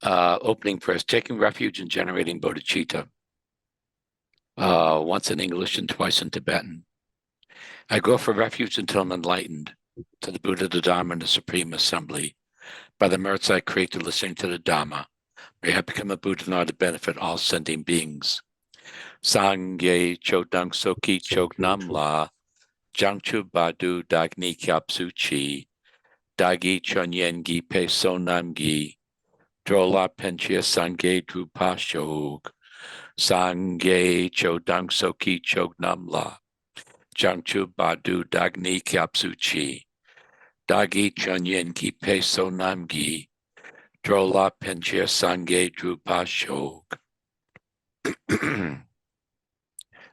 Opening prayers, taking refuge in generating bodhicitta, once in English and twice in Tibetan. I go for refuge until I'm enlightened, to the Buddha, the Dharma, and the Supreme Assembly. By the merits I create through listening to the Dhamma, may I become a Buddha in order to benefit all sentient beings. Sangye Chodang Soki Chok Nam La, Jangchu Badu Dagni Kyapsu Chi, Dagi Chonyen Gi Pe Sonam Gi, Drola Penchia Sangye Drupa Shog, Sangye Chodang Soki Chok Nam La, Jangchu Badu Dagni Kyapsu Chi, Dagi Chonyen Gi Pe Sonam Gi, Drola Penchia Sangye Drupa Shog.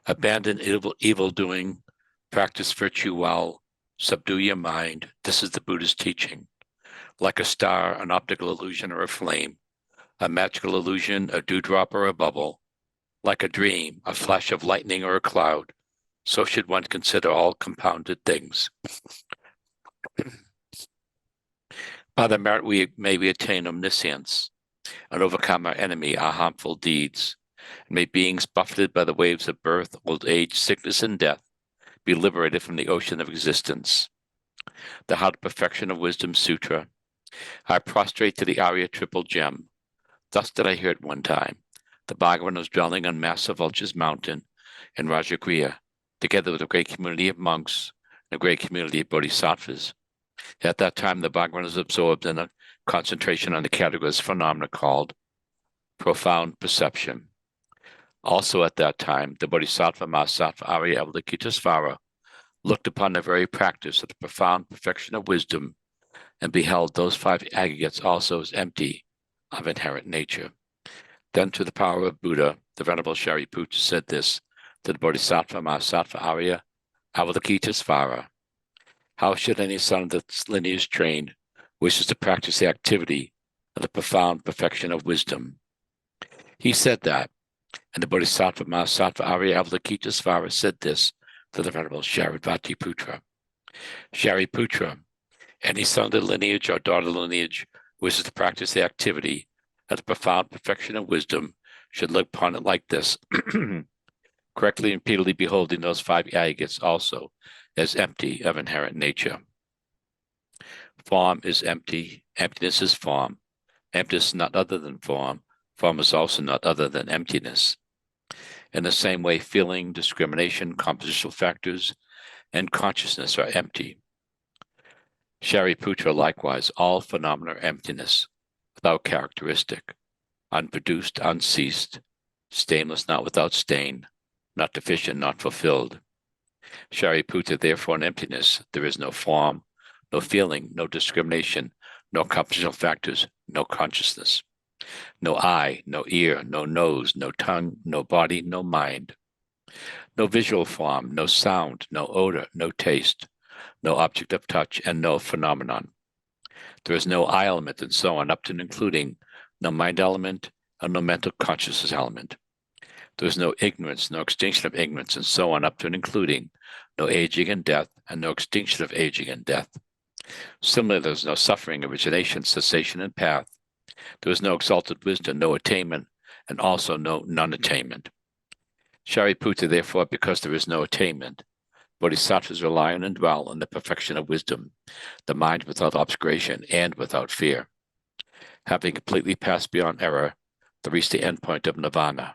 Abandon evil doing, practice virtue well, subdue your mind. This is the Buddha's teaching. Like a star, an optical illusion, or a flame, a magical illusion, a dewdrop, or a bubble, like a dream, a flash of lightning, or a cloud, so should one consider all compounded things. By the merit we attain omniscience and overcome our enemy, our harmful deeds. And may beings buffeted by the waves of birth, old age, sickness, and death be liberated from the ocean of existence. The How to Perfection of Wisdom Sutra. I prostrate to the Arya Triple Gem. Thus did I hear it one time. The Bhagavan was dwelling on Master Vulture's mountain in Rajagriha, together with a great community of monks and a great community of bodhisattvas. At that time, the Bhagavan was absorbed in a concentration on the categories phenomena called profound perception. Also at that time, the Bodhisattva Mahasattva Arya Avalokitesvara looked upon the very practice of the profound perfection of wisdom and beheld those five aggregates also as empty of inherent nature. Then, to the power of Buddha, the Venerable Shariputra said this to the Bodhisattva Mahasattva Arya Avalokitesvara: how should any son of the lineage trained wishes to practice the activity of the profound perfection of wisdom? He said that, and the Bodhisattva Mahasattva Arya Avalokitesvara said this to the Venerable Shariputra: Shariputra, any son of the lineage or daughter lineage wishes to practice the activity of the profound perfection of wisdom should look upon it like this, correctly and repeatedly beholding those five aggregates also as empty of inherent nature. Form is empty, emptiness is form. Emptiness is not other than form. Form is also not other than emptiness. In the same way, feeling, discrimination, compositional factors, and consciousness are empty. Shariputra, likewise, all phenomena are emptiness, without characteristic, unproduced, unceased, stainless, not without stain, not deficient, not fulfilled. Shariputra, therefore, in emptiness, there is no form, no feeling, no discrimination, no compositional factors, no consciousness. No eye, no ear, no nose, no tongue, no body, no mind. No visual form, no sound, no odor, no taste, no object of touch, and no phenomenon. There is no I element, and so on, up to and including no mind element and no mental consciousness element. There is no ignorance, no extinction of ignorance, and so on, up to and including no aging and death, and no extinction of aging and death. Similarly, there is no suffering, origination, cessation, and path. There is no exalted wisdom, no attainment, and also no non-attainment. Shariputra, therefore, because there is no attainment, bodhisattvas rely on and dwell on the perfection of wisdom, the mind without obscuration and without fear. Having completely passed beyond error, they reach the endpoint of nirvana.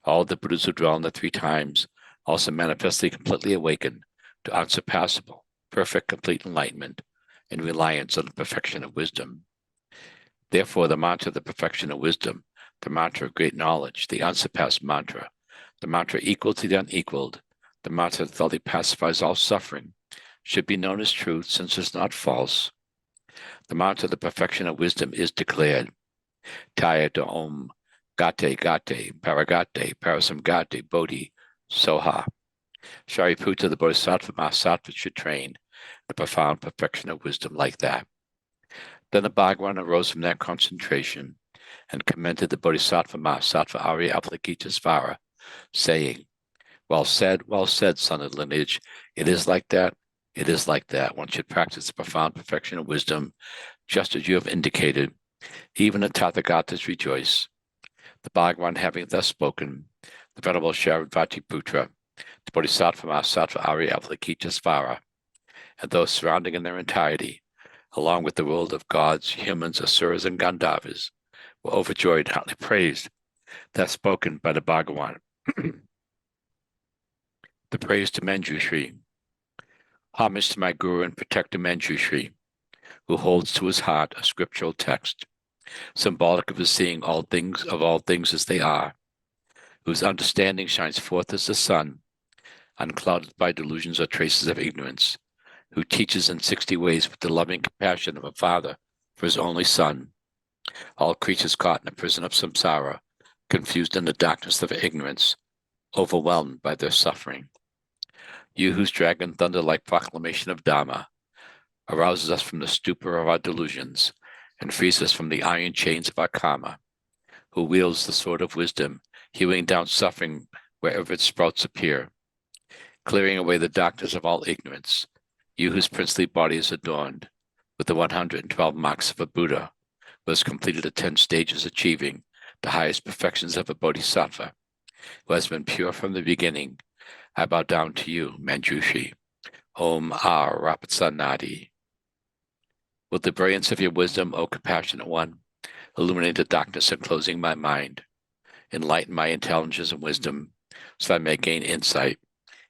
All the Buddhas who dwell in the three times also manifestly completely awaken to unsurpassable, perfect, complete enlightenment in reliance on the perfection of wisdom. Therefore, the mantra of the perfection of wisdom, the mantra of great knowledge, the unsurpassed mantra, the mantra equal to the unequaled, the mantra that thoroughly pacifies all suffering, should be known as truth, since it's not false. The mantra of the perfection of wisdom is declared: Tayata Om, Gate Gate, Paragate, Parasamgate, Bodhi, Soha. Shariputra, the Bodhisattva Mahasattva, should train the profound perfection of wisdom like that. Then the Bhagavan arose from that concentration and commended the Bodhisattva Mahasattva Arya Avalokitesvara, saying, well said, son of the lineage. It is like that. It is like that. One should practice the profound perfection of wisdom, just as you have indicated, Even the Tathagatas rejoice. The Bhagavan having thus spoken, the Venerable Shantideva, the Bodhisattva Avalokitesvara, and those surrounding in their entirety, along with the world of gods, humans, asuras, and Gandharvas, were overjoyed and hotly praised that spoken by the Bhagavan. The praise to Manjushri. Homage to my Guru and protector Manjushri, who holds to his heart a scriptural text, symbolic of his seeing all things as they are, whose understanding shines forth as the sun, unclouded by delusions or traces of ignorance, who teaches in 60 ways with the loving compassion of a father for his only son, all creatures caught in a prison of samsara, confused in the darkness of ignorance, overwhelmed by their suffering. You whose dragon thunder-like proclamation of Dharma arouses us from the stupor of our delusions and frees us from the iron chains of our karma, who wields the sword of wisdom, hewing down suffering wherever its sprouts appear, clearing away the darkness of all ignorance, you whose princely body is adorned with the 112 marks of a Buddha, who has completed the 10 stages achieving the highest perfections of a Bodhisattva, who has been pure from the beginning, I bow down to you, Manjushri. Om Ar Rapatsanadi. With the brilliance of your wisdom, O compassionate one, illuminate the darkness enclosing my mind, enlighten my intelligence and wisdom, so I may gain insight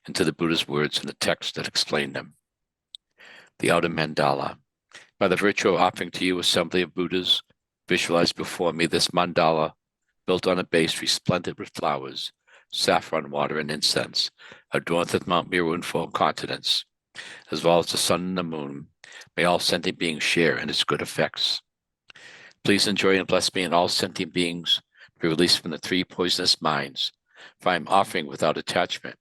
into the Buddha's words and the texts that explain them. The outer mandala. By the virtue of offering to you assembly of Buddhas, visualize before me this mandala, built on a base resplendent with flowers, saffron water, and incense, adorned with Mount Meru in 4 continents, as well as the sun and the moon. May all sentient beings share in its good effects. Please enjoy and bless me and all sentient beings be released from the 3 poisonous minds, for I am offering without attachment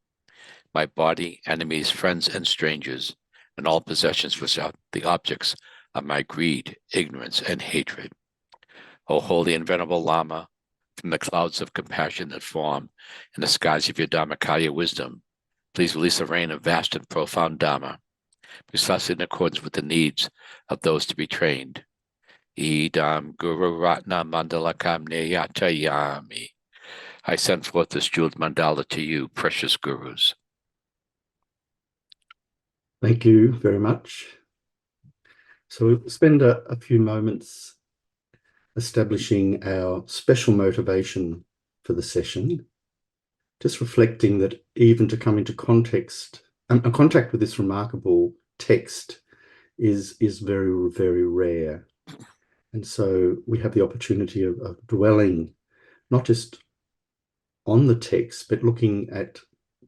my body, enemies, friends, and strangers, and all possessions which are the objects of my greed, ignorance, and hatred. O holy and venerable Lama, from the clouds of compassion that form in the skies of your Dharmakaya wisdom, please release a rain of vast and profound Dharma, precisely in accordance with the needs of those to be trained. Idam Guru Ratna Mandalakam Neyatayami. I send forth this jeweled mandala to you, precious gurus. Thank you very much. So we'll spend a few moments establishing our special motivation for the session, just reflecting that even to come into contact with this remarkable text is very, very rare. And so we have the opportunity of dwelling not just on the text, but looking at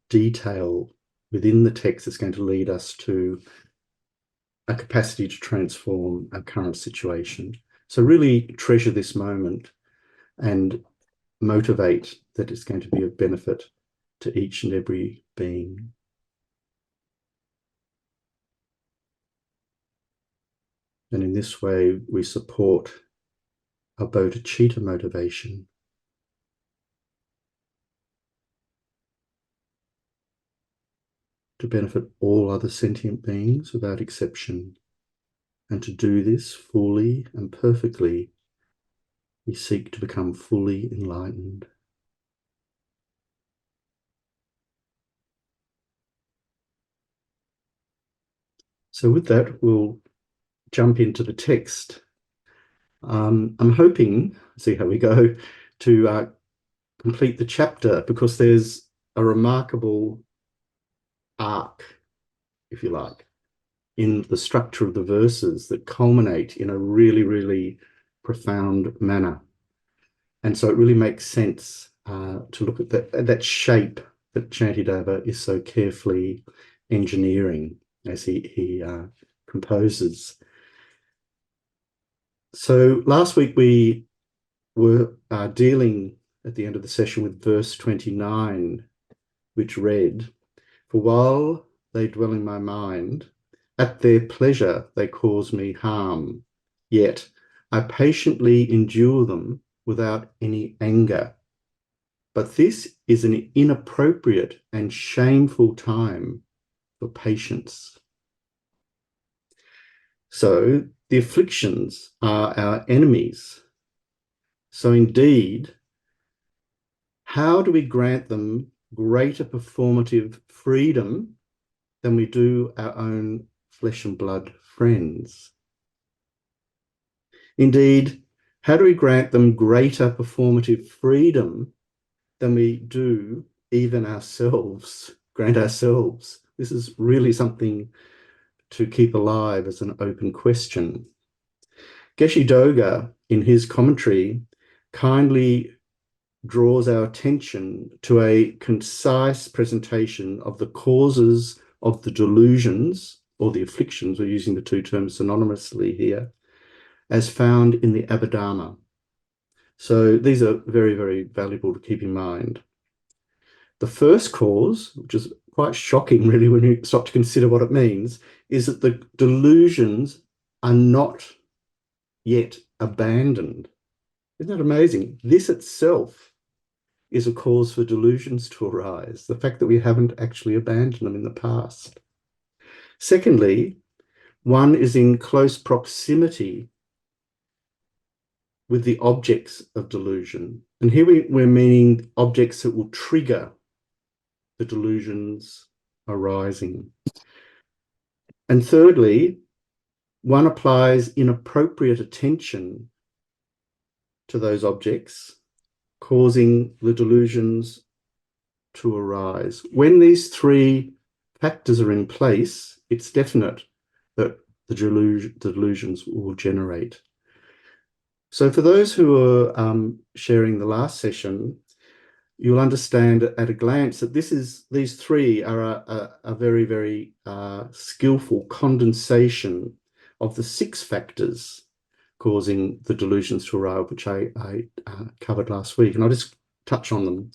detail within the text that's going to lead us to a capacity to transform our current situation. So really treasure this moment and motivate that it's going to be of benefit to each and every being. And in this way, we support our bodhicitta motivation. To benefit all other sentient beings without exception. And to do this fully and perfectly, we seek to become fully enlightened. So with that, we'll jump into the text. I'm hoping, see how we go, to complete the chapter, because there's a remarkable arc, if you like, in the structure of the verses that culminate in a really, really profound manner. And so it really makes sense to look at that shape that Shantideva is so carefully engineering as he composes. So last week we were dealing at the end of the session with verse 29, which read, "For while they dwell in my mind, at their pleasure they cause me harm, yet I patiently endure them without any anger. But this is an inappropriate and shameful time for patience." So the afflictions are our enemies. So indeed, how do we grant them greater performative freedom than we do our own flesh and blood friends? Indeed, how do we grant them greater performative freedom than we do even ourselves, grant ourselves? This is really something to keep alive as an open question. Geshe Doga, in his commentary, kindly draws our attention to a concise presentation of the causes of the delusions or the afflictions, we're using the two terms synonymously here, as found in the Abhidharma. So these are very, very valuable to keep in mind. The first cause, which is quite shocking really when you stop to consider what it means, is that the delusions are not yet abandoned. Isn't that amazing? This itself is a cause for delusions to arise, the fact that we haven't actually abandoned them in the past. Secondly, one is in close proximity with the objects of delusion. And here we're meaning objects that will trigger the delusions arising. And thirdly, one applies inappropriate attention to those objects, causing the delusions to arise. When these three factors are in place, it's definite that the delusions will generate. So for those who are sharing the last session, you'll understand at a glance that these three are a very, very skillful condensation of the 6 factors causing the delusions to arise, which I covered last week, and I'll just touch on them.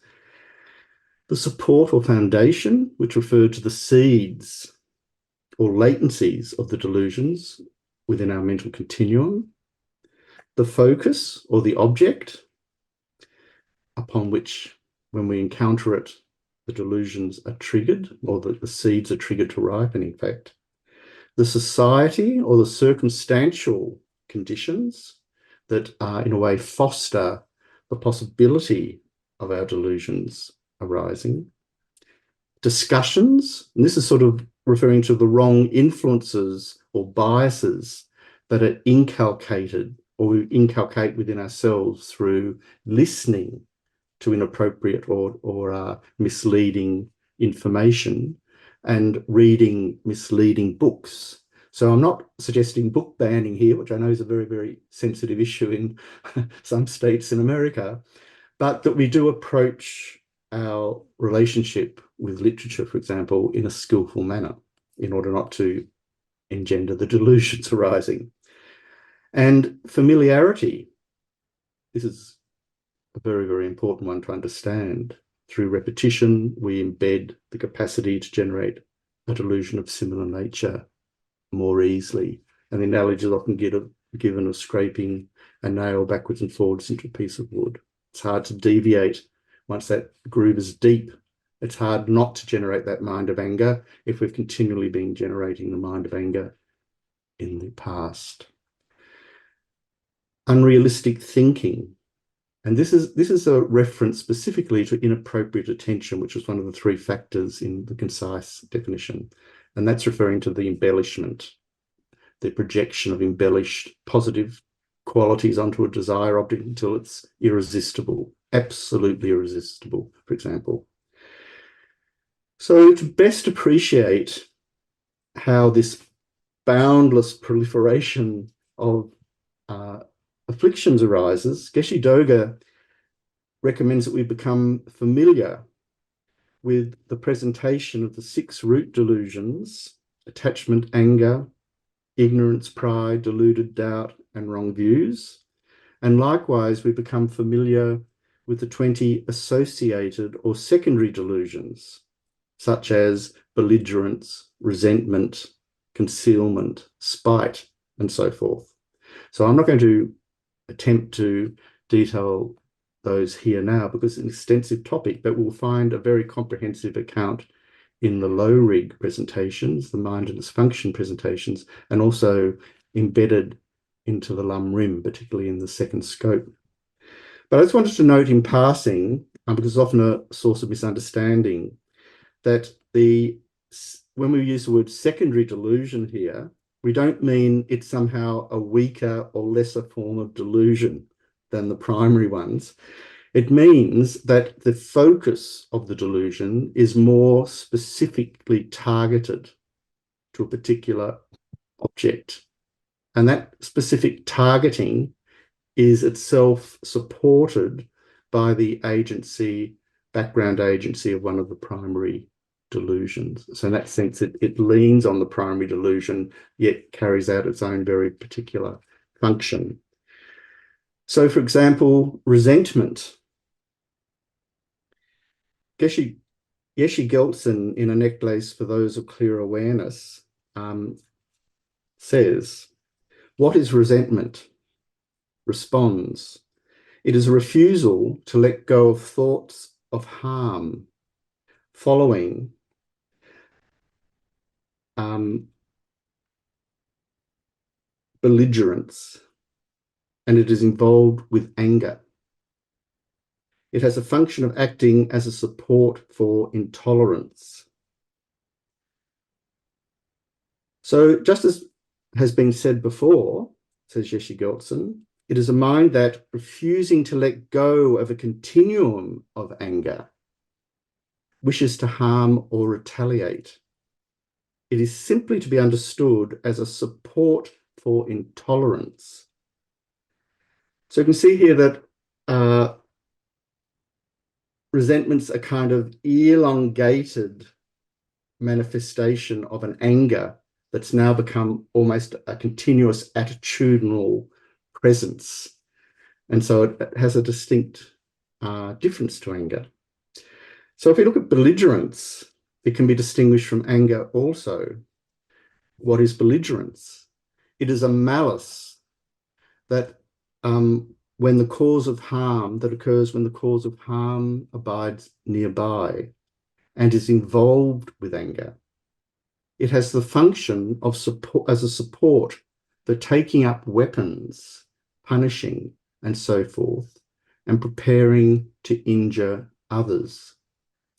The support or foundation, which referred to the seeds or latencies of the delusions within our mental continuum. The focus or the object upon which, when we encounter it, the delusions are triggered, or the seeds are triggered to ripen, in fact. The society or the circumstantial conditions that in a way foster the possibility of our delusions arising. Discussions, and this is sort of referring to the wrong influences or biases that are inculcated or we inculcate within ourselves through listening to inappropriate or misleading information and reading misleading books. So I'm not suggesting book banning here, which I know is a very, very sensitive issue in some states in America, but that we do approach our relationship with literature, for example, in a skillful manner in order not to engender the delusions arising. And familiarity, this is a very, very important one to understand. Through repetition, we embed the capacity to generate a delusion of similar nature more easily. And the analogy is often given of scraping a nail backwards and forwards into a piece of wood. It's hard to deviate once that groove is deep. It's hard not to generate that mind of anger if we've continually been generating the mind of anger in the past. Unrealistic thinking. And this is a reference specifically to inappropriate attention, which was one of the 3 factors in the concise definition. And that's referring to the embellishment, the projection of embellished positive qualities onto a desire object until it's irresistible, absolutely irresistible, for example. So to best appreciate how this boundless proliferation of afflictions arises, Geshe Doga recommends that we become familiar with the presentation of the 6 root delusions: attachment, anger, ignorance, pride, deluded doubt, and wrong views. And likewise, we become familiar with the 20 associated or secondary delusions, such as belligerence, resentment, concealment, spite, and so forth. So I'm not going to attempt to detail those here now because it's an extensive topic, but we'll find a very comprehensive account in the low rig presentations, the mind and its function presentations, and also embedded into the Lam Rim, particularly in the second scope. But I just wanted to note in passing, because it's often a source of misunderstanding, that when we use the word secondary delusion here, we don't mean it's somehow a weaker or lesser form of delusion than the primary ones. It means that the focus of the delusion is more specifically targeted to a particular object. And that specific targeting is itself supported by the background agency of one of the primary delusions. So in that sense, it leans on the primary delusion, yet carries out its own very particular function. So, for example, resentment. Geshe Gelsen, in A Necklace for Those of Clear Awareness, says, "What is resentment?" Responds, "It is a refusal to let go of thoughts of harm following belligerence, and it is involved with anger. It has a function of acting as a support for intolerance." So just as has been said before, says Geshe Gelsen, it is a mind that, refusing to let go of a continuum of anger, wishes to harm or retaliate. It is simply to be understood as a support for intolerance. So you can see here that resentment's a kind of elongated manifestation of an anger that's now become almost a continuous attitudinal presence. And so it has a distinct difference to anger. So if we look at belligerence, it can be distinguished from anger also. What is belligerence? It is a malice that when the cause of harm, that occurs when the cause of harm abides nearby and is involved with anger. It has the function of support, as a support for taking up weapons, punishing, and so forth, and preparing to injure others.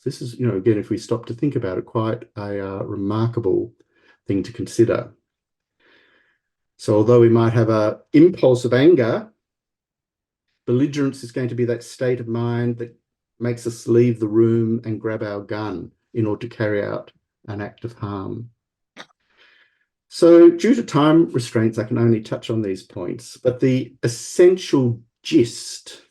This is, again, if we stop to think about it, quite a remarkable thing to consider. So although we might have an impulse of anger, belligerence is going to be that state of mind that makes us leave the room and grab our gun in order to carry out an act of harm. So due to time restraints, I can only touch on these points, but the essential gist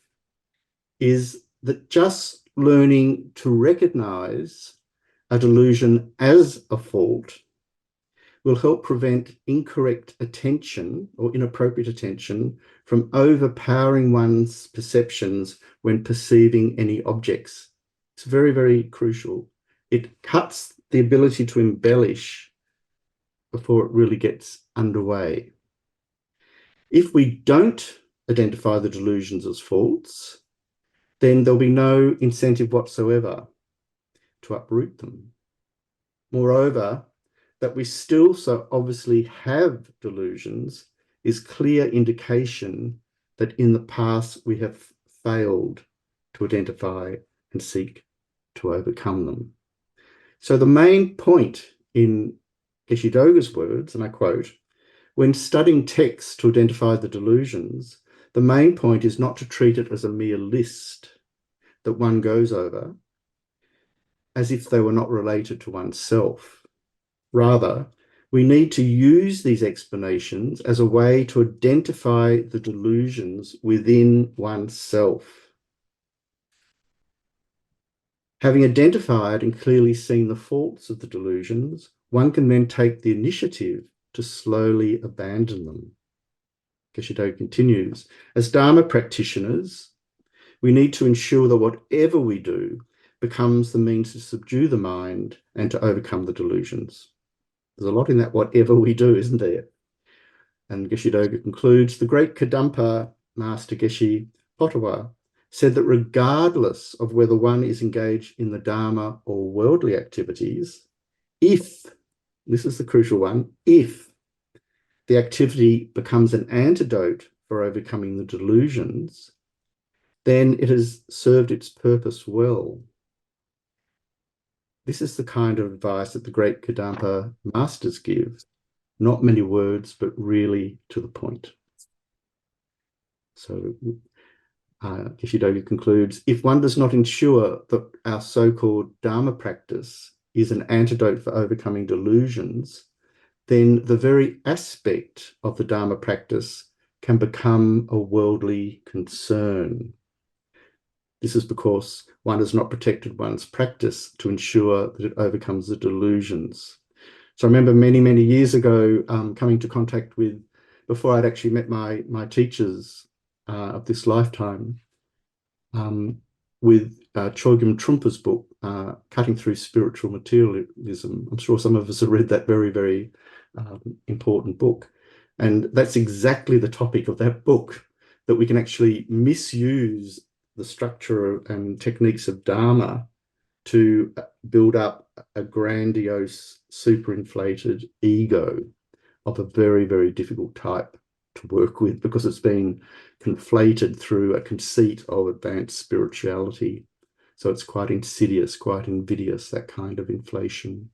is that just learning to recognize a delusion as a fault will help prevent incorrect attention or inappropriate attention from overpowering one's perceptions when perceiving any objects. It's very, very crucial. It cuts the ability to embellish before it really gets underway. If we don't identify the delusions as faults, then there'll be no incentive whatsoever to uproot them. Moreover, that we still so obviously have delusions is clear indication that in the past we have failed to identify and seek to overcome them. So the main point in Geshe Doga's words, and I quote, "When studying texts to identify the delusions, the main point is not to treat it as a mere list that one goes over as if they were not related to oneself. Rather, we need to use these explanations as a way to identify the delusions within oneself. Having identified and clearly seen the faults of the delusions, one can then take the initiative to slowly abandon them." Geshe Doga continues, "As Dharma practitioners, we need to ensure that whatever we do becomes the means to subdue the mind and to overcome the delusions." There's a lot in that whatever we do, isn't there? And Geshe Doga concludes, "The great Kadampa master Geshe Potawa said that regardless of whether one is engaged in the Dharma or worldly activities, if, this is the crucial one, if the activity becomes an antidote for overcoming the delusions, then it has served its purpose well. This is the kind of advice that the great Kadampa masters give. Not many words, but really to the point. So Shantideva concludes, if one does not ensure that our so-called Dharma practice is an antidote for overcoming delusions, then the very aspect of the Dharma practice can become a worldly concern. This is because one has not protected one's practice to ensure that it overcomes the delusions. So I remember many, many years ago coming to contact with, before I'd actually met my teachers of this lifetime, with Chogyam Trungpa's book, Cutting Through Spiritual Materialism. I'm sure some of us have read that very, very important book. And that's exactly the topic of that book, that we can actually misuse the structure and techniques of Dharma to build up a grandiose, superinflated ego of a very, very difficult type to work with, because it's been conflated through a conceit of advanced spirituality. So it's quite insidious, quite invidious, that kind of inflation.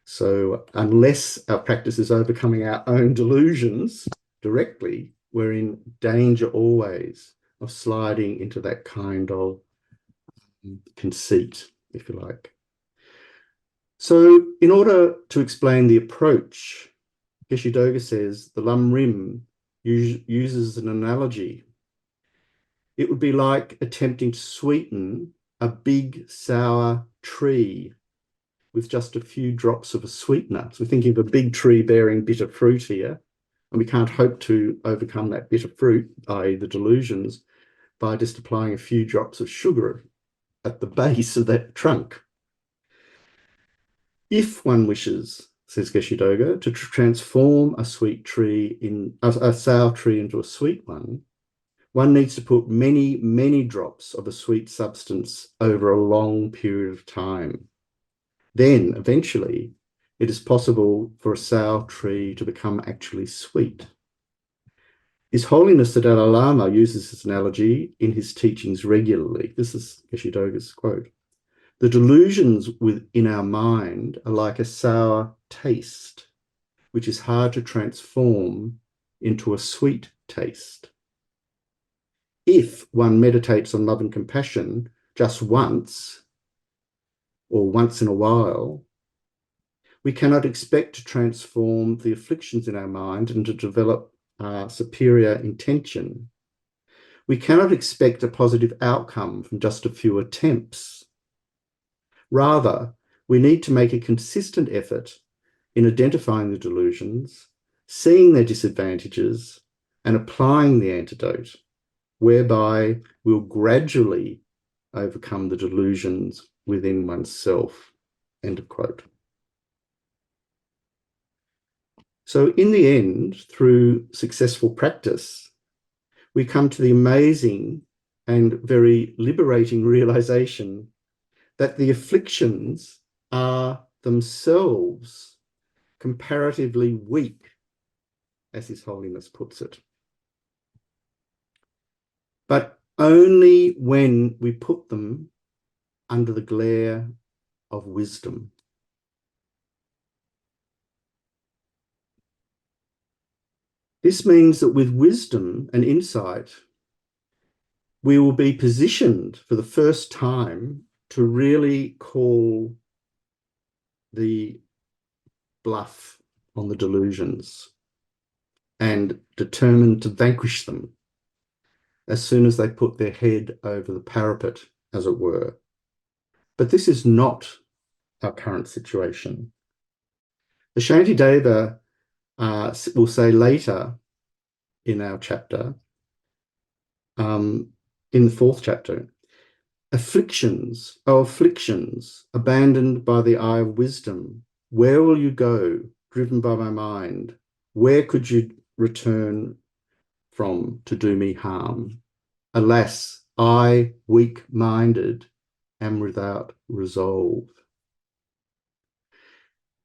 So unless our practice is overcoming our own delusions directly, we're in danger always of sliding into that kind of conceit, if you like. So in order to explain the approach, Geshe Doga says the Lam Rim uses an analogy. It would be like attempting to sweeten a big sour tree with just a few drops of a sweetener. So we're thinking of a big tree bearing bitter fruit here, and we can't hope to overcome that bitter fruit, i.e. the delusions, by just applying a few drops of sugar at the base of that trunk. If one wishes, says Geshe Doga, to transform a sweet tree a sour tree into a sweet one needs to put many, many drops of a sweet substance over a long period of time. Then, eventually, it is possible for a sour tree to become actually sweet. His Holiness the Dalai Lama uses this analogy in his teachings regularly. This is Geshe Doga's quote. The delusions within our mind are like a sour taste, which is hard to transform into a sweet taste. If one meditates on love and compassion just once, or once in a while, we cannot expect to transform the afflictions in our mind and to develop superior intention. We cannot expect a positive outcome from just a few attempts. Rather, we need to make a consistent effort in identifying the delusions, seeing their disadvantages, and applying the antidote, whereby we'll gradually overcome the delusions within oneself. End of quote. So in the end, through successful practice, we come to the amazing and very liberating realization that the afflictions are themselves comparatively weak, as His Holiness puts it. But only when we put them under the glare of wisdom. This means that with wisdom and insight, we will be positioned for the first time to really call the bluff on the delusions and determined to vanquish them as soon as they put their head over the parapet, as it were. But this is not our current situation. The Shantideva will say later in our chapter, in the 4th chapter, afflictions, oh afflictions, abandoned by the eye of wisdom, where will you go, driven by my mind? Where could you return from to do me harm? Alas, I, weak-minded, am without resolve.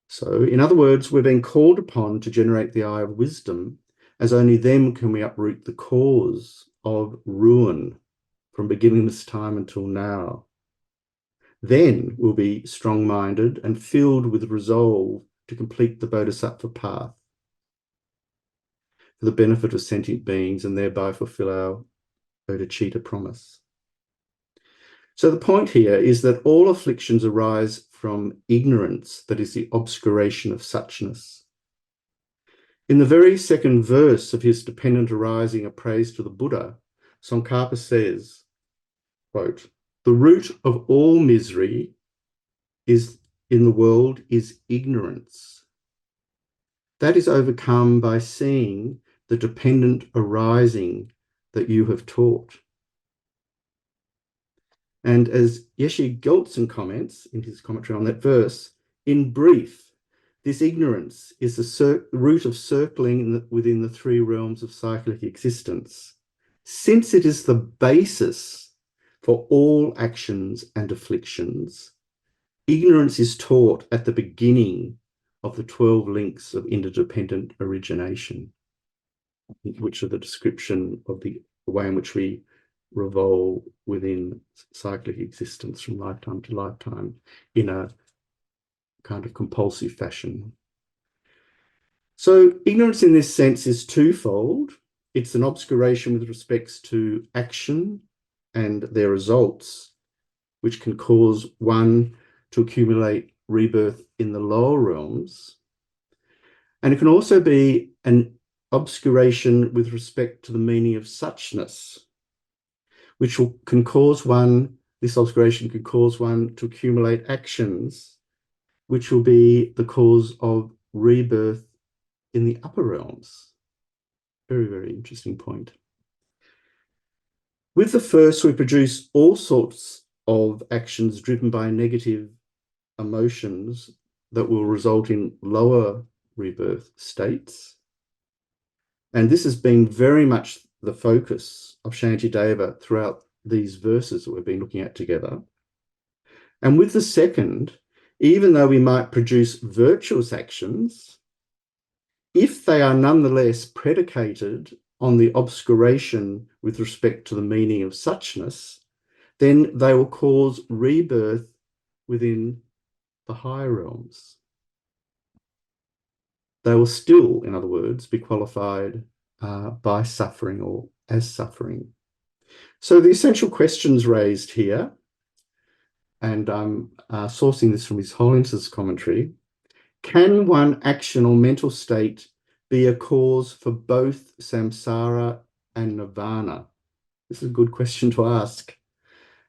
So, in other words, we're being called upon to generate the eye of wisdom, as only then can we uproot the cause of ruin from beginningless time until now. Then we'll be strong-minded and filled with resolve to complete the Bodhisattva path for the benefit of sentient beings and thereby fulfill our Bodhicitta promise. So the point here is that all afflictions arise from ignorance, that is the obscuration of suchness. In the very second verse of his dependent arising, a praise to the Buddha, Tsongkhapa says, quote, "The root of all misery is in the world is ignorance. That is overcome by seeing the dependent arising that you have taught." And as Yeshe Geltzen comments in his commentary on that verse, in brief, this ignorance is the root of circling within the three realms of cyclic existence, since it is the basis for all actions and afflictions. Ignorance is taught at the beginning of the 12 links of interdependent origination, which are the description of the way in which we revolve within cyclic existence from lifetime to lifetime in a kind of compulsive fashion. So ignorance in this sense is twofold. It's an obscuration with respects to action and their results, which can cause one to accumulate rebirth in the lower realms. And it can also be an obscuration with respect to the meaning of suchness, which can cause one, this obscuration can cause one to accumulate actions, which will be the cause of rebirth in the upper realms. Very, very interesting point. With the first, we produce all sorts of actions driven by negative emotions that will result in lower rebirth states. And this has been very much the focus of Shantideva throughout these verses that we've been looking at together. And with the second, even though we might produce virtuous actions, if they are nonetheless predicated on the obscuration with respect to the meaning of suchness, then they will cause rebirth within the higher realms. They will still, in other words, be qualified by suffering or as suffering. So the essential questions raised here, and I'm sourcing this from His Holiness's commentary, can one action or mental state be a cause for both samsara and nirvana? This is a good question to ask.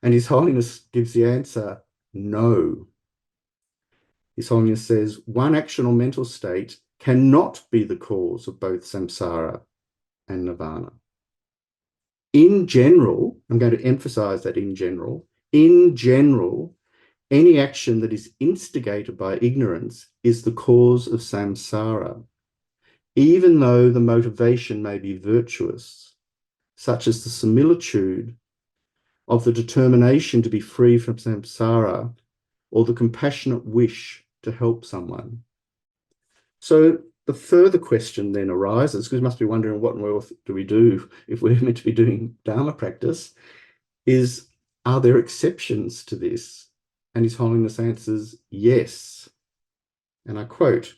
And His Holiness gives the answer, no. His Holiness says, one action or mental state cannot be the cause of both samsara and nirvana. In general, I'm going to emphasize that in general, any action that is instigated by ignorance is the cause of samsara, even though the motivation may be virtuous, such as the similitude of the determination to be free from samsara or the compassionate wish to help someone. So the further question then arises, because you must be wondering what on earth do we do if we're meant to be doing Dharma practice, is are there exceptions to this? And His Holiness answers, yes. And I quote,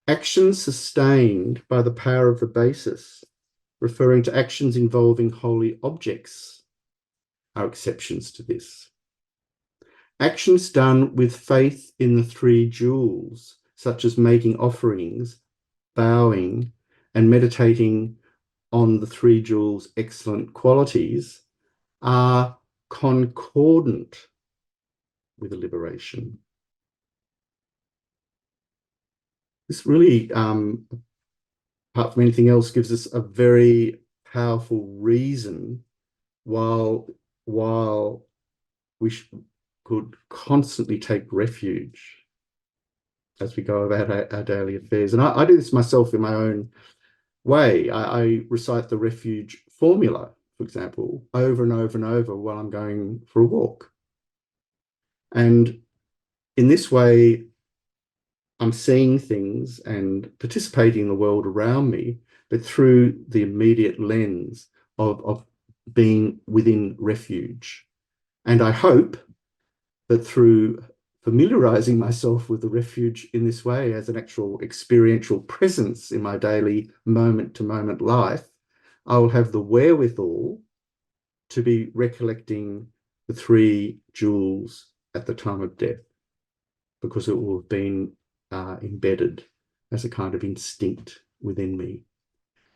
actions sustained by the power of the basis, referring to actions involving holy objects, are exceptions to this. Actions done with faith in the three jewels, such as making offerings, bowing, and meditating on the three jewels' excellent qualities, are concordant with liberation. This really, apart from anything else, gives us a very powerful reason while we could constantly take refuge as we go about our daily affairs. And I do this myself in my own way. I recite the refuge formula, for example, over and over and over while I'm going for a walk. And in this way, I'm seeing things and participating in the world around me, but through the immediate lens of being within refuge. And I hope that through familiarizing myself with the refuge in this way as an actual experiential presence in my daily moment-to-moment life, I will have the wherewithal to be recollecting the three jewels at the time of death, because it will have been embedded as a kind of instinct within me.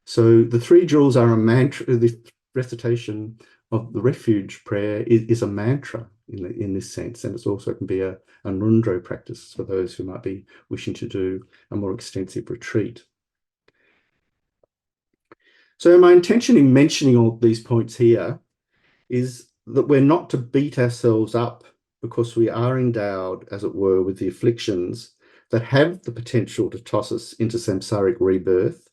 So the three jewels are a mantra. The recitation of the refuge prayer is a mantra in this sense, and it also can be a nundro practice for those who might be wishing to do a more extensive retreat. So my intention in mentioning all these points here is that we're not to beat ourselves up because we are endowed, as it were, with the afflictions that have the potential to toss us into samsaric rebirth,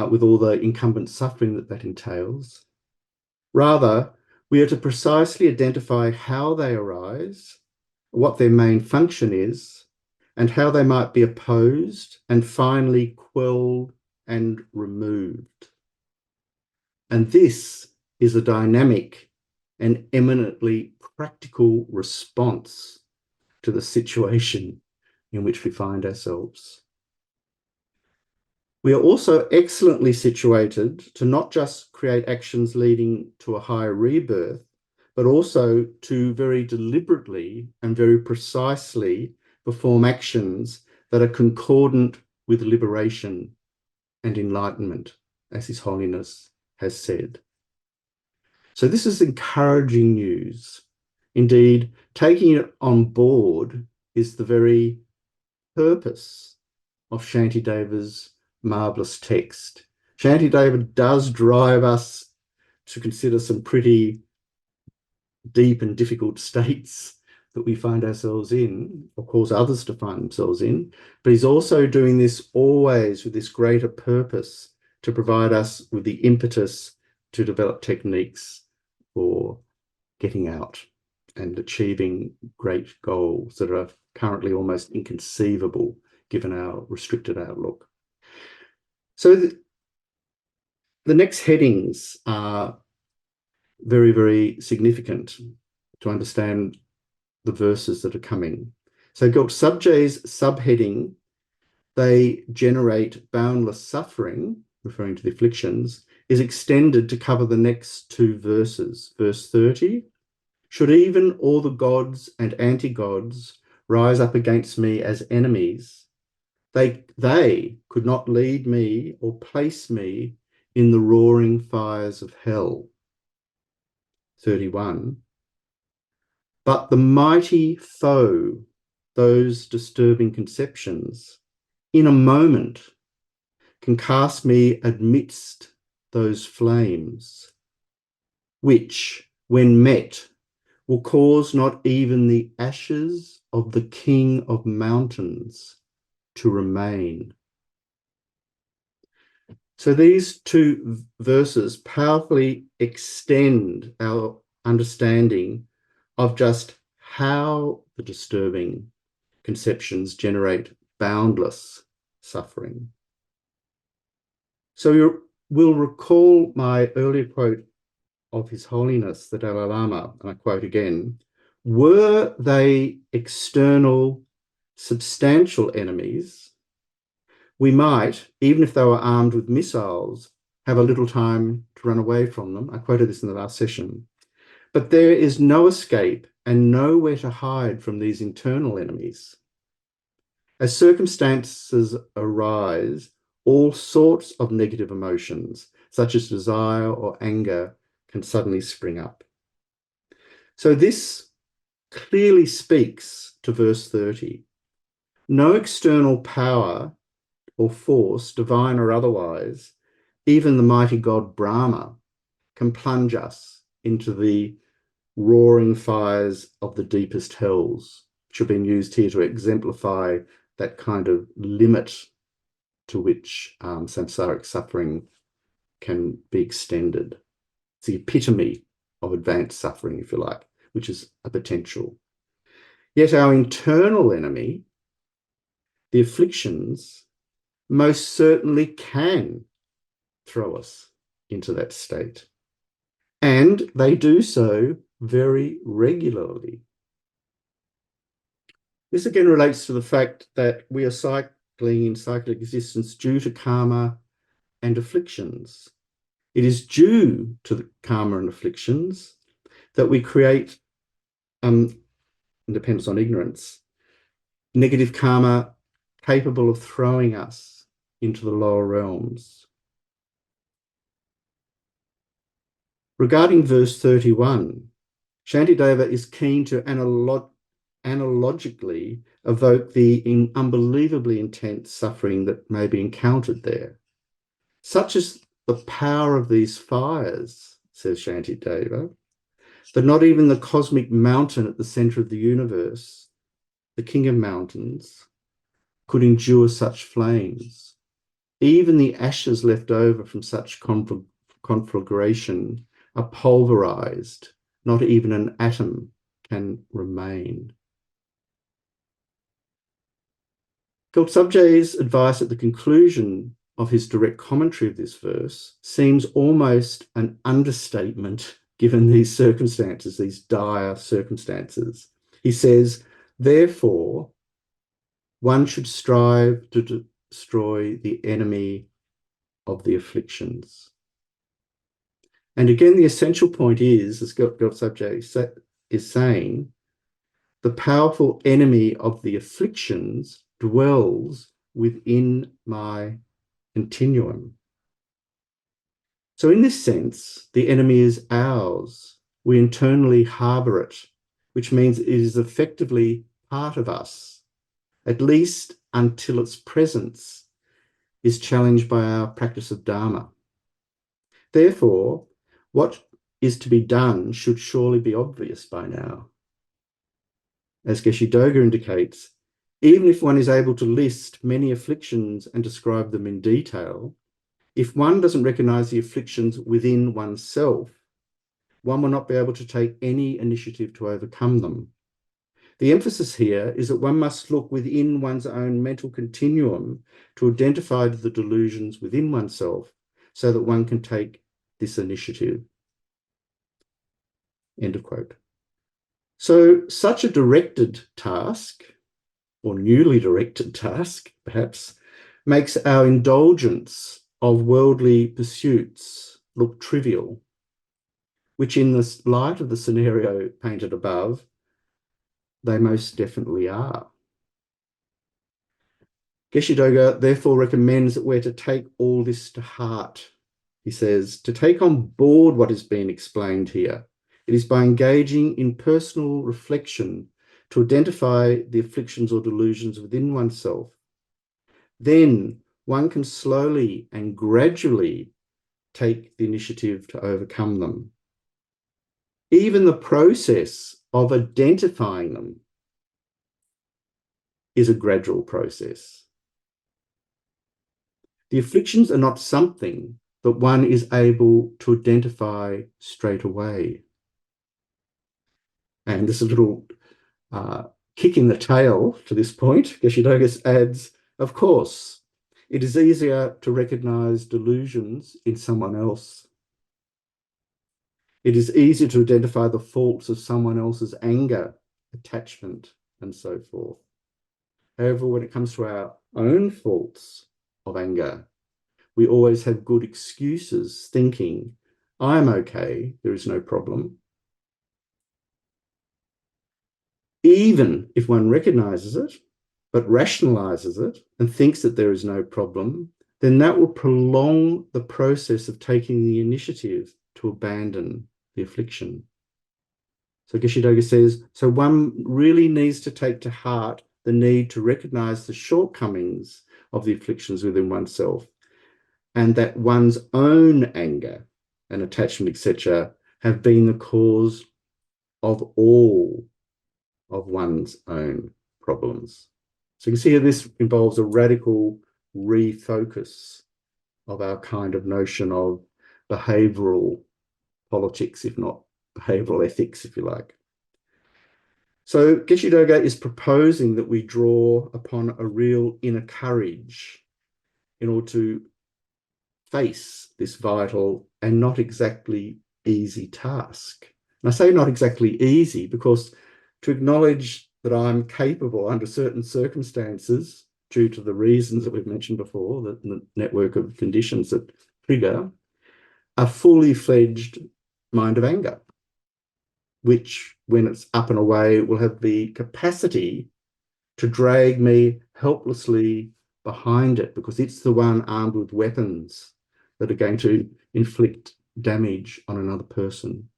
with all the incumbent suffering that entails. Rather, we are to precisely identify how they arise, what their main function is, and how they might be opposed and finally quelled and removed. And this is a dynamic and eminently practical response to the situation in which we find ourselves. We are also excellently situated to not just create actions leading to a higher rebirth, but also to very deliberately and very precisely perform actions that are concordant with liberation and enlightenment, as His Holiness has said. So this is encouraging news. Indeed, taking it on board is the very purpose of Shantideva's marvelous text. Shantideva does drive us to consider some pretty deep and difficult states that we find ourselves in, or cause others to find themselves in, but he's also doing this always with this greater purpose to provide us with the impetus to develop techniques for getting out and achieving great goals that are currently almost inconceivable given our restricted outlook. So the next headings are very, very significant to understand the verses that are coming. So Gyaltsabje's subheading, they generate boundless suffering, referring to the afflictions, is extended to cover the next two verses. Verse 30, should even all the gods and anti-gods rise up against me as enemies, they could not lead me or place me in the roaring fires of hell. 31, but the mighty foe, those disturbing conceptions, in a moment can cast me amidst those flames, which, when met, will cause not even the ashes of the King of Mountains to remain. So these two verses powerfully extend our understanding of just how the disturbing conceptions generate boundless suffering. So we'll recall my earlier quote of His Holiness, the Dalai Lama, and I quote again, were they external, substantial enemies, we might, even if they were armed with missiles, have a little time to run away from them. I quoted this in the last session. But there is no escape and nowhere to hide from these internal enemies. As circumstances arise, all sorts of negative emotions, such as desire or anger, can suddenly spring up. So this clearly speaks to verse 30. No external power or force, divine or otherwise, even the mighty god Brahma, can plunge us into the roaring fires of the deepest hells, which have been used here to exemplify that kind of limit to which samsaric suffering can be extended. It's the epitome of advanced suffering, if you like, which is a potential. Yet our internal enemy, the afflictions, most certainly can throw us into that state. And they do so very regularly. This again relates to the fact that we are cycling in cyclic existence due to karma and afflictions. It is due to the karma and afflictions that we create, depends on ignorance, negative karma capable of throwing us into the lower realms. Regarding verse 31, Shantideva is keen to analogically evoke the unbelievably intense suffering that may be encountered there. Such is the power of these fires, says Shantideva, that not even the cosmic mountain at the center of the universe, the king of mountains, could endure such flames. Even the ashes left over from such conflagration are pulverized. Not even an atom can remain. Sabje's advice at the conclusion of his direct commentary of this verse seems almost an understatement given these circumstances, these dire circumstances. He says, therefore, one should strive to destroy the enemy of the afflictions. And again, the essential point is, as Sabje is saying, the powerful enemy of the afflictions dwells within my continuum. So in this sense, the enemy is ours. We internally harbour it, which means it is effectively part of us, at least until its presence is challenged by our practice of Dharma. Therefore, what is to be done should surely be obvious by now. As Geshe Doga indicates, even if one is able to list many afflictions and describe them in detail, if one doesn't recognize the afflictions within oneself, one will not be able to take any initiative to overcome them. The emphasis here is that one must look within one's own mental continuum to identify the delusions within oneself so that one can take this initiative. End of quote. So such a directed task, or newly directed task, perhaps, makes our indulgence of worldly pursuits look trivial, which in the light of the scenario painted above, they most definitely are. Geshe Doga therefore recommends that we're to take all this to heart. He says, to take on board what is being explained here. It is by engaging in personal reflection to identify the afflictions or delusions within oneself. Then one can slowly and gradually take the initiative to overcome them. Even the process of identifying them is a gradual process. The afflictions are not something that one is able to identify straight away. And this is a little kick in the tail to this point. Geshe Doga adds, of course, it is easier to recognize delusions in someone else. It is easier to identify the faults of someone else's anger, attachment, and so forth. However, when it comes to our own faults of anger, we always have good excuses thinking, I'm okay, there is no problem. Even if one recognizes it, but rationalizes it and thinks that there is no problem, then that will prolong the process of taking the initiative to abandon the affliction. So Geshe Doga says, so one really needs to take to heart the need to recognize the shortcomings of the afflictions within oneself, and that one's own anger and attachment, etc., have been the cause of all of one's own problems. So you can see how this involves a radical refocus of our kind of notion of behavioral politics, if not behavioral ethics, if you like. So Geshe Doga is proposing that we draw upon a real inner courage in order to face this vital and not exactly easy task. And I say not exactly easy because to acknowledge that I'm capable under certain circumstances, due to the reasons that we've mentioned before, the network of conditions that trigger a fully fledged mind of anger, which, when it's up and away, will have the capacity to drag me helplessly behind it, because it's the one armed with weapons that are going to inflict damage on another person,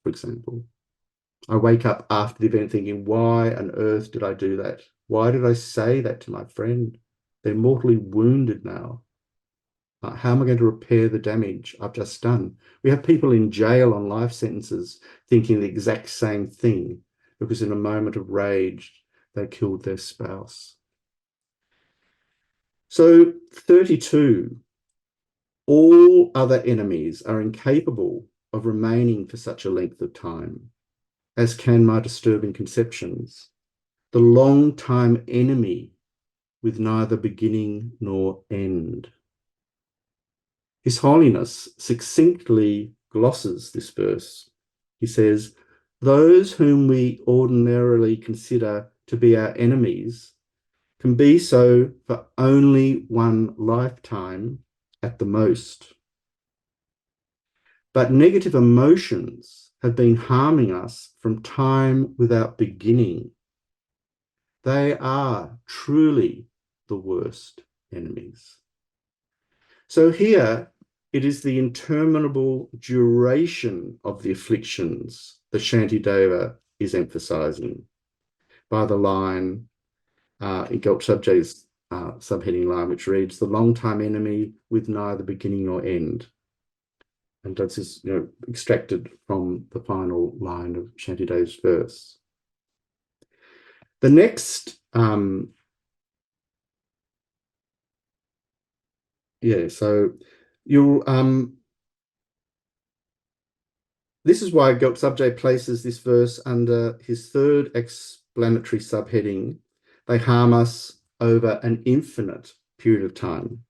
for example. I wake up after the event thinking, why on earth did I do that? Why did I say that to my friend? They're mortally wounded now. How am I going to repair the damage I've just done? We have people in jail on life sentences thinking the exact same thing because in a moment of rage, they killed their spouse. So 32, all other enemies are incapable of remaining for such a length of time, as can my disturbing conceptions. The long-time enemy with neither beginning nor end. His Holiness succinctly glosses this verse. He says, those whom we ordinarily consider to be our enemies can be so for only one lifetime at the most. But negative emotions have been harming us from time without beginning. They are truly the worst enemies. So here, it is the interminable duration of the afflictions that Shantideva is emphasizing by the line in Gelp Subjay's subheading line, which reads, the long-time enemy with neither beginning nor end. And that's just, extracted from the final line of Shantideva's verse. The next, so you'll, this is why Gelp Subjay places this verse under his third explanatory subheading, they harm us over an infinite period of time.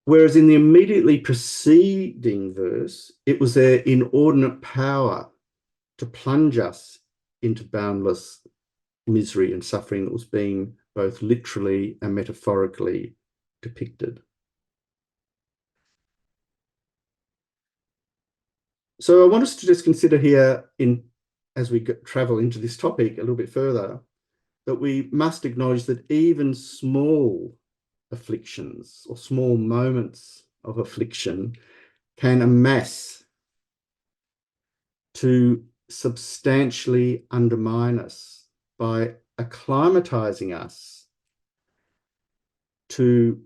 Whereas in the immediately preceding verse, it was their inordinate power to plunge us into boundless misery and suffering that was being both literally and metaphorically depicted. So I want us to just consider here, as we travel into this topic a little bit further, that we must acknowledge that even small afflictions or small moments of affliction can amass to substantially undermine us by acclimatizing us to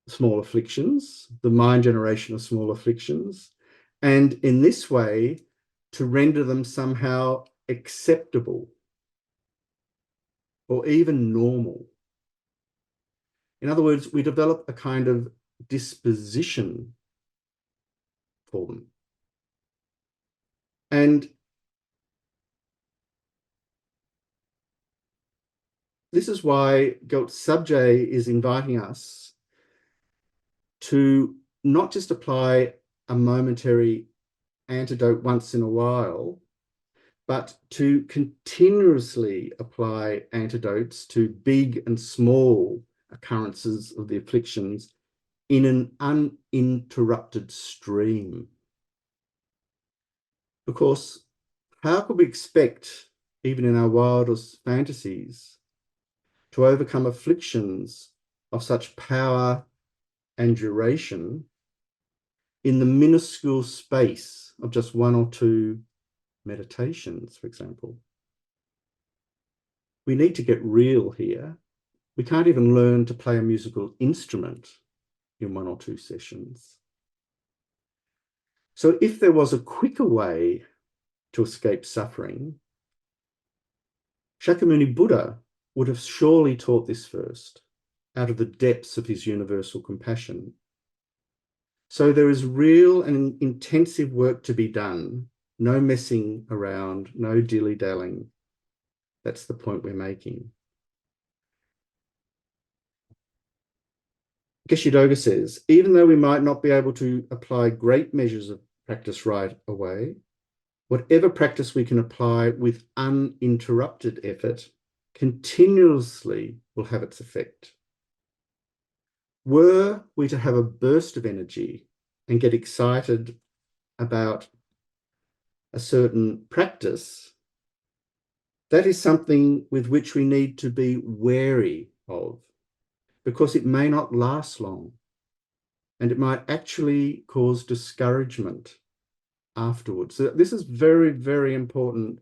small afflictions, the mind generation of small afflictions, and in this way to render them somehow acceptable or even normal. In other words, we develop a kind of disposition for them. And this is why Gelp Subjay is inviting us to not just apply a momentary antidote once in a while, but to continuously apply antidotes to big and small occurrences of the afflictions in an uninterrupted stream. Because how could we expect, even in our wildest fantasies, to overcome afflictions of such power and duration in the minuscule space of just one or two meditations, for example? We need to get real here. We can't even learn to play a musical instrument in one or two sessions. So if there was a quicker way to escape suffering, Shakyamuni Buddha would have surely taught this first, out of the depths of his universal compassion. So there is real and intensive work to be done no messing around, no dilly-dallying. That's the point we're making. Geshe-Doga says, even though we might not be able to apply great measures of practice right away, whatever practice we can apply with uninterrupted effort continuously will have its effect. Were we to have a burst of energy and get excited about a certain practice, that is something with which we need to be wary of, because it may not last long and it might actually cause discouragement afterwards. So this is very, very important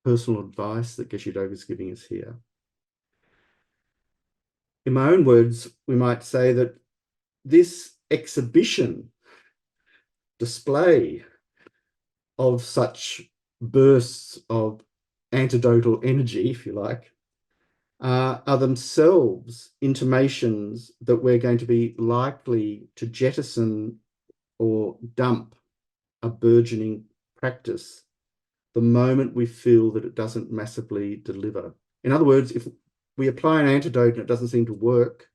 personal advice that Geshe-Doga is giving us here. In my own words, we might say that this exhibition, display of such bursts of antidotal energy, if you like, are themselves intimations that we're going to be likely to jettison or dump a burgeoning practice the moment we feel that it doesn't massively deliver. In other words, if we apply an antidote and it doesn't seem to work,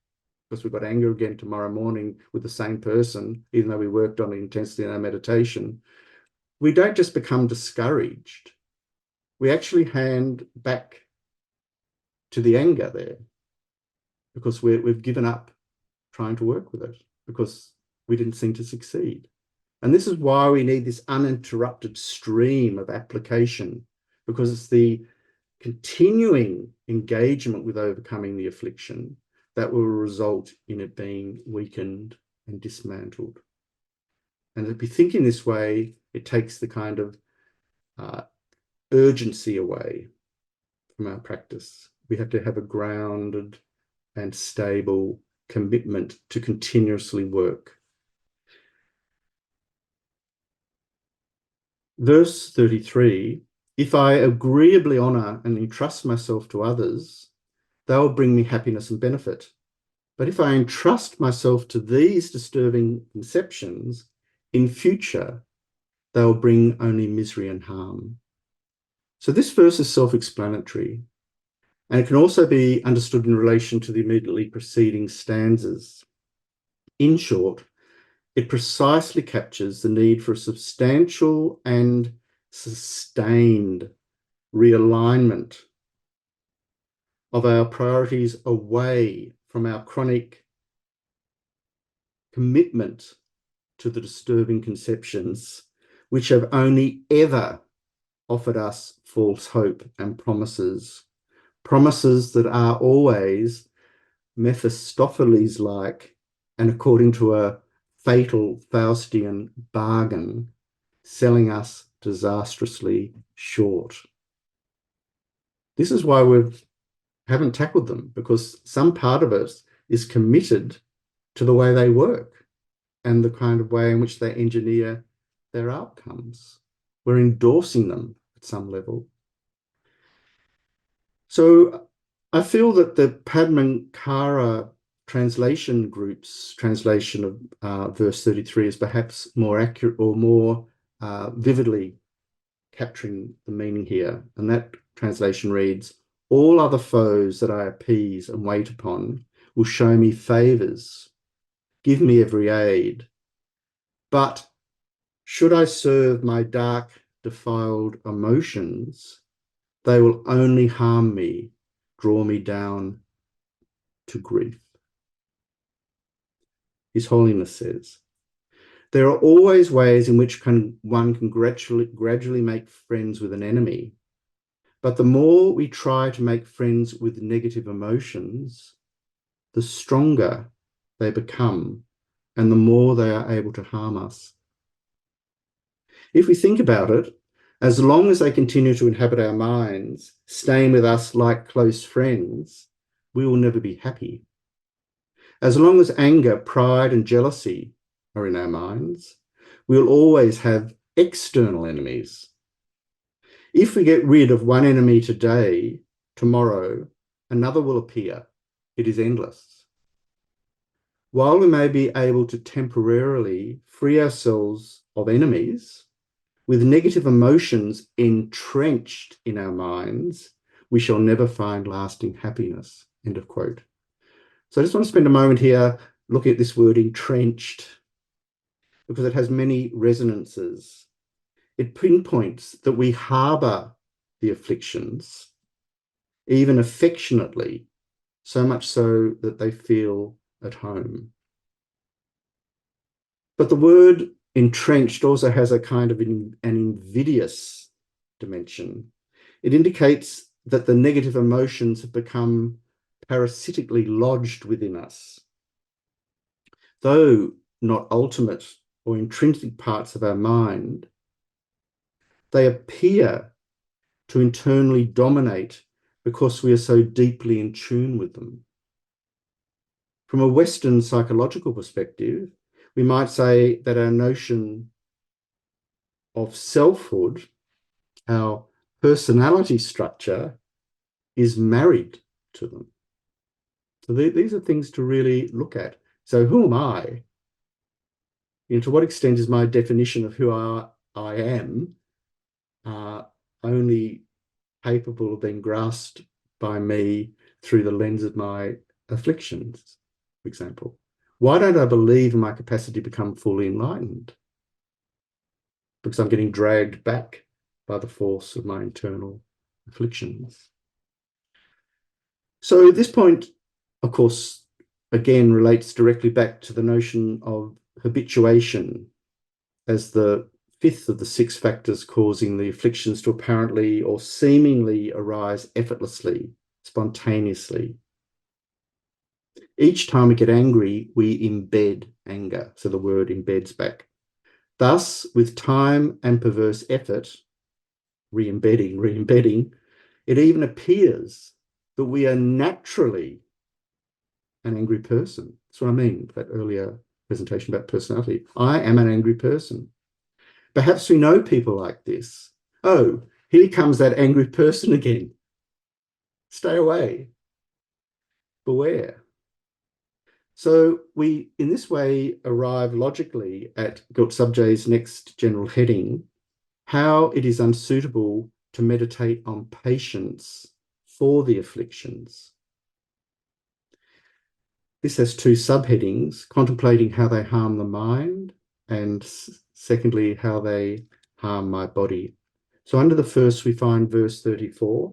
because we've got anger again tomorrow morning with the same person, even though we worked on the intensity in our meditation, we don't just become discouraged. We actually hand back to the anger there, because we've given up trying to work with it because we didn't seem to succeed. And this is why we need this uninterrupted stream of application, because it's the continuing engagement with overcoming the affliction that will result in it being weakened and dismantled. And if we think in this way, it takes the kind of urgency away from our practice. We have to have a grounded and stable commitment to continuously work. Verse 33, if I agreeably honour and entrust myself to others, they will bring me happiness and benefit. But if I entrust myself to these disturbing conceptions, in future, they will bring only misery and harm. So this verse is self-explanatory, and it can also be understood in relation to the immediately preceding stanzas. In short, it precisely captures the need for a substantial and sustained realignment of our priorities away from our chronic commitment to the disturbing conceptions, which have only ever offered us false hope and promises that are always Mephistopheles-like and according to a fatal Faustian bargain, selling us disastrously short. This is why we haven't tackled them, because some part of us is committed to the way they work and the kind of way in which they engineer their outcomes. We're endorsing them at some level. So I feel that the Padmankara translation group's translation of verse 33 is perhaps more accurate or more vividly capturing the meaning here. And that translation reads, all other foes that I appease and wait upon will show me favours, give me every aid. But should I serve my dark, defiled emotions, they will only harm me, draw me down to grief. His Holiness says, there are always ways in which one can gradually make friends with an enemy, but the more we try to make friends with negative emotions, the stronger they become and the more they are able to harm us. If we think about it, as long as they continue to inhabit our minds, staying with us like close friends, we will never be happy. As long as anger, pride, and jealousy are in our minds, we'll always have external enemies. If we get rid of one enemy today, tomorrow, another will appear. It is endless. While we may be able to temporarily free ourselves of enemies, With negative emotions entrenched in our minds, we shall never find lasting happiness. End of quote. So I just want to spend a moment here looking at this word entrenched, because it has many resonances. It pinpoints that we harbour the afflictions, even affectionately, so much so that they feel at home. But the word entrenched also has a kind of an invidious dimension. It indicates that the negative emotions have become parasitically lodged within us. Though not ultimate or intrinsic parts of our mind, they appear to internally dominate because we are so deeply in tune with them. From a Western psychological perspective, we might say that our notion of selfhood, our personality structure, is married to them. So these are things to really look at. So who am I? To what extent is my definition of who I am only capable of being grasped by me through the lens of my afflictions, for example? Why don't I believe in my capacity to become fully enlightened? Because I'm getting dragged back by the force of my internal afflictions. So this point, of course, again relates directly back to the notion of habituation as the fifth of the six factors causing the afflictions to apparently or seemingly arise effortlessly, spontaneously. Each time we get angry, we embed anger. So the word embeds back. Thus, with time and perverse effort, re-embedding, it even appears that we are naturally an angry person. That's what I mean, that earlier presentation about personality. I am an angry person. Perhaps we know people like this. Oh, here comes that angry person again. Stay away. Beware. So we, in this way, arrive logically at Gyaltsabje's next general heading, how it is unsuitable to meditate on patience for the afflictions. This has two subheadings, contemplating how they harm the mind, and secondly, how they harm my body. So under the first, we find verse 34.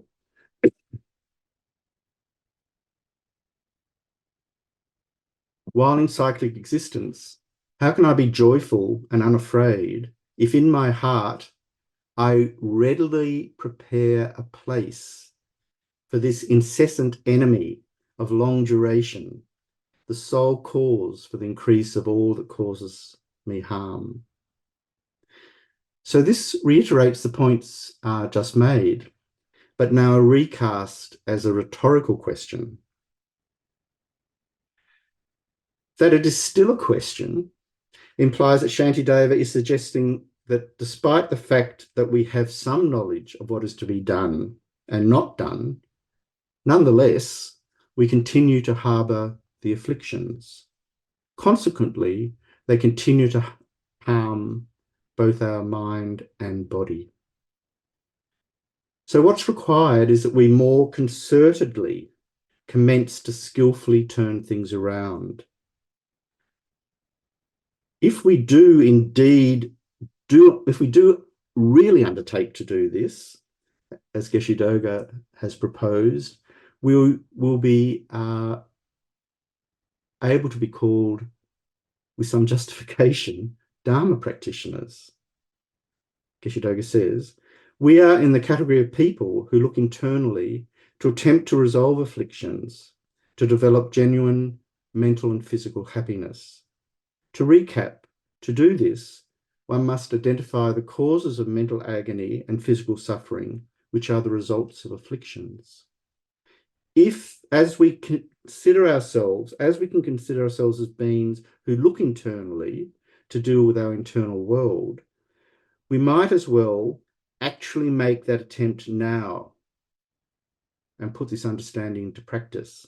While in cyclic existence, how can I be joyful and unafraid if in my heart I readily prepare a place for this incessant enemy of long duration, the sole cause for the increase of all that causes me harm? So this reiterates the points just made, but now recast as a rhetorical question. That it is still a question implies that Shantideva is suggesting that despite the fact that we have some knowledge of what is to be done and not done, nonetheless, we continue to harbour the afflictions. Consequently, they continue to harm both our mind and body. So what's required is that we more concertedly commence to skillfully turn things around. If we do really undertake to do this, as Geshe-Doga has proposed, we will be able to be called, with some justification, Dharma practitioners. Geshe-Doga says, we are in the category of people who look internally to attempt to resolve afflictions, to develop genuine mental and physical happiness. To recap, to do this, one must identify the causes of mental agony and physical suffering, which are the results of afflictions. If, as we can consider ourselves as beings who look internally to deal with our internal world, we might as well actually make that attempt now and put this understanding into practice.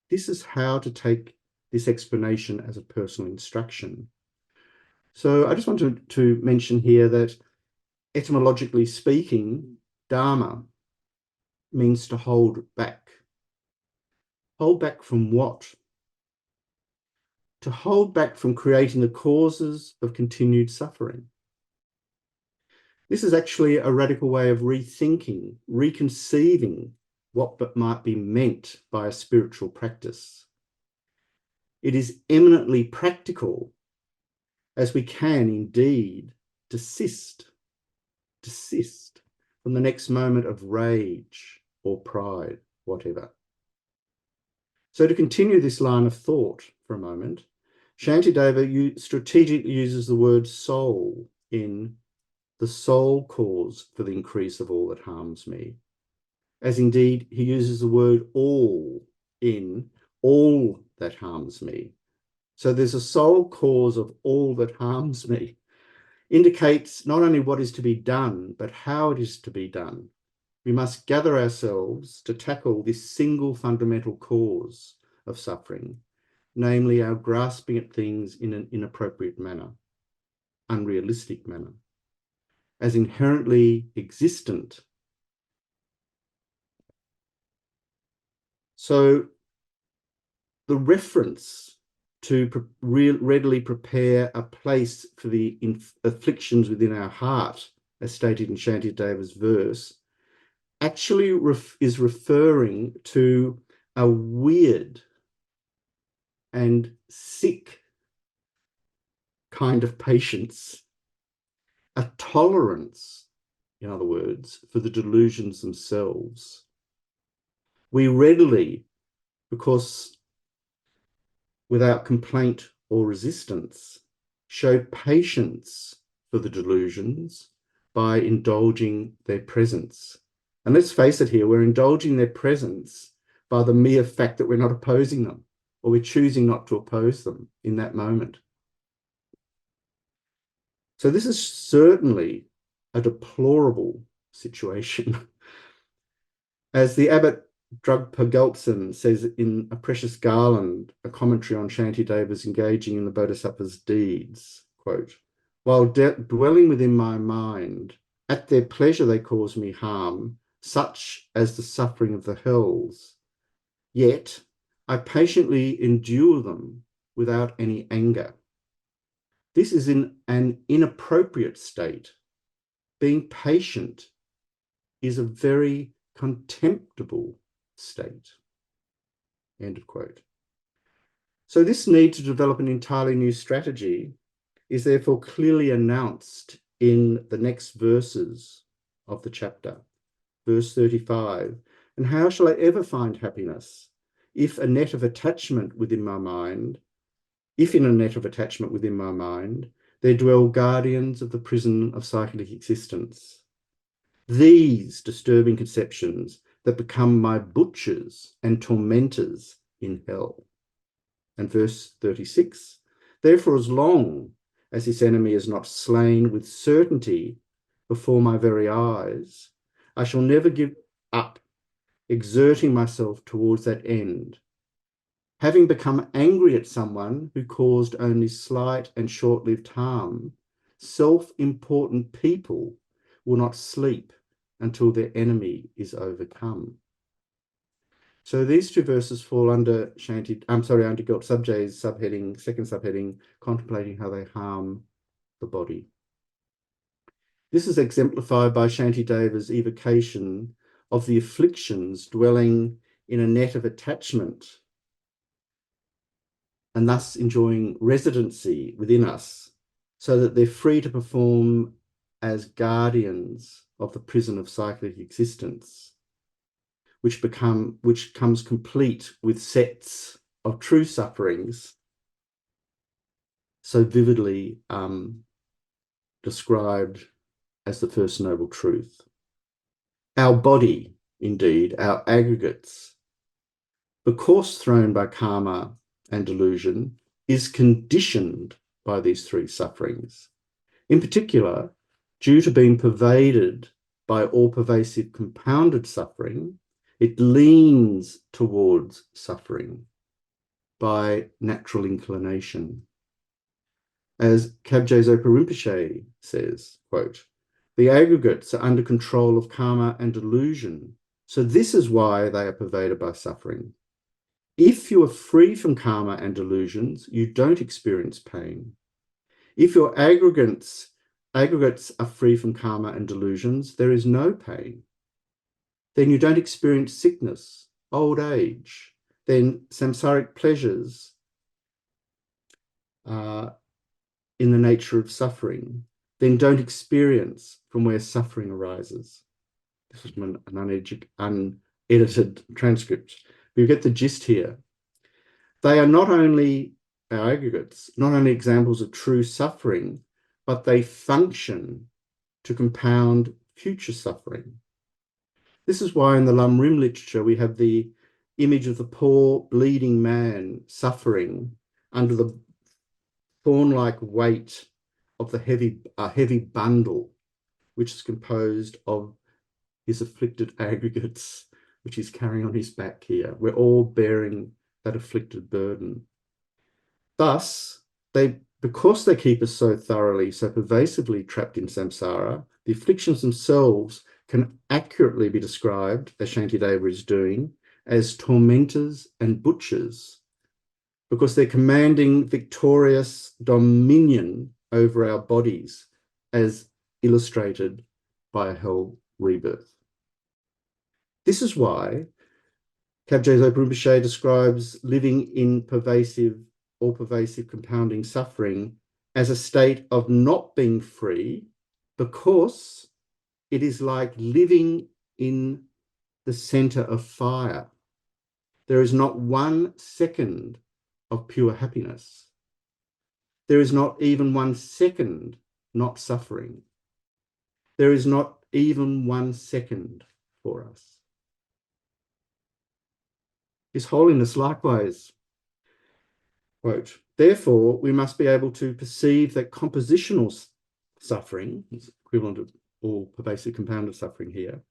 This is how to take this explanation as a personal instruction. So I just want to mention here that etymologically speaking, dharma means to hold back. Hold back from what? To hold back from creating the causes of continued suffering. This is actually a radical way of rethinking, reconceiving what might be meant by a spiritual practice. It is eminently practical, as we can indeed desist from the next moment of rage or pride, whatever. So to continue this line of thought for a moment, Shantideva strategically uses the word soul in the sole cause for the increase of all that harms me, as indeed he uses the word all in all that harms me. So there's a sole cause of all that harms me, indicates not only what is to be done, but how it is to be done. We must gather ourselves to tackle this single fundamental cause of suffering, namely our grasping at things in an inappropriate manner, unrealistic manner, as inherently existent. So the reference to readily prepare a place for the afflictions within our heart, as stated in Shantideva's verse, actually is referring to a weird and sick kind of patience, a tolerance, in other words, for the delusions themselves. We readily, because without complaint or resistance, show patience for the delusions by indulging their presence. And let's face it here, we're indulging their presence by the mere fact that we're not opposing them, or we're choosing not to oppose them in that moment. So this is certainly a deplorable situation. As the abbot Drugpa says in A Precious Garland, a commentary on Shantideva's engaging in the Bodhisattva's deeds, quote, while dwelling within my mind, at their pleasure they cause me harm, such as the suffering of the hells. Yet I patiently endure them without any anger. This is in an inappropriate state. Being patient is a very contemptible state. End of quote. So this need to develop an entirely new strategy is therefore clearly announced in the next verses of the chapter. Verse 35, and how shall I ever find happiness if in a net of attachment within my mind, there dwell guardians of the prison of cyclic existence? These disturbing conceptions that become my butchers and tormentors in hell. And verse 36, therefore as long as this enemy is not slain with certainty before my very eyes, I shall never give up exerting myself towards that end. Having become angry at someone who caused only slight and short-lived harm, self-important people will not sleep until their enemy is overcome. So these two verses fall under Gelt Subj's subheading, second subheading, contemplating how they harm the body. This is exemplified by Shantideva's evocation of the afflictions dwelling in a net of attachment and thus enjoying residency within us, so that they're free to perform as guardians of the prison of cyclic existence, which comes complete with sets of true sufferings so vividly described as the First Noble Truth. Our body, indeed, our aggregates, the course thrown by karma and delusion, is conditioned by these three sufferings. In particular, due to being pervaded by all-pervasive compounded suffering, it leans towards suffering by natural inclination. As Kabje Zopa Rinpoche says, quote, The aggregates are under control of karma and delusion. So this is why they are pervaded by suffering. If you are free from karma and delusions, you don't experience pain. If your aggregates are free from karma and delusions, there is no pain. Then you don't experience sickness, old age. Then samsaric pleasures are in the nature of suffering. Then don't experience from where suffering arises. This is an unedited transcript. But you get the gist here. They are not only our aggregates, not only examples of true suffering, but they function to compound future suffering. This is why in the Lam Rim literature we have the image of the poor bleeding man suffering under the thorn-like weight of the heavy bundle, which is composed of his afflicted aggregates, which he's carrying on his back here. We're all bearing that afflicted burden. Thus, because they keep us so thoroughly, so pervasively trapped in samsara, the afflictions themselves can accurately be described, as Shantideva is doing, as tormentors and butchers, because they're commanding victorious dominion over our bodies, as illustrated by a hell rebirth. This is why Kabje Zopa Rinpoche describes living in all-pervasive compounding suffering as a state of not being free, because it is like living in the center of fire. There is not 1 second of pure happiness. There is not even 1 second not suffering. There is not even 1 second for us. His Holiness likewise, quote, therefore, we must be able to perceive that compositional suffering, is equivalent of all pervasive compounded suffering here,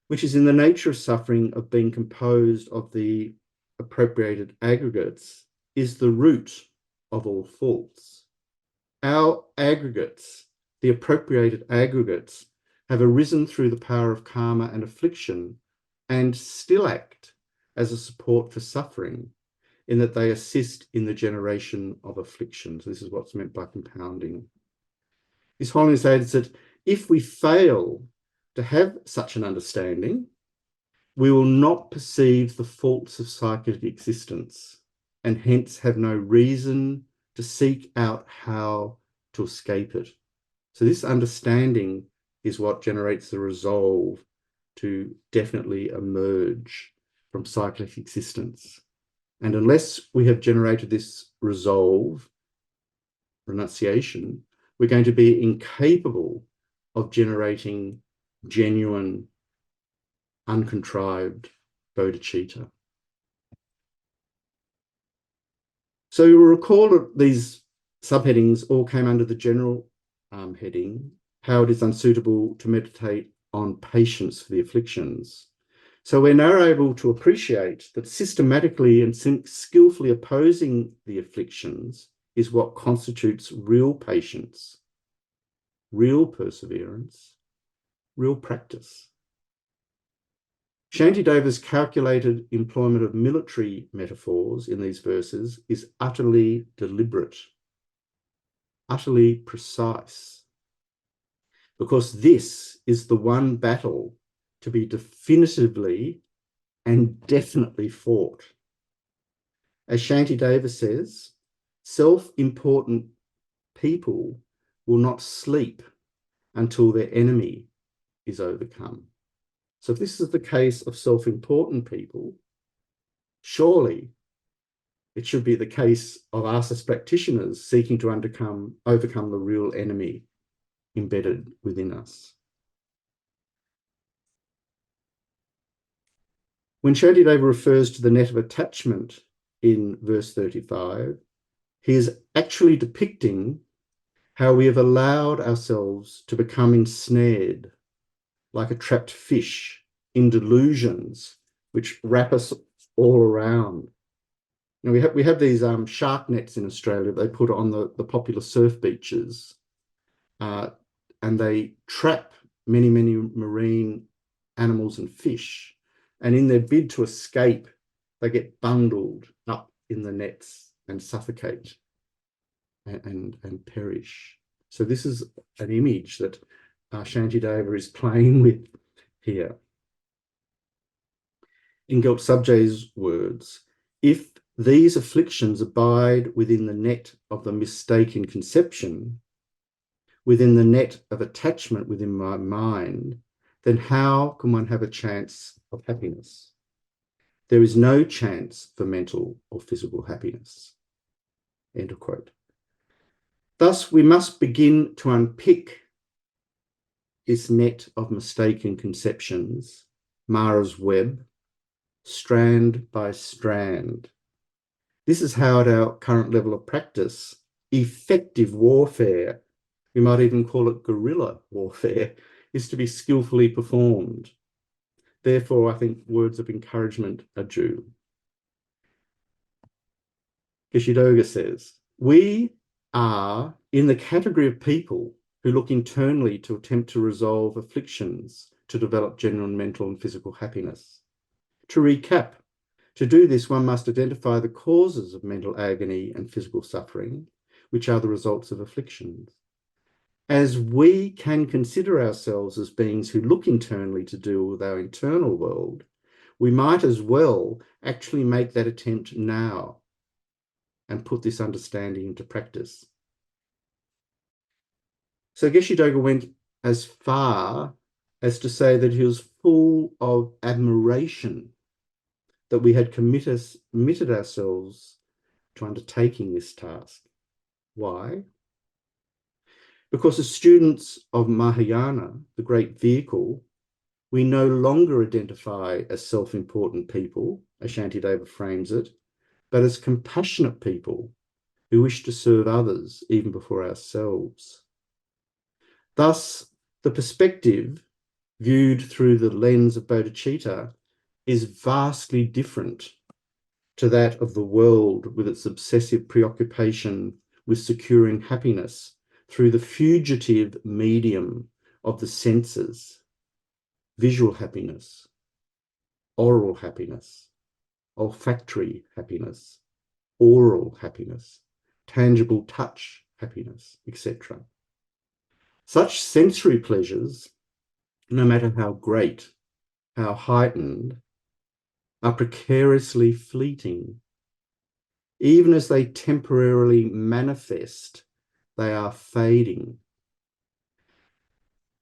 which is in the nature of suffering of being composed of the appropriated aggregates, is the root of all faults. Our aggregates, the appropriated aggregates, have arisen through the power of karma and affliction and still act as a support for suffering, in that they assist in the generation of afflictions. This is what's meant by compounding. His Holiness adds that if we fail to have such an understanding, we will not perceive the faults of psychic existence, and hence have no reason to seek out how to escape it. So this understanding is what generates the resolve to definitely emerge from cyclic existence. And unless we have generated this resolve, renunciation, we're going to be incapable of generating genuine, uncontrived bodhicitta. So you'll recall that these subheadings all came under the general heading, how it is unsuitable to meditate on patience for the afflictions. So we're now able to appreciate that systematically and skillfully opposing the afflictions is what constitutes real patience, real perseverance, real practice. Shantideva's calculated employment of military metaphors in these verses is utterly deliberate, utterly precise, because this is the one battle to be definitively and definitely fought. As Shantideva says, self-important people will not sleep until their enemy is overcome. So if this is the case of self-important people, surely it should be the case of us as practitioners seeking to overcome the real enemy embedded within us. When Shantideva refers to the net of attachment in verse 35, he is actually depicting how we have allowed ourselves to become ensnared like a trapped fish in delusions which wrap us all around. You know, we have these shark nets in Australia they put on the popular surf beaches and they trap many, many marine animals and fish. And in their bid to escape, they get bundled up in the nets and suffocate and perish. So this is an image that Shantideva is playing with here. In Gyaltsabje's words, if these afflictions abide within the net of the mistaken conception, within the net of attachment within my mind, then how can one have a chance of happiness? There is no chance for mental or physical happiness. End of quote. Thus, we must begin to unpick this net of mistaken conceptions, Mara's web, strand by strand. This is how at our current level of practice, effective warfare, we might even call it guerrilla warfare, is to be skillfully performed. Therefore, I think words of encouragement are due. Geshe-Doga says, we are in the category of people who look internally to attempt to resolve afflictions to develop genuine mental and physical happiness. To recap, to do this, one must identify the causes of mental agony and physical suffering, which are the results of afflictions. As we can consider ourselves as beings who look internally to deal with our internal world, we might as well actually make that attempt now and put this understanding into practice. So Geshe-Doga went as far as to say that he was full of admiration that we had committed ourselves to undertaking this task. Why? Because as students of Mahayana, the great vehicle, we no longer identify as self-important people, as Shantideva frames it, but as compassionate people who wish to serve others even before ourselves. Thus, the perspective viewed through the lens of bodhicitta is vastly different to that of the world with its obsessive preoccupation with securing happiness through the fugitive medium of the senses, visual happiness, oral happiness, olfactory happiness, oral happiness, tangible touch happiness, etc. Such sensory pleasures, no matter how great, how heightened, are precariously fleeting. Even as they temporarily manifest, they are fading.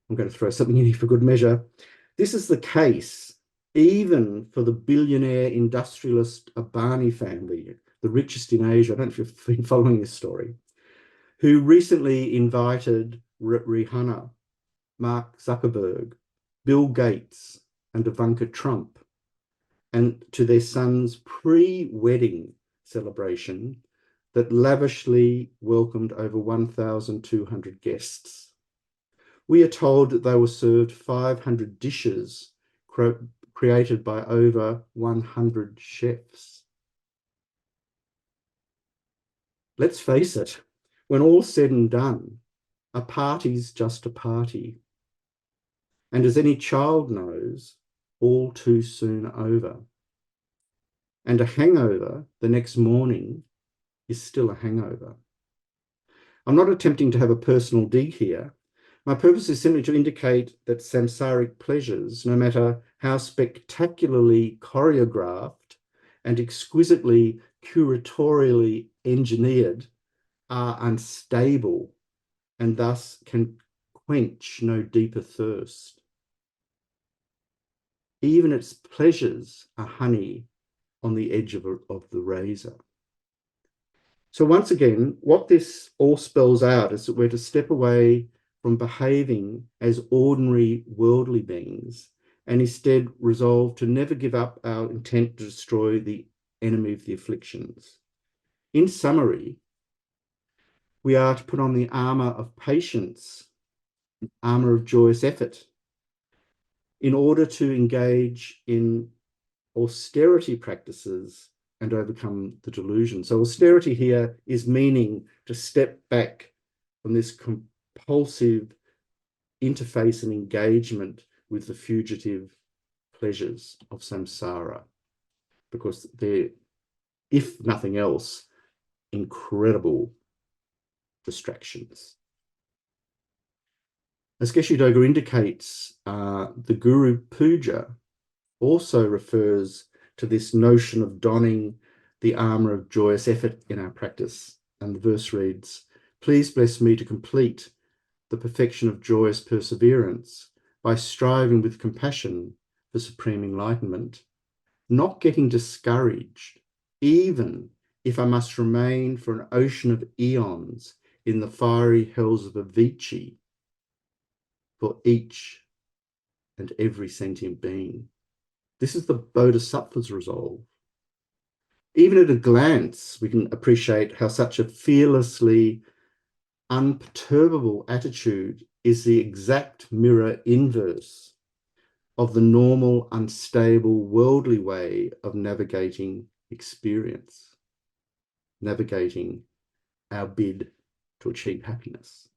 I'm going to throw something in here for good measure. This is the case even for the billionaire industrialist Abani family, the richest in Asia. I don't know if you've been following this story, who recently invited Rihanna, Mark Zuckerberg, Bill Gates, and Ivanka Trump, and to their son's pre-wedding celebration that lavishly welcomed over 1,200 guests. We are told that they were served 500 dishes created by over 100 chefs. Let's face it, when all's said and done, a party's just a party. And as any child knows, all too soon over. And a hangover the next morning is still a hangover. I'm not attempting to have a personal dig here. My purpose is simply to indicate that samsaric pleasures, no matter how spectacularly choreographed and exquisitely curatorially engineered, are unstable and thus can quench no deeper thirst. Even its pleasures are honey on the edge of the razor. So once again, what this all spells out is that we're to step away from behaving as ordinary worldly beings and instead resolve to never give up our intent to destroy the enemy of the afflictions. In summary, we are to put on the armour of patience, armour of joyous effort, in order to engage in austerity practices and overcome the delusion. So austerity here is meaning to step back from this compulsive interface and engagement with the fugitive pleasures of samsara, because they're, if nothing else, incredible distractions. As Geshe-Doga indicates, the Guru Puja also refers to this notion of donning the armour of joyous effort in our practice. And the verse reads, "Please bless me to complete the perfection of joyous perseverance by striving with compassion for supreme enlightenment, not getting discouraged, even if I must remain for an ocean of eons in the fiery hells of Avicii for each and every sentient being." This is the Bodhisattva's resolve. Even at a glance, we can appreciate how such a fearlessly unperturbable attitude is the exact mirror inverse of the normal, unstable, worldly way of navigating experience, navigating our bid to achieve happiness.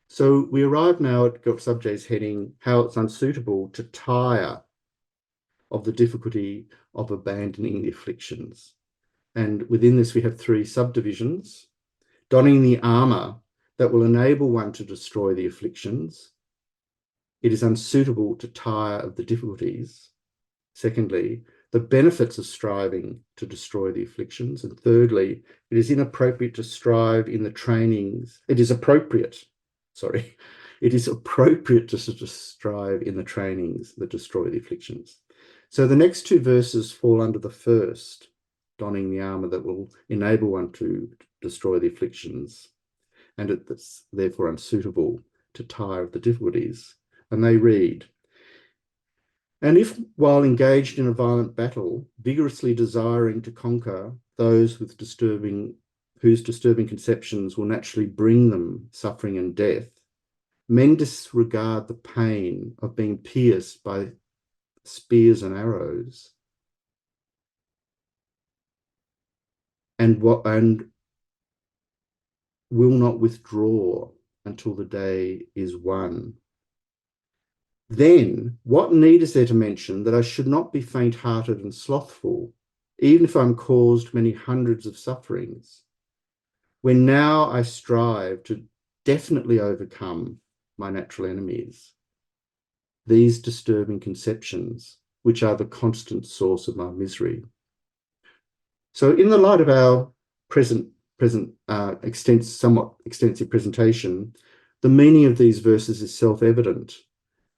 So we arrive now at Gyaltsabje's heading, how it's unsuitable to tire of the difficulty of abandoning the afflictions. And within this, we have three subdivisions: donning the armour that will enable one to destroy the afflictions. It is unsuitable to tire of the difficulties. Secondly, the benefits of striving to destroy the afflictions. And thirdly, it is inappropriate to strive in the trainings. It is appropriate to strive in the trainings that destroy the afflictions. So the next two verses fall under the first, donning the armour that will enable one to destroy the afflictions, and it's therefore unsuitable to tire of the difficulties. And they read, "And if, while engaged in a violent battle, vigorously desiring to conquer those whose disturbing conceptions will naturally bring them suffering and death, men disregard the pain of being pierced by spears and arrows, and will not withdraw until the day is won. Then what need is there to mention that I should not be faint-hearted and slothful, even if I'm caused many hundreds of sufferings, when now I strive to definitely overcome my natural enemies, these disturbing conceptions, which are the constant source of my misery." So in the light of our somewhat extensive presentation, the meaning of these verses is self-evident.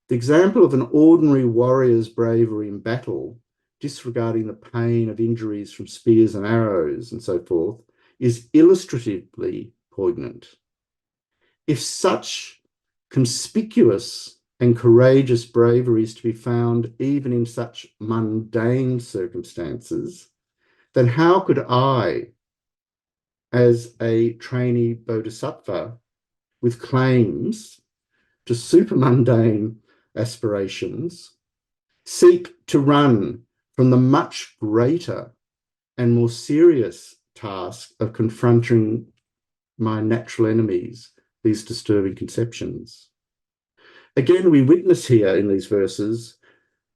The example of an ordinary warrior's bravery in battle, disregarding the pain of injuries from spears and arrows and so forth, is illustratively poignant. If such conspicuous and courageous bravery is to be found even in such mundane circumstances, then how could I, as a trainee bodhisattva with claims to super mundane aspirations, seek to run from the much greater and more serious task of confronting my natural enemies, these disturbing conceptions? Again, we witness here in these verses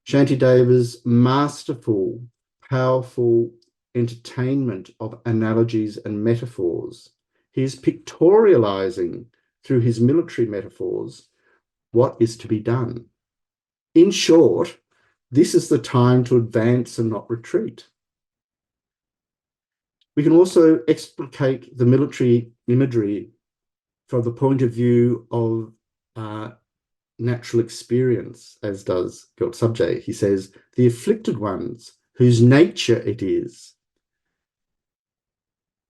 Shantideva's masterful, powerful entertainment of analogies and metaphors. He is pictorializing through his military metaphors what is to be done. In short, this is the time to advance and not retreat. We can also explicate the military imagery from the point of view of natural experience, as does Gyaltsabje. He says, "The afflicted ones, whose nature it is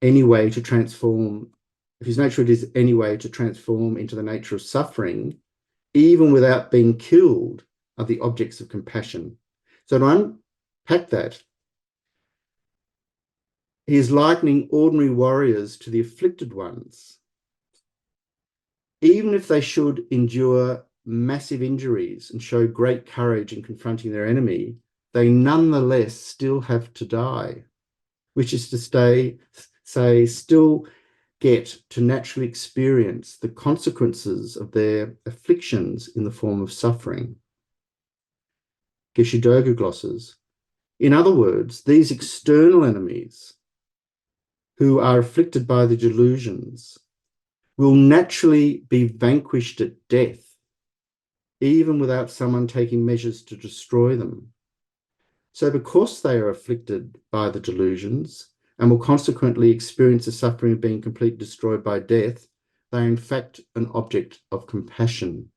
anyway to transform into the nature of suffering, even without being killed, are the objects of compassion." So to unpack that, he is likening ordinary warriors to the afflicted ones. Even if they should endure massive injuries and show great courage in confronting their enemy, they nonetheless still have to die, which is to say, still get to naturally experience the consequences of their afflictions in the form of suffering. Geshe-Doga glosses. In other words, these external enemies who are afflicted by the delusions will naturally be vanquished at death, even without someone taking measures to destroy them. So because they are afflicted by the delusions and will consequently experience the suffering of being completely destroyed by death, they are in fact an object of compassion.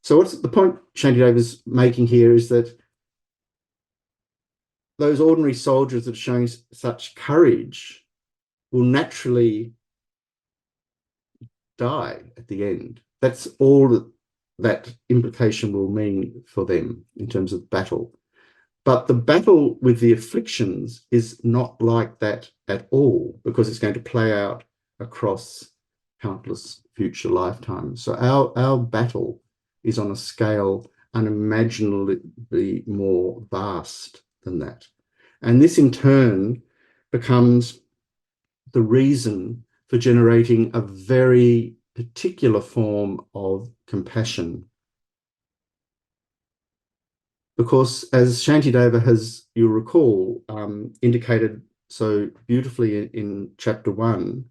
So what's the point Shantideva is making here is that those ordinary soldiers that are showing such courage will naturally die at the end. That's all that implication will mean for them in terms of battle. But the battle with the afflictions is not like that at all, because it's going to play out across countless future lifetimes. So our battle is on a scale unimaginably more vast than that. And this in turn becomes the reason for generating a very particular form of compassion. Because as Shantideva has, you'll recall, indicated so beautifully in chapter 1,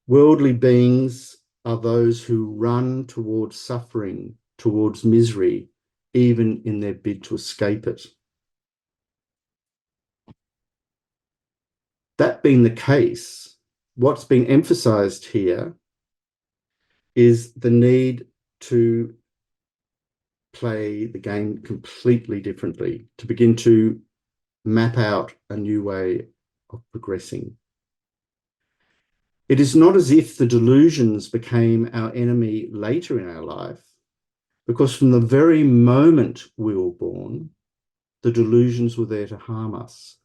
worldly beings are those who run towards suffering, towards misery, even in their bid to escape it. That being the case, what's been emphasized here is the need to play the game completely differently, to begin to map out a new way of progressing. It is not as if the delusions became our enemy later in our life, because from the very moment we were born, the delusions were there to harm us.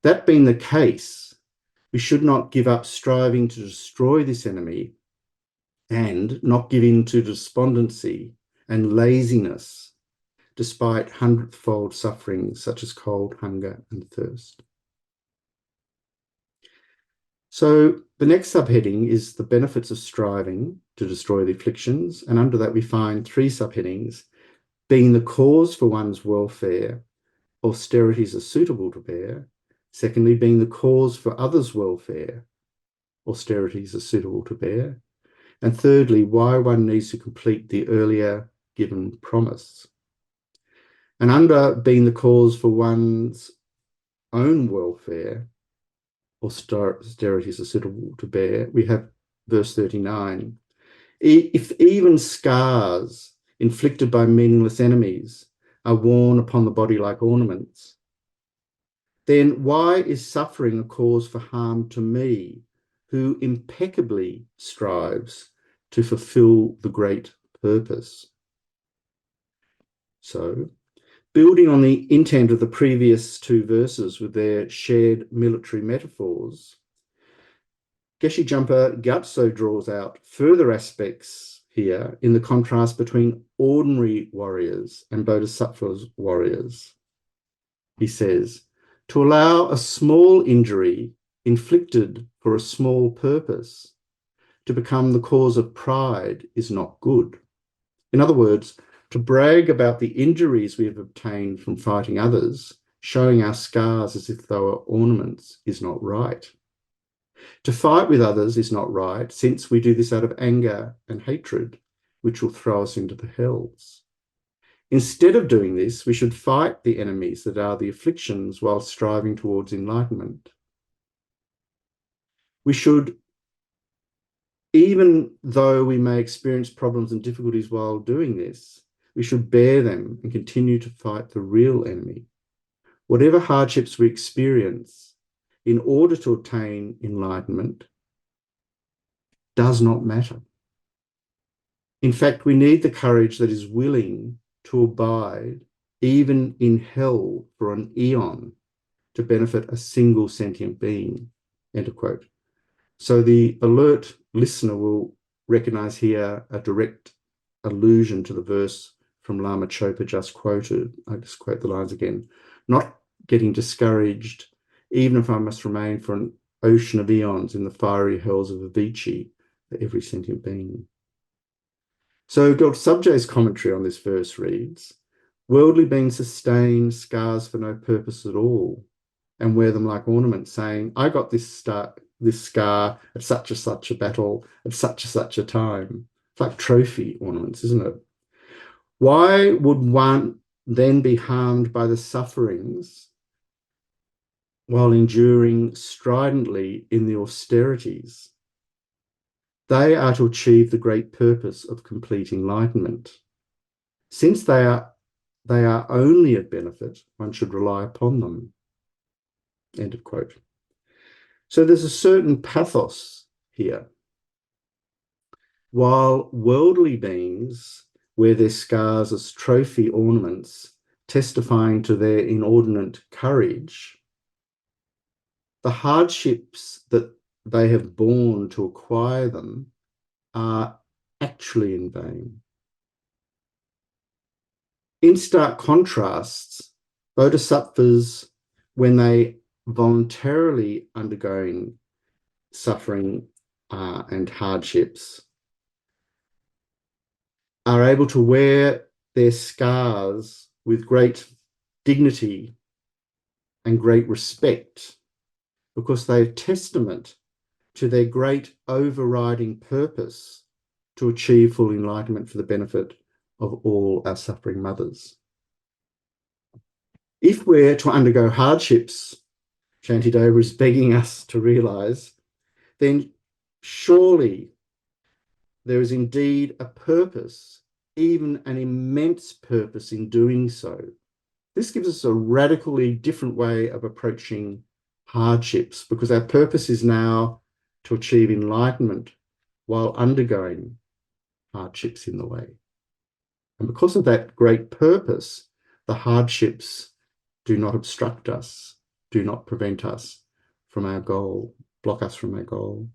That being the case, we should not give up striving to destroy this enemy and not give in to despondency and laziness, despite hundredfold sufferings such as cold, hunger, and thirst. So the next subheading is the benefits of striving to destroy the afflictions, and under that we find 3 subheadings: being the cause for one's welfare, austerities are suitable to bear; secondly, being the cause for others' welfare, austerities are suitable to bear; and thirdly, why one needs to complete the earlier given promise. And under being the cause for one's own welfare, austerities are suitable to bear, we have verse 39. If even scars inflicted by meaningless enemies are worn upon the body like ornaments, then why is suffering a cause for harm to me, who impeccably strives to fulfill the great purpose? So, building on the intent of the previous 2 verses with their shared military metaphors, Geshe-Jumpa Gyatso draws out further aspects here in the contrast between ordinary warriors and Bodhisattva warriors. He says, to allow a small injury inflicted for a small purpose to become the cause of pride is not good. In other words, to brag about the injuries we have obtained from fighting others, showing our scars as if they were ornaments, is not right. To fight with others is not right, since we do this out of anger and hatred, which will throw us into the hells. Instead of doing this, we should fight the enemies that are the afflictions while striving towards enlightenment. We should, even though we may experience problems and difficulties while doing this, we should bear them and continue to fight the real enemy. Whatever hardships we experience in order to obtain enlightenment does not matter. In fact, we need the courage that is willing to abide even in hell for an eon to benefit a single sentient being, end of quote. So the alert listener will recognize here a direct allusion to the verse from Lama Chopa just quoted. I just quote the lines again. Not getting discouraged, even if I must remain for ocean of eons in the fiery hells of Avicii for every sentient being. So Subjay's commentary on this verse reads, worldly beings sustain scars for no purpose at all and wear them like ornaments, saying, I got this scar at such a battle at such a time. It's like trophy ornaments, isn't it? Why would one then be harmed by the sufferings while enduring stridently in the austerities? They are to achieve the great purpose of complete enlightenment. Since they are only at benefit, one should rely upon them. End of quote. So there's a certain pathos here. While worldly beings wear their scars as trophy ornaments, testifying to their inordinate courage, the hardships that they have borne to acquire them are actually in vain. In stark contrasts, bodhisattvas, when they voluntarily undergoing suffering and hardships, are able to wear their scars with great dignity and great respect because they're testament to their great overriding purpose to achieve full enlightenment for the benefit of all our suffering mothers. If we're to undergo hardships, Shantideva is begging us to realise, then surely there is indeed a purpose, even an immense purpose in doing so. This gives us a radically different way of approaching hardships because our purpose is now to achieve enlightenment while undergoing hardships in the way. And because of that great purpose, the hardships do not obstruct us, do not prevent us from our goal, block us from our goal.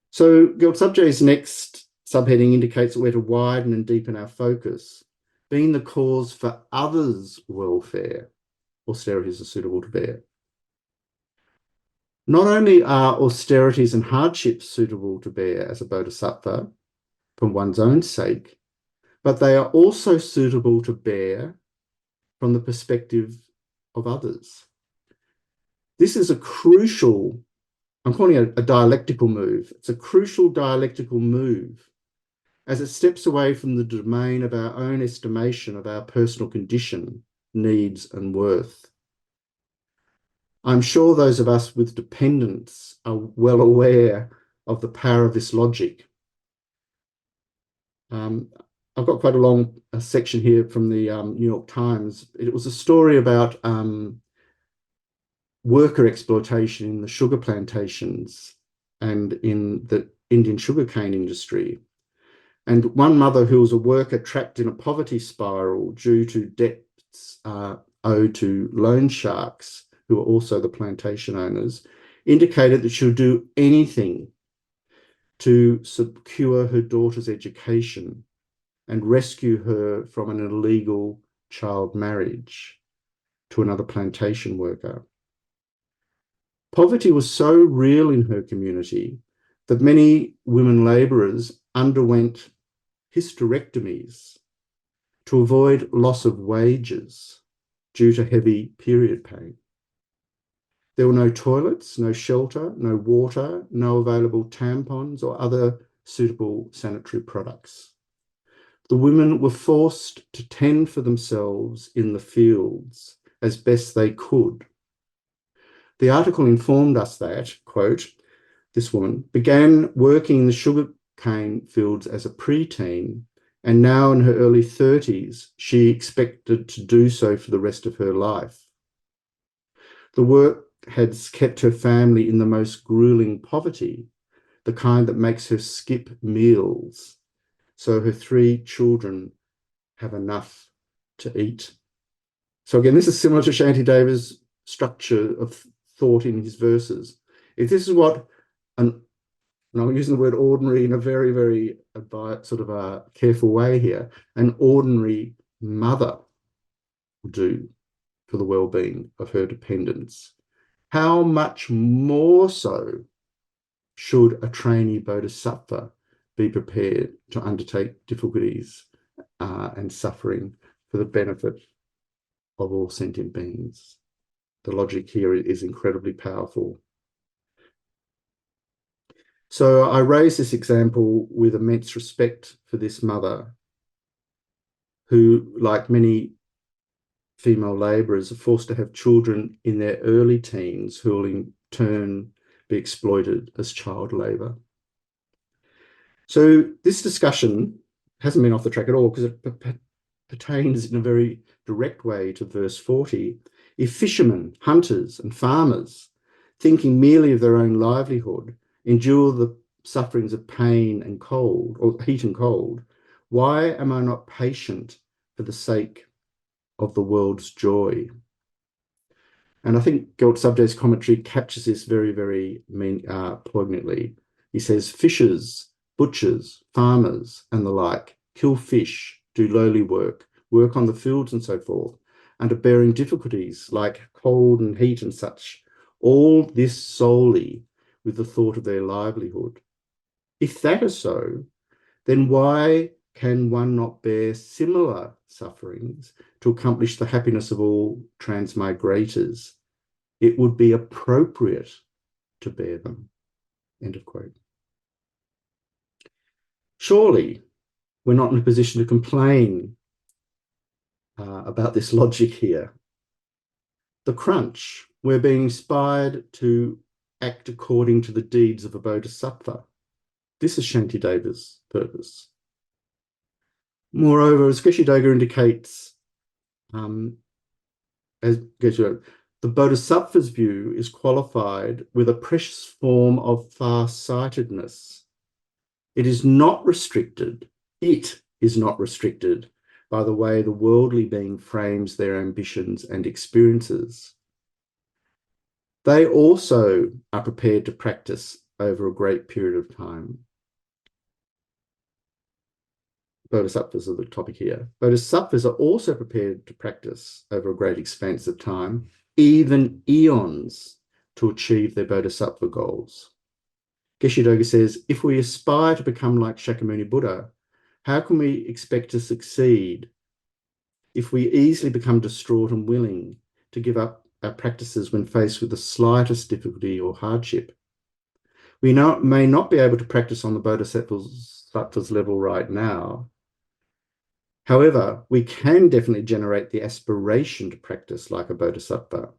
So Subjay's next subheading indicates that we're to widen and deepen our focus, being the cause for others' welfare. Austerities are suitable to bear. Not only are austerities and hardships suitable to bear as a bodhisattva for one's own sake, but they are also suitable to bear from the perspective of others. This is a crucial, I'm calling it a dialectical move. It's a crucial dialectical move as it steps away from the domain of our own estimation of our personal condition, needs, and worth. I'm sure those of us with dependents are well aware of the power of this logic. I've got quite a long section here from the New York Times. It was a story about worker exploitation in the sugar plantations and in the Indian sugarcane industry. And one mother who was a worker trapped in a poverty spiral due to debts owed to loan sharks, who are also the plantation owners, indicated that she would do anything to secure her daughter's education and rescue her from an illegal child marriage to another plantation worker. Poverty was so real in her community that many women labourers underwent hysterectomies to avoid loss of wages due to heavy period pain. There were no toilets, no shelter, no water, no available tampons or other suitable sanitary products. The women were forced to tend for themselves in the fields as best they could. The article informed us that, quote, this woman began working in the sugarcane fields as a preteen, and now in her early 30s, she expected to do so for the rest of her life. The work had kept her family in the most grueling poverty, the kind that makes her skip meals, so her 3 children have enough to eat. So again, this is similar to Shantideva's structure of thought in his verses. If this is what, and I'm using the word ordinary in a very, very sort of a careful way here, an ordinary mother would do for the well-being of her dependents, how much more so should a trainee bodhisattva be prepared to undertake difficulties and suffering for the benefit of all sentient beings? The logic here is incredibly powerful. So I raise this example with immense respect for this mother who, like many female labourers, are forced to have children in their early teens who will in turn be exploited as child labour. So this discussion hasn't been off the track at all because it pertains in a very direct way to verse 40. If fishermen, hunters and farmers, thinking merely of their own livelihood, endure the sufferings of pain and cold, or heat and cold, why am I not patient for the sake of the world's joy? And I think Gelt Subject's commentary captures this very, very poignantly. He says, fishers, butchers, farmers, and the like kill fish, do lowly work, work on the fields and so forth, and are bearing difficulties like cold and heat and such, all this solely with the thought of their livelihood. If that is so, then why can one not bear similar sufferings to accomplish the happiness of all transmigrators? It would be appropriate to bear them. End of quote. Surely we're not in a position to complain about this logic here. The crunch, we're being inspired to act according to the deeds of a bodhisattva. This is Shantideva's purpose. Moreover, as Geshe-Doga indicates, the bodhisattva's view is qualified with a precious form of far-sightedness. It is not restricted by the way the worldly being frames their ambitions and experiences. They also are prepared to practice over a great period of time. Bodhisattvas are the topic here. Bodhisattvas are also prepared to practice over a great expanse of time, even eons, to achieve their bodhisattva goals. Geshe-Doga says, if we aspire to become like Shakyamuni Buddha, how can we expect to succeed if we easily become distraught and willing to give up our practices when faced with the slightest difficulty or hardship? We may not be able to practice on the bodhisattva's level right now. However, we can definitely generate the aspiration to practice like a bodhisattva.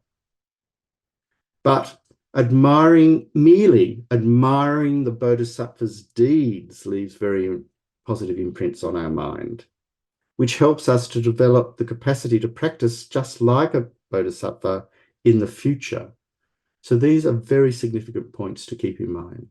But merely admiring the bodhisattva's deeds leaves very positive imprints on our mind, which helps us to develop the capacity to practice just like a bodhisattva in the future. So these are very significant points to keep in mind.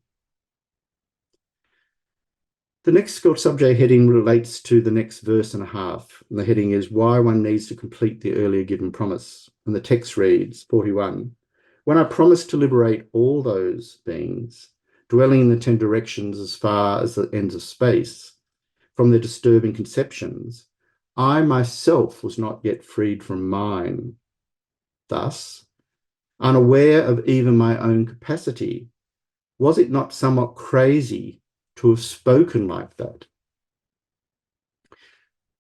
The next subject heading relates to the next verse and a half. And the heading is why one needs to complete the earlier given promise. And the text reads, 41, when I promise to liberate all those beings, dwelling in the 10 directions as far as the ends of space, from their disturbing conceptions, I myself was not yet freed from mine. Thus, unaware of even my own capacity, was it not somewhat crazy to have spoken like that?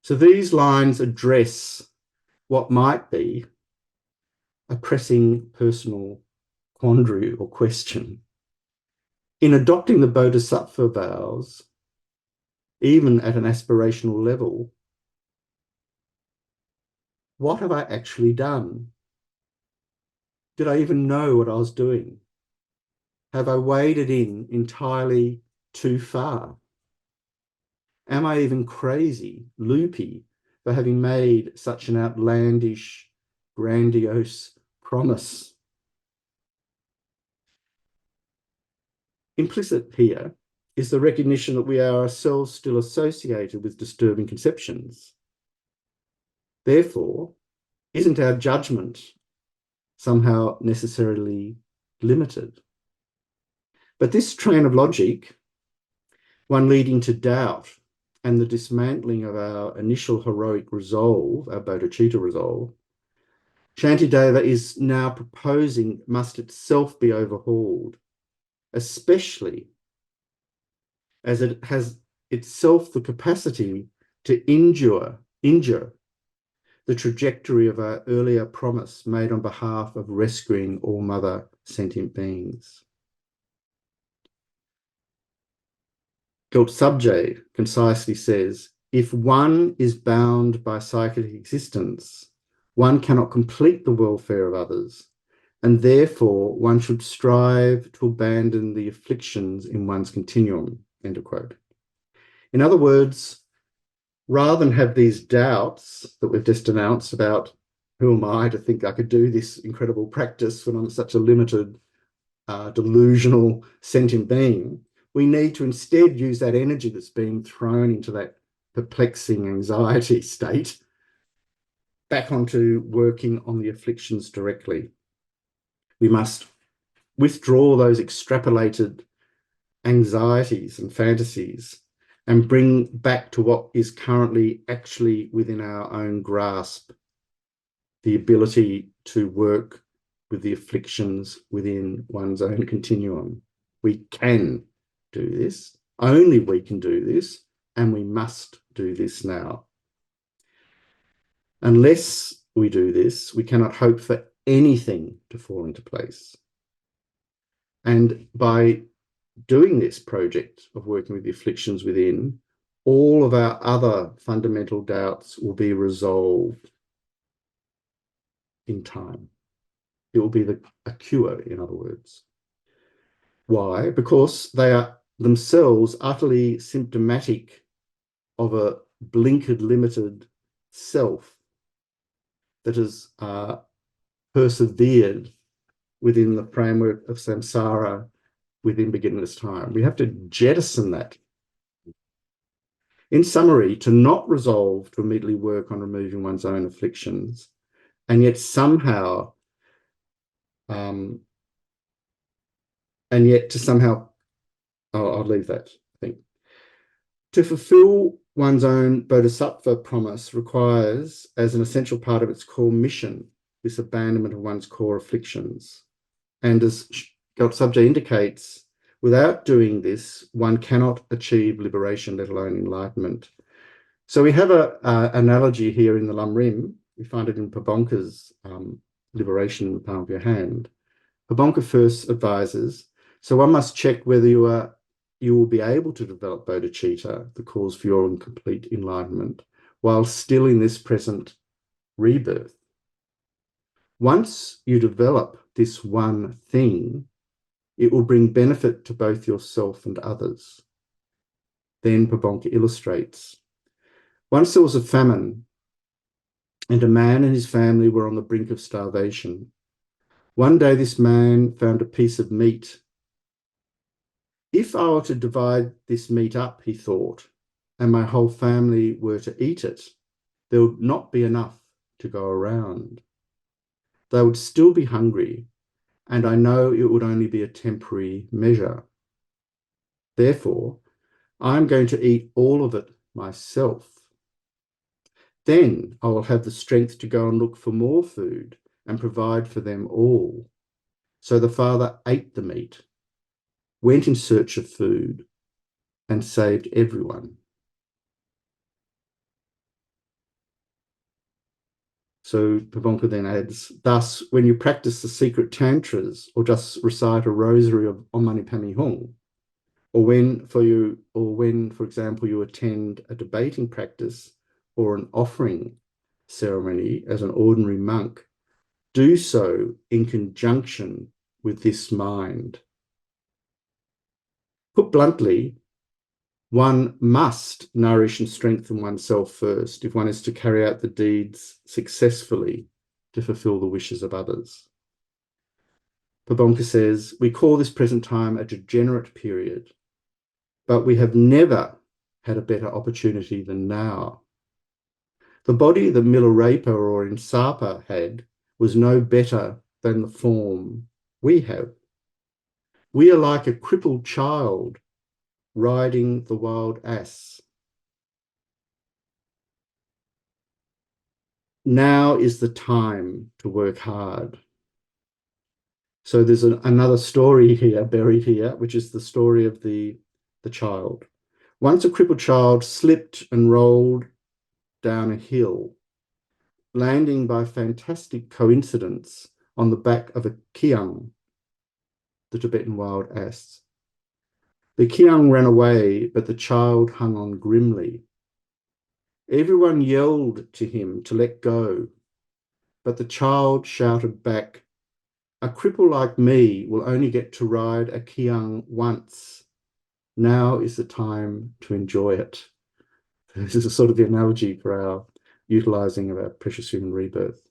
So these lines address what might be a pressing personal quandary or question. In adopting the Bodhisattva vows, even at an aspirational level, what have I actually done? Did I even know what I was doing? Have I waded in entirely too far? Am I even crazy, loopy, for having made such an outlandish, grandiose promise? Implicit here is the recognition that we are ourselves still associated with disturbing conceptions. Therefore, isn't our judgment somehow necessarily limited? But this train of logic, one leading to doubt and the dismantling of our initial heroic resolve, our bodhicitta resolve, Shantideva is now proposing must itself be overhauled, especially as it has itself the capacity to injure the trajectory of our earlier promise made on behalf of rescuing all mother sentient beings. Gyaltsabje concisely says, if one is bound by cyclic existence, one cannot complete the welfare of others, and therefore one should strive to abandon the afflictions in one's continuum, end of quote. In other words, rather than have these doubts that we've just announced about who am I to think I could do this incredible practice when I'm such a limited, delusional sentient being, we need to instead use that energy that's being thrown into that perplexing anxiety state back onto working on the afflictions directly. We must withdraw those extrapolated anxieties and fantasies and bring back to what is currently actually within our own grasp, the ability to work with the afflictions within one's own continuum. We can do this, only we can do this, and we must do this now. Unless we do this, we cannot hope for anything to fall into place. And by doing this project of working with the afflictions within, all of our other fundamental doubts will be resolved in time. It will be a cure, in other words. Why? Because they are themselves utterly symptomatic of a blinkered, limited self that has persevered within the framework of samsara within beginner's time. We have to jettison that. In summary, to not resolve to immediately work on removing one's own afflictions, and yet somehow, I'll leave that, I think. To fulfill one's own Bodhisattva promise requires, as an essential part of its core mission, this abandonment of one's core afflictions. And as Gyaltsabje indicates, without doing this, one cannot achieve liberation, let alone enlightenment. So we have an analogy here in the Lamrim. We find it in Pabonka's Liberation in the Palm of Your Hand. Pabonka first advises, so one must check whether you will be able to develop bodhicitta, the cause for your complete enlightenment, while still in this present rebirth. Once you develop this one thing, it will bring benefit to both yourself and others. Then Pabonka illustrates, once there was a famine, and a man and his family were on the brink of starvation. One day this man found a piece of meat. If I were to divide this meat up, he thought, and my whole family were to eat it, there would not be enough to go around. They would still be hungry, and I know it would only be a temporary measure. Therefore, I'm going to eat all of it myself. Then I will have the strength to go and look for more food and provide for them all. So the father ate the meat, went in search of food, and saved everyone. So Pabonka then adds, thus, when you practice the secret tantras or just recite a rosary of Om Mani Padme Hum, or when, for example, you attend a debating practice or an offering ceremony as an ordinary monk, do so in conjunction with this mind. Put bluntly, one must nourish and strengthen oneself first if one is to carry out the deeds successfully to fulfill the wishes of others. Pabonka says, we call this present time a degenerate period, but we have never had a better opportunity than now. The body that Milarepa or Insapa had was no better than the form we have. We are like a crippled child riding the wild ass. now is the time to work hard. So there's another story here, buried here, which is the story of the child. Once a crippled child slipped and rolled down a hill, landing by fantastic coincidence on the back of a kiang, the Tibetan wild ass. The kiang ran away, but the child hung on grimly. Everyone yelled to him to let go, but the child shouted back, "A cripple like me will only get to ride a kiang once. Now is the time to enjoy it." This is a sort of the analogy for our utilizing of our precious human rebirth.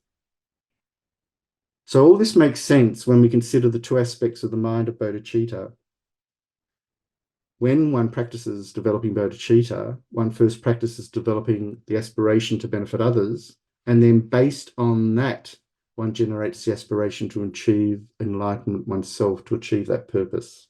So all this makes sense when we consider the two aspects of the mind of bodhicitta. When one practices developing bodhicitta, one first practices developing the aspiration to benefit others, and then based on that, one generates the aspiration to achieve enlightenment oneself, to achieve that purpose.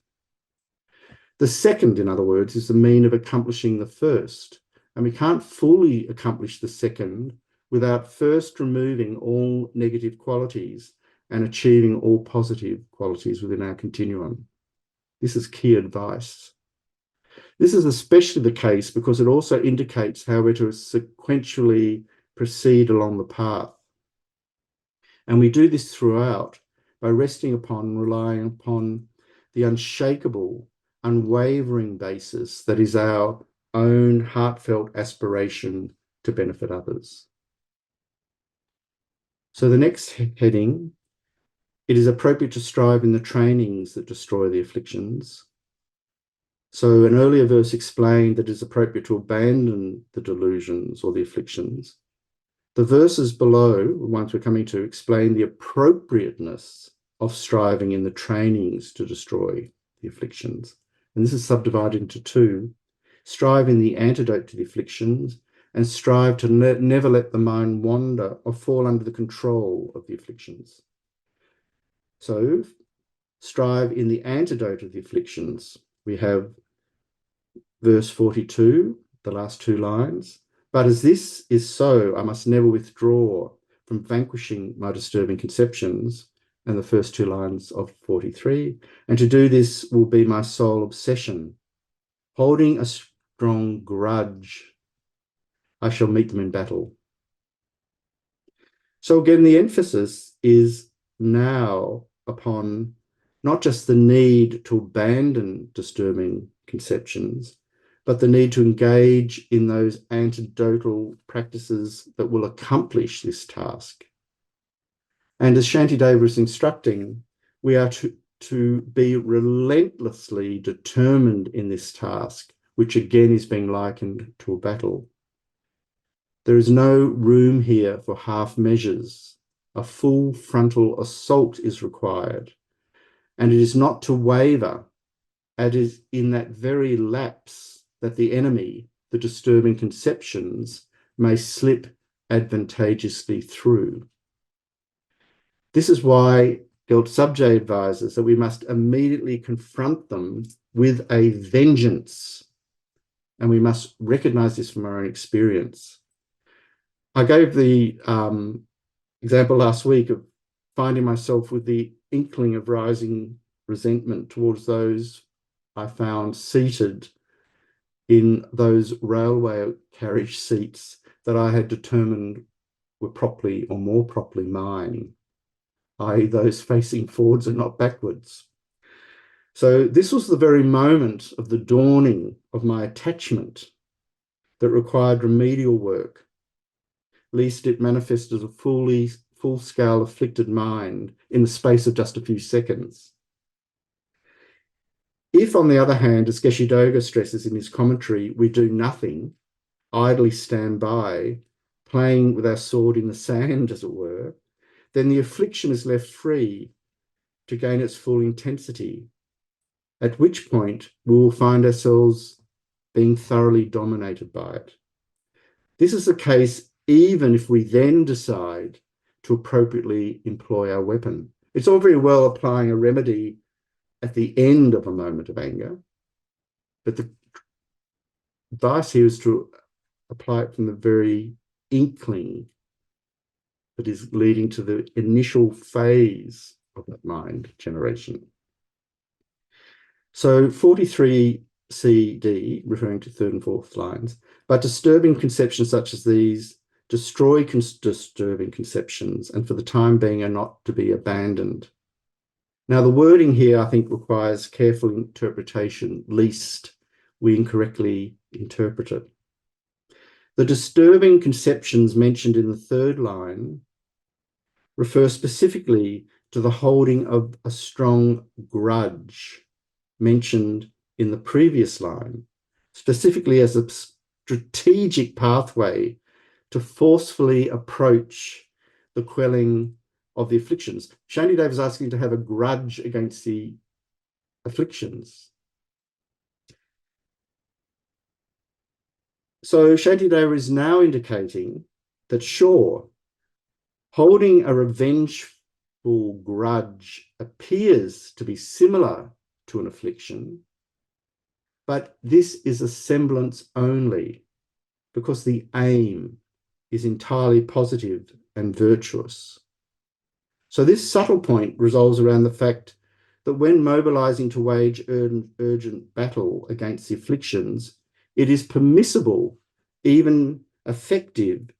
The second, in other words, is the mean of accomplishing the first, and we can't fully accomplish the second without first removing all negative qualities and achieving all positive qualities within our continuum. This is key advice. This is especially the case because it also indicates how we're to sequentially proceed along the path. And we do this throughout by resting upon, relying upon the unshakable, unwavering basis that is our own heartfelt aspiration to benefit others. So the next heading, it is appropriate to strive in the trainings that destroy the afflictions. So an earlier verse explained that it is appropriate to abandon the delusions or the afflictions. The verses below, the ones we're coming to, explain the appropriateness of striving in the trainings to destroy the afflictions. And this is subdivided into two: strive in the antidote to the afflictions, and strive to never let the mind wander or fall under the control of the afflictions. So strive in the antidote of the afflictions. We have verse 42, the last two lines. But as this is so, I must never withdraw from vanquishing my disturbing conceptions, and the first two lines of 43. And to do this will be my sole obsession. Holding a strong grudge, I shall meet them in battle. So again, the emphasis is now upon not just the need to abandon disturbing conceptions, but the need to engage in those antidotal practices that will accomplish this task. And as Shantideva is instructing, we are to be relentlessly determined in this task, which again is being likened to a battle. There is no room here for half measures. A full frontal assault is required, and it is not to waver. It is in that very lapse that the enemy, the disturbing conceptions, may slip advantageously through. This is why Gelt Subje advises that we must immediately confront them with a vengeance, and we must recognize this from our own experience. I gave the example last week of finding myself with the inkling of rising resentment towards those I found seated in those railway carriage seats that I had determined were properly or more properly mine, i.e. those facing forwards and not backwards. So this was the very moment of the dawning of my attachment that required remedial work, lest it manifest as a full-scale afflicted mind in the space of just a few seconds. If, on the other hand, as Geshe Doga stresses in his commentary, we do nothing, idly stand by, playing with our sword in the sand, as it were, then the affliction is left free to gain its full intensity, at which point we will find ourselves being thoroughly dominated by it. This is the case even if we then decide to appropriately employ our weapon. It's all very well applying a remedy at the end of a moment of anger, but the advice here is to apply it from the very inkling that is leading to the initial phase of that mind generation. So 43CD, referring to third and fourth lines, but disturbing conceptions such as these destroy disturbing conceptions and for the time being are not to be abandoned. Now, the wording here, I think, requires careful interpretation, lest we incorrectly interpret it. The disturbing conceptions mentioned in the third line refer specifically to the holding of a strong grudge mentioned in the previous line, specifically as a strategic pathway to forcefully approach the quelling of the afflictions. Shantideva is asking to have a grudge against the afflictions. So Shantideva is now indicating that, sure, holding a revengeful grudge appears to be similar to an affliction, but this is a semblance only, because the aim is entirely positive and virtuous. So this subtle point resolves around the fact that when mobilizing to wage urgent battle against the afflictions, it is permissible, even effective,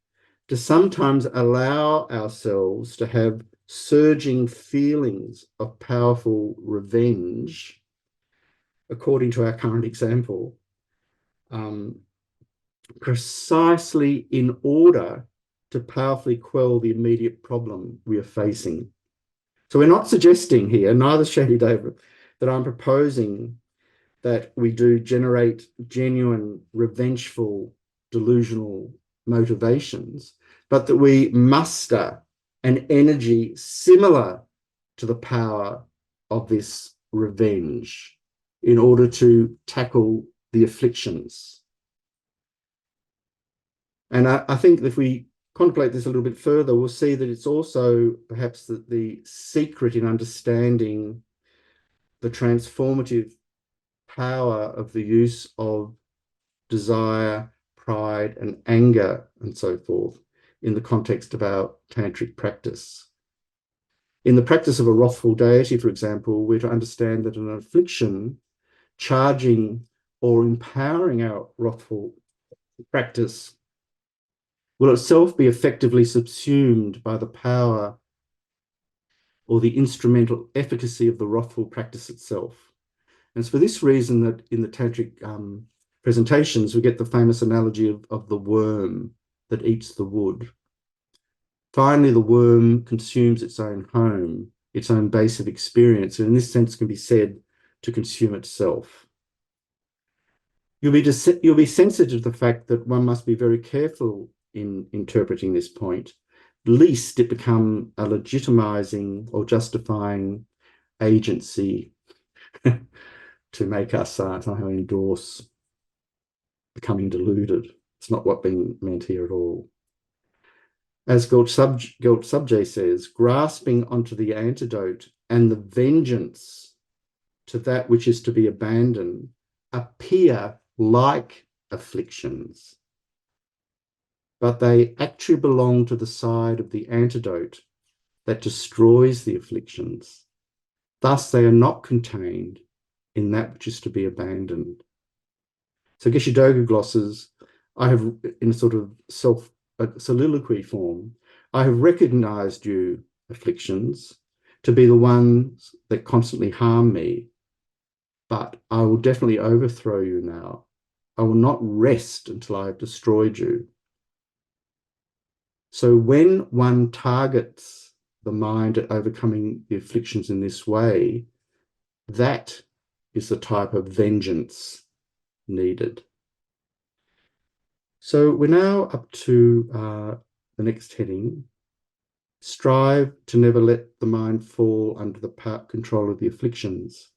to sometimes allow ourselves to have surging feelings of powerful revenge, according to our current example, precisely in order to powerfully quell the immediate problem we are facing. So we're not suggesting here, neither Shantideva, that I'm proposing that we do generate genuine, revengeful, delusional motivations, but that we muster an energy similar to the power of this revenge in order to tackle the afflictions. And I think if we contemplate this a little bit further, we'll see that it's also perhaps the secret in understanding the transformative power of the use of desire, pride, and anger, and so forth, in the context of our tantric practice. In the practice of a wrathful deity, for example, we're to understand that an affliction charging or empowering our wrathful practice will itself be effectively subsumed by the power or the instrumental efficacy of the wrathful practice itself. And it's for this reason that in the tantric presentations, we get the famous analogy of the worm that eats the wood. Finally, the worm consumes its own home, its own base of experience, and in this sense can be said to consume itself. You'll be sensitive to the fact that one must be very careful in interpreting this point, lest it become a legitimizing or justifying agency to make us somehow endorse becoming deluded. It's not what's being meant here at all. As Gyaltsabje says, grasping onto the antidote and the vengeance to that which is to be abandoned appear like afflictions, but they actually belong to the side of the antidote that destroys the afflictions. Thus, they are not contained in that which is to be abandoned. So Geshe Doga glosses, I have, in a sort of soliloquy form, I have recognized you, afflictions, to be the ones that constantly harm me, but I will definitely overthrow you now. I will not rest until I have destroyed you. So when one targets the mind at overcoming the afflictions in this way, that is the type of vengeance needed. So we're now up to the next heading. Strive to never let the mind fall under the control of the afflictions.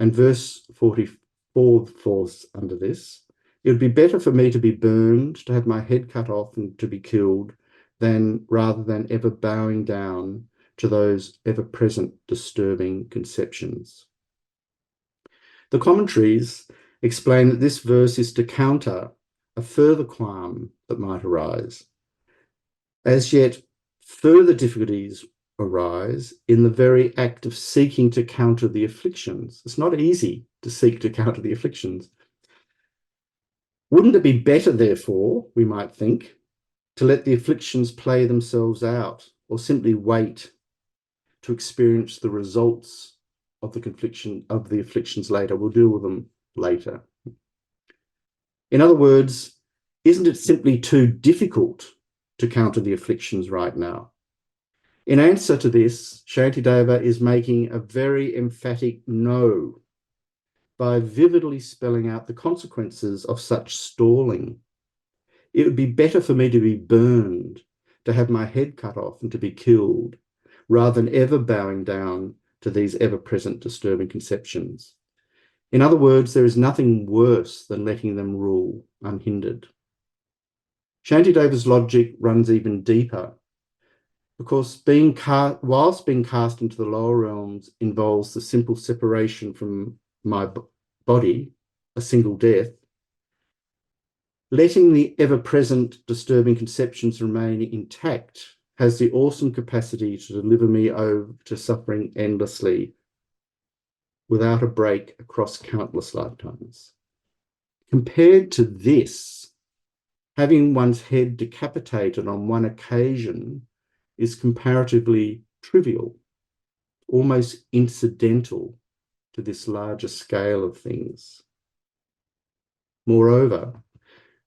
And verse 44 falls under this. It would be better for me to be burned, to have my head cut off and to be killed, rather than ever bowing down to those ever-present disturbing conceptions. The commentaries explain that this verse is to counter a further qualm that might arise. As yet, Further difficulties arise in the very act of seeking to counter the afflictions. It's not easy to seek to counter the afflictions. Wouldn't it be better, therefore, we might think, to let the afflictions play themselves out, or simply wait to experience the results of the afflictions later? We'll deal with them later. In other words, isn't it simply too difficult to counter the afflictions right now? In answer to this, Shantideva is making a very emphatic no by vividly spelling out the consequences of such stalling. It would be better for me to be burned, to have my head cut off and to be killed, rather than ever bowing down to these ever-present disturbing conceptions. In other words, there is nothing worse than letting them rule unhindered. Shantideva's logic runs even deeper, because whilst being cast into the lower realms involves the simple separation from my body, a single death, letting the ever-present disturbing conceptions remain intact has the awesome capacity to deliver me over to suffering endlessly without a break across countless lifetimes. Compared to this, having one's head decapitated on one occasion is comparatively trivial, almost incidental to this larger scale of things. Moreover,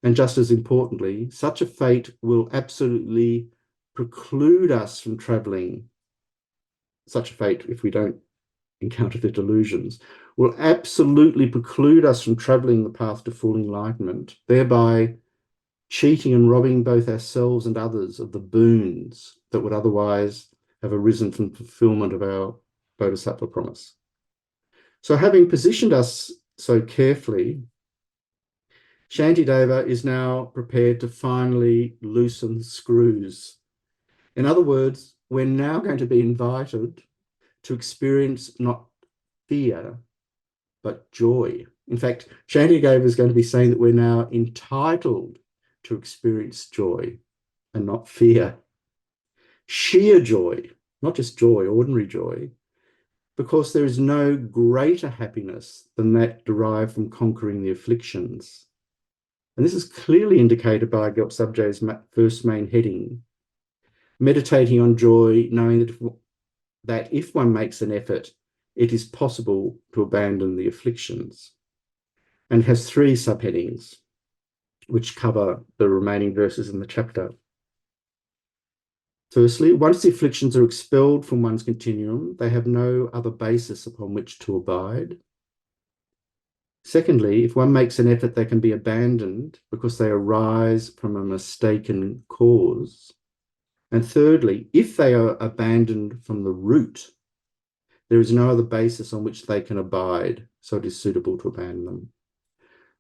and just as importantly, such a fate will absolutely preclude us from traveling. Such a fate, if we don't encounter the delusions, will absolutely preclude us from traveling the path to full enlightenment, thereby cheating and robbing both ourselves and others of the boons that would otherwise have arisen from fulfillment of our Bodhisattva promise. So having positioned us so carefully, Shantideva is now prepared to finally loosen the screws. In other words, we're now going to be invited to experience not fear, but joy. In fact, Shantideva is going to be saying that we're now entitled to experience joy and not fear. Sheer joy, not just joy, ordinary joy, because there is no greater happiness than that derived from conquering the afflictions. And this is clearly indicated by Gyaltsabje's first main heading, meditating on joy, knowing that if one makes an effort, it is possible to abandon the afflictions, and has 3 subheadings, which cover the remaining verses in the chapter. Firstly, once the afflictions are expelled from one's continuum, they have no other basis upon which to abide. Secondly, if one makes an effort, they can be abandoned because they arise from a mistaken cause. And thirdly, if they are abandoned from the root, there is no other basis on which they can abide, so it is suitable to abandon them.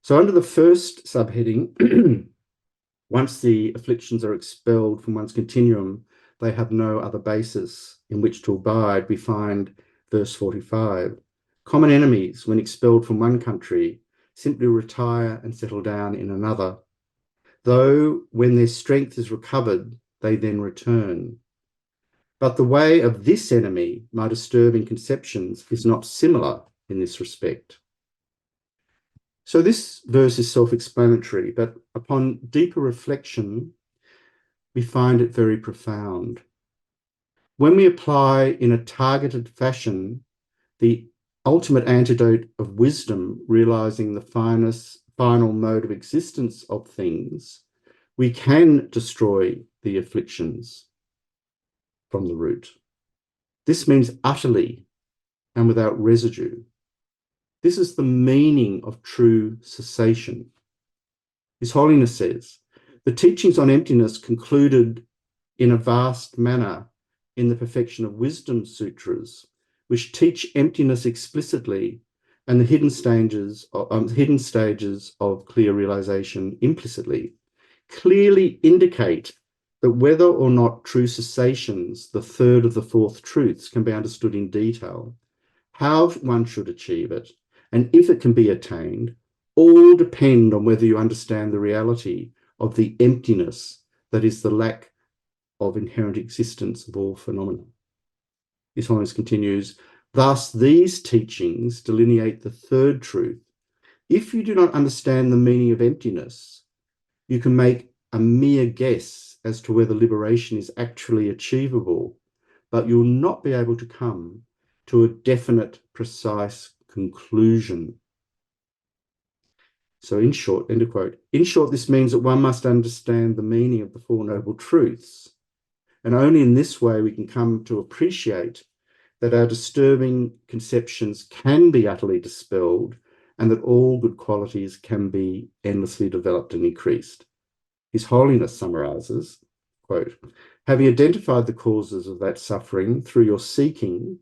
So under the first subheading, once the afflictions are expelled from one's continuum, they have no other basis in which to abide. We find verse 45. Common enemies, when expelled from one country, simply retire and settle down in another, though when their strength is recovered, they then return. But the way of this enemy, my disturbing conceptions, is not similar in this respect. So this verse is self-explanatory, but upon deeper reflection, we find it very profound. When we apply in a targeted fashion the ultimate antidote of wisdom, realizing the final mode of existence of things, we can destroy the afflictions from the root. This means utterly and without residue. This is the meaning of true cessation. His Holiness says, the teachings on emptiness concluded in a vast manner in the Perfection of Wisdom Sutras, which teach emptiness explicitly and the hidden stages of clear realization implicitly, clearly indicate that whether or not true cessations, the third of the 4th truths, can be understood in detail, how one should achieve it, and if it can be attained, all depend on whether you understand the reality of the emptiness that is the lack of inherent existence of all phenomena. His Holiness continues, thus these teachings delineate the third truth. If you do not understand the meaning of emptiness, you can make a mere guess as to whether liberation is actually achievable, but you'll not be able to come to a definite, precise conclusion. So in short, end of quote, in short, this means that one must understand the meaning of the Four Noble Truths. And only in this way we can come to appreciate that our disturbing conceptions can be utterly dispelled and that all good qualities can be endlessly developed and increased. His Holiness summarizes, quote, having identified the causes of that suffering through your seeking,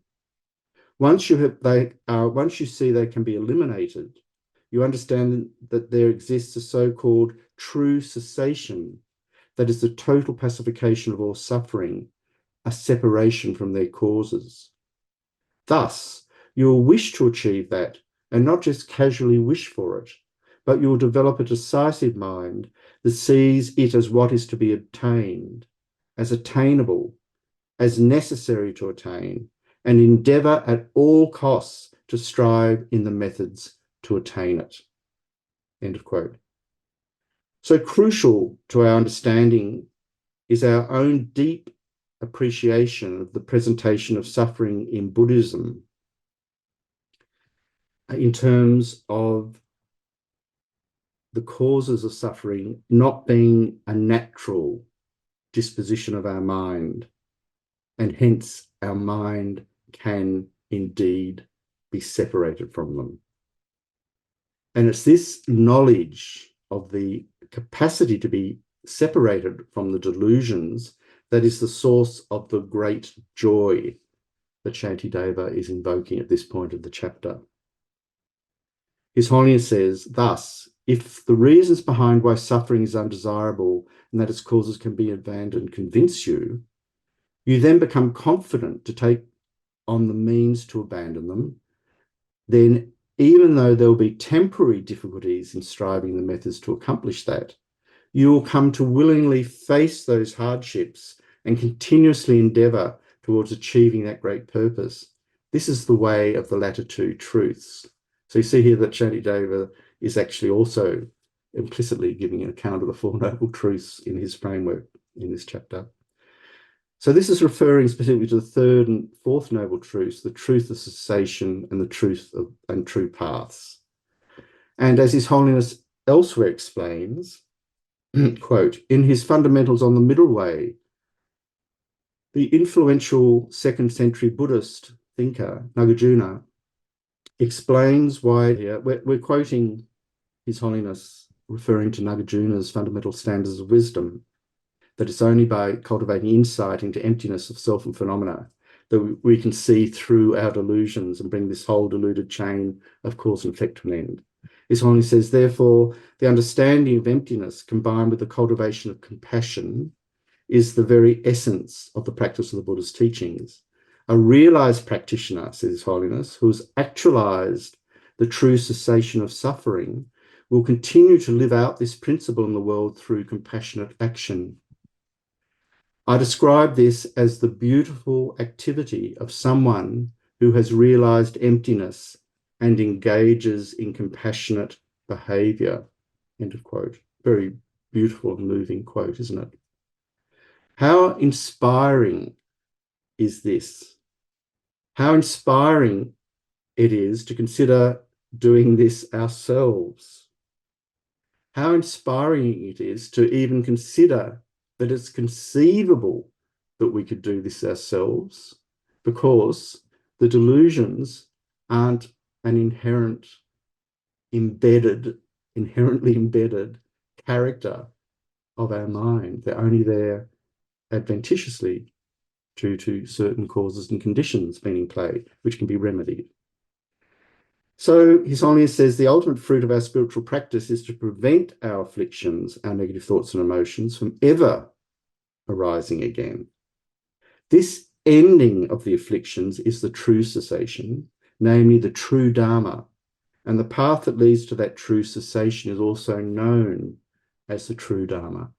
once you see they can be eliminated, you understand that there exists a so-called true cessation, that is the total pacification of all suffering, a separation from their causes. Thus, you will wish to achieve that, and not just casually wish for it, but you will develop a decisive mind that sees it as what is to be obtained, as attainable, as necessary to attain, and endeavour at all costs to strive in the methods to attain it. End of quote. So crucial to our understanding is our own deep appreciation of the presentation of suffering in Buddhism in terms of the causes of suffering not being a natural disposition of our mind, and hence our mind can indeed be separated from them. And it's this knowledge of the capacity to be separated from the delusions that is the source of the great joy that Shantideva is invoking at this point of the chapter. His Holiness says, thus, if the reasons behind why suffering is undesirable and that its causes can be abandoned convince you, you then become confident to take on the means to abandon them, then even though there will be temporary difficulties in striving the methods to accomplish that, you will come to willingly face those hardships and continuously endeavour towards achieving that great purpose. This is the way of the latter two truths. So you see here that Shantideva is actually also implicitly giving an account of the Four Noble Truths in his framework in this chapter. So this is referring specifically to the third and fourth Noble Truths, the truth of cessation and the truth of and true paths. And as His Holiness elsewhere explains, quote, in his Fundamentals on the Middle Way, the influential 2nd century Buddhist thinker, Nagarjuna, explains why, here, we're quoting His Holiness referring to Nagarjuna's fundamental standards of wisdom, that it's only by cultivating insight into emptiness of self and phenomena that we can see through our delusions and bring this whole deluded chain of cause and effect to an end. His Holiness says, therefore, the understanding of emptiness combined with the cultivation of compassion is the very essence of the practice of the Buddha's teachings. A realized practitioner, says His Holiness, who has actualized the true cessation of suffering, will continue to live out this principle in the world through compassionate action. I describe this as the beautiful activity of someone who has realized emptiness and engages in compassionate behavior. End of quote. Very beautiful and moving quote, isn't it? How inspiring is this? How inspiring it is to consider doing this ourselves. How inspiring it is to even consider that it's conceivable that we could do this ourselves, because the delusions aren't an inherently embedded character of our mind. They're only there adventitiously due to certain causes and conditions being in play, which can be remedied. So His Holiness says the ultimate fruit of our spiritual practice is to prevent our afflictions, our negative thoughts and emotions from ever arising again. This ending of the afflictions is the true cessation, namely the true Dharma, and the path that leads to that true cessation is also known as the true Dharma.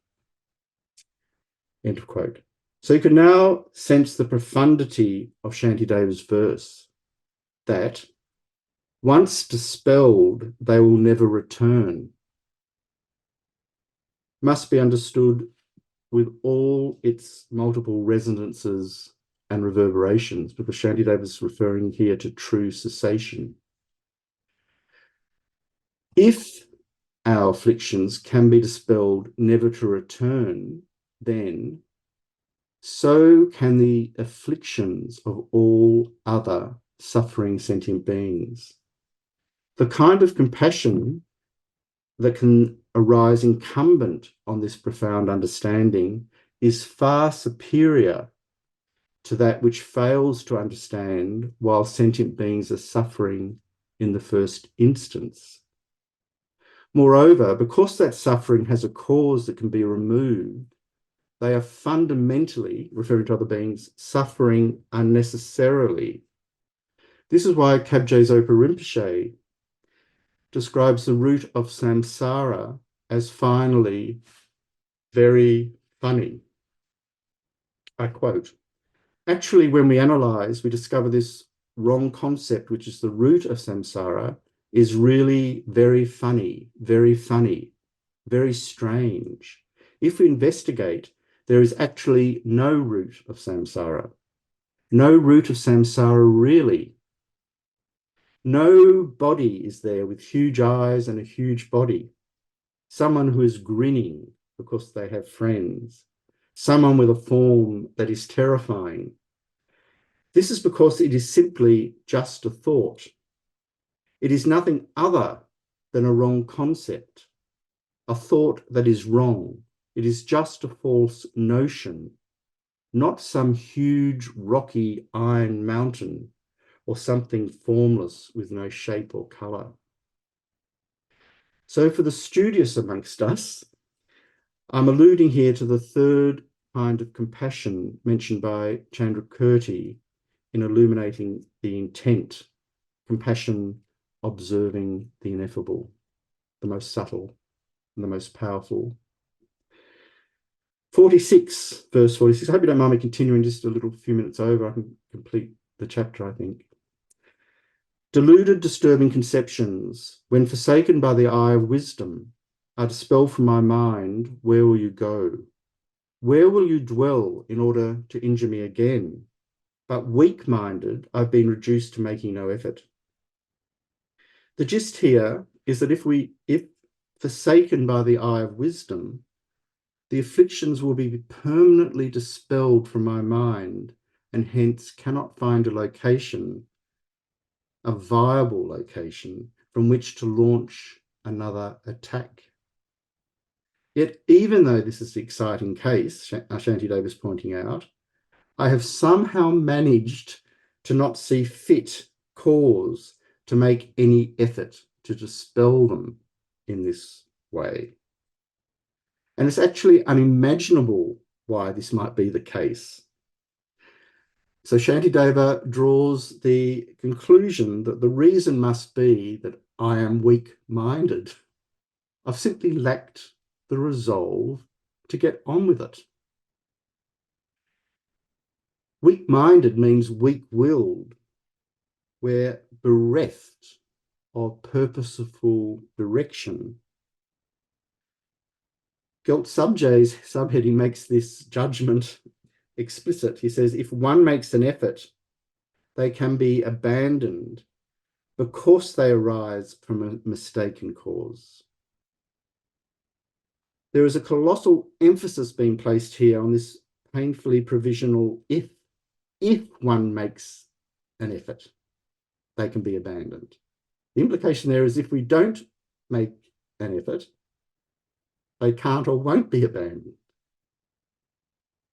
End of quote. So you can now sense the profundity of Shantideva's verse, that once dispelled, they will never return, must be understood with all its multiple resonances and reverberations, because Shantideva is referring here to true cessation. If our afflictions can be dispelled, never to return, then so can the afflictions of all other suffering sentient beings. The kind of compassion that can arise incumbent on this profound understanding is far superior to that which fails to understand while sentient beings are suffering in the first instance. Moreover, because that suffering has a cause that can be removed, they are fundamentally, referring to other beings, suffering unnecessarily. This is why Kabje Zopa Rinpoche describes the root of samsara as finally very funny. I quote, "Actually, when we analyze, we discover this wrong concept, which is the root of samsara, is really very funny, very strange. If we investigate, there is actually no root of samsara. No root of samsara, really. No body is there with huge eyes and a huge body. Someone who is grinning because they have friends. Someone with a form that is terrifying. This is because it is simply just a thought. It is nothing other than a wrong concept, a thought that is wrong. It is just a false notion, not some huge rocky iron mountain or something formless with no shape or colour." So for the studious amongst us, I'm alluding here to the third kind of compassion mentioned by Chandrakirti in illuminating the intent, compassion observing the ineffable, the most subtle and the most powerful. 46, verse 46. I hope you don't mind me continuing just a little few minutes over. I can complete the chapter, I think. "Deluded, disturbing conceptions, when forsaken by the eye of wisdom, are dispelled from my mind. Where will you go? Where will you dwell in order to injure me again? But weak-minded, I've been reduced to making no effort." The gist here is that if forsaken by the eye of wisdom, the afflictions will be permanently dispelled from my mind, and hence cannot find a location, a viable location, from which to launch another attack. Yet, even though this is the exciting case, Shantideva is pointing out, I have somehow managed to not see fit cause to make any effort to dispel them in this way. And it's actually unimaginable why this might be the case. So Shantideva draws the conclusion that the reason must be that I am weak-minded. I've simply lacked the resolve to get on with it. Weak-minded means weak-willed. We're bereft of purposeful direction. Gelt Subje's subheading makes this judgment explicit. He says, if one makes an effort, they can be abandoned because they arise from a mistaken cause. There is a colossal emphasis being placed here on this painfully provisional if one makes an effort, they can be abandoned. The implication there is if we don't make an effort, they can't or won't be abandoned.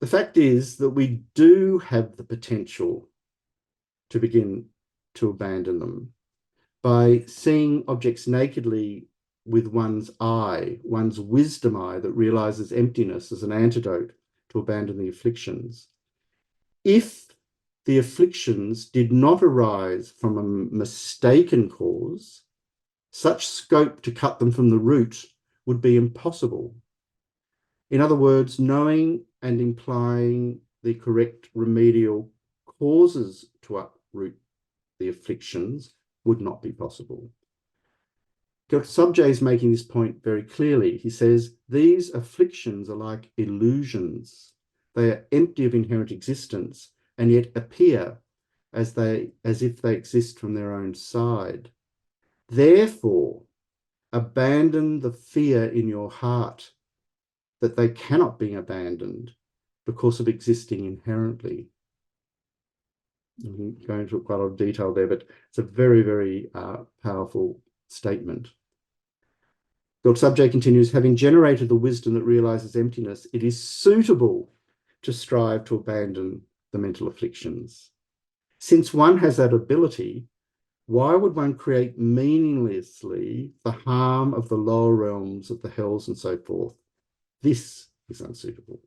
The fact is that we do have the potential to begin to abandon them by seeing objects nakedly with one's eye, one's wisdom eye that realizes emptiness as an antidote to abandon the afflictions. If the afflictions did not arise from a mistaken cause, such scope to cut them from the root would be impossible. In other words, knowing and implying the correct remedial causes to uproot the afflictions would not be possible. Dr. Subjay is making this point very clearly. He says, these afflictions are like illusions. They are empty of inherent existence and yet appear as if they exist from their own side. Therefore, abandon the fear in your heart that they cannot be abandoned because of existing inherently. I'm going into quite a lot of detail there, but it's a very, very powerful statement. Your subject continues, having generated the wisdom that realizes emptiness, it is suitable to strive to abandon the mental afflictions. Since one has that ability, why would one create meaninglessly the harm of the lower realms of the hells and so forth? This is unsuitable.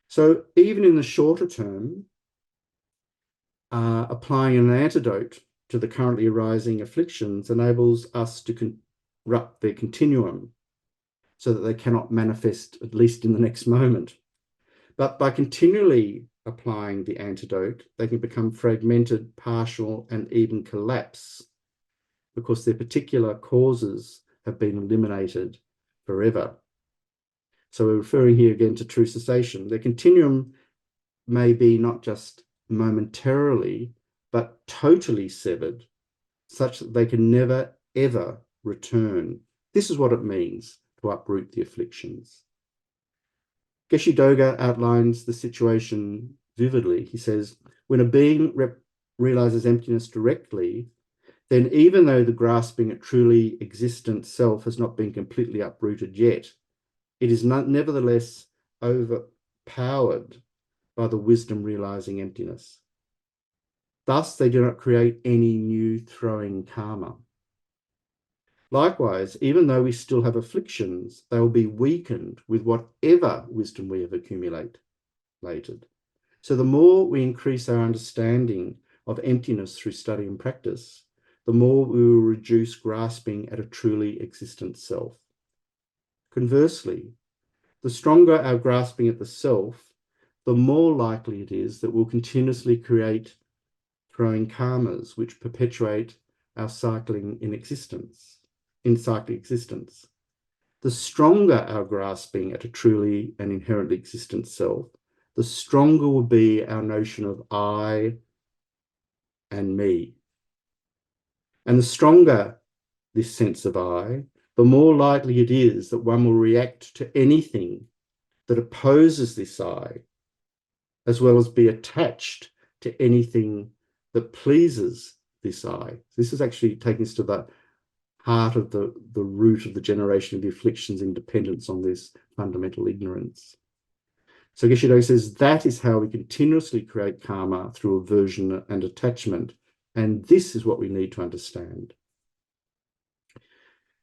So even in the shorter term, applying an antidote to the currently arising afflictions enables us to disrupt their continuum so that they cannot manifest, at least in the next moment. But by continually applying the antidote, they can become fragmented, partial, and even collapse because their particular causes have been eliminated forever. So we're referring here again to true cessation. Their continuum may be not just momentarily, but totally severed, such that they can never, ever return. This is what it means to uproot the afflictions. Geshe Doga outlines the situation vividly. He says, when a being realizes emptiness directly, then even though the grasping at truly existent self has not been completely uprooted yet, it is nevertheless overpowered by the wisdom realizing emptiness. Thus, they do not create any new throwing karma. Likewise, even though we still have afflictions, they will be weakened with whatever wisdom we have accumulated. So the more we increase our understanding of emptiness through study and practice, the more we will reduce grasping at a truly existent self. Conversely, the stronger our grasping at the self, the more likely it is that we'll continuously create throwing karmas which perpetuate our cycling in existence. The stronger our grasping at a truly and inherently existent self, the stronger will be our notion of I and me. And the stronger this sense of I, the more likely it is that one will react to anything that opposes this I, as well as be attached to anything that pleases this I. This is actually taking us to the heart of the root of the generation of the afflictions in dependence on this fundamental ignorance. So Geshe Doga says that is how we continuously create karma through aversion and attachment. And this is what we need to understand.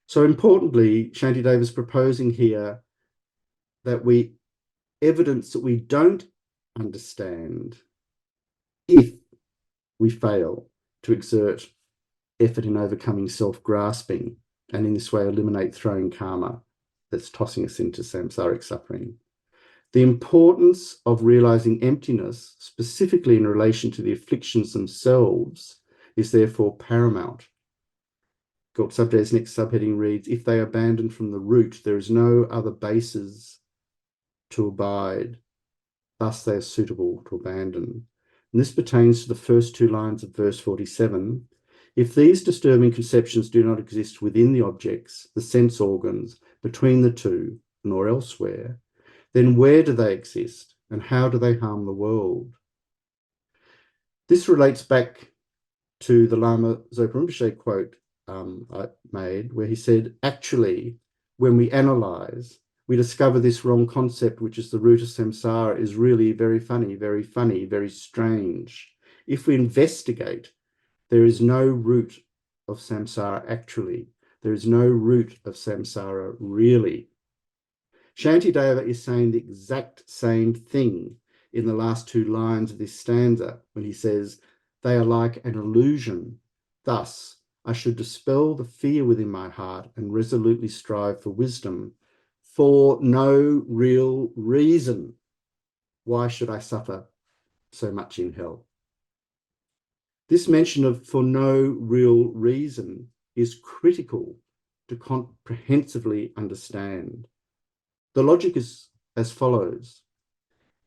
So importantly, Shantideva is proposing here that evidence that we don't understand if we fail to exert effort in overcoming self-grasping and in this way eliminate throwing karma that's tossing us into samsaric suffering. The importance of realizing emptiness, specifically in relation to the afflictions themselves, is therefore paramount. Subjay's next subheading reads, if they abandon from the root, there is no other basis to abide. Thus they are suitable to abandon. And this pertains to the first two lines of verse 47. If these disturbing conceptions do not exist within the objects, the sense organs, between the two, nor elsewhere, then where do they exist and how do they harm the world? This relates back to the Lama Zopa Rinpoche quote I made, where he said, actually, when we analyze, we discover this wrong concept, which is the root of samsara, is really very funny, very strange. If we investigate, there is no root of samsara actually. There is no root of samsara really. Shantideva is saying the exact same thing in the last two lines of this stanza when he says, they are like an illusion. Thus, I should dispel the fear within my heart and resolutely strive for wisdom for no real reason. why should I suffer so much in hell? This mention of for no real reason is critical to comprehensively understand. The logic is as follows.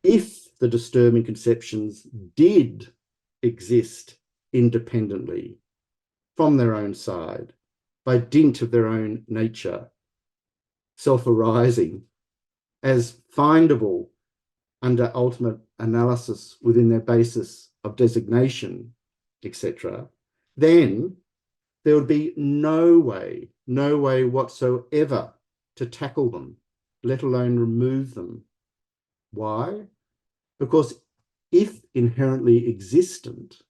If the disturbing conceptions did exist independently from their own side, by dint of their own nature, self-arising, as findable under ultimate analysis within their basis of designation, etc., then there would be no way whatsoever to tackle them, let alone remove them. Why? Because if inherently existent,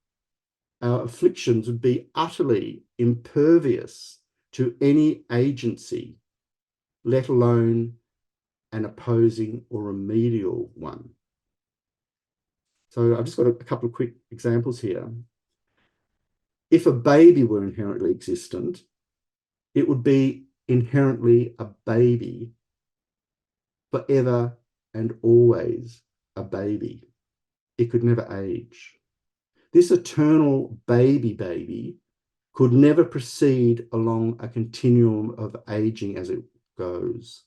our afflictions would be utterly impervious to any agency, let alone an opposing or remedial one. So I've just got a couple of quick examples here. If a baby were inherently existent, it would be inherently a baby, forever and always a baby. It could never age. This eternal baby could never proceed along a continuum of aging as it goes.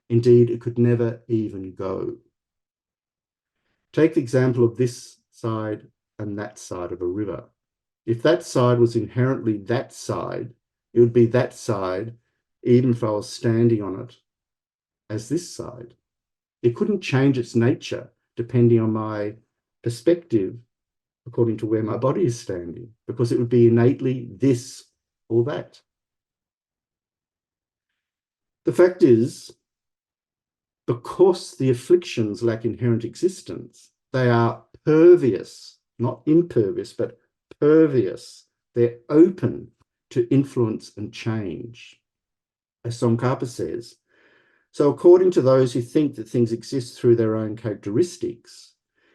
Indeed, it could never even go. Take the example of this side and that side of a river. If that side was inherently that side, it would be that side, even if I was standing on it as this side. It couldn't change its nature depending on my perspective according to where my body is standing, because it would be innately this or that. The fact is, because the afflictions lack inherent existence, they are pervious, not impervious, but pervious. They're open to influence and change. As Tsongkhapa says, so according to those who think that things exist through their own characteristics,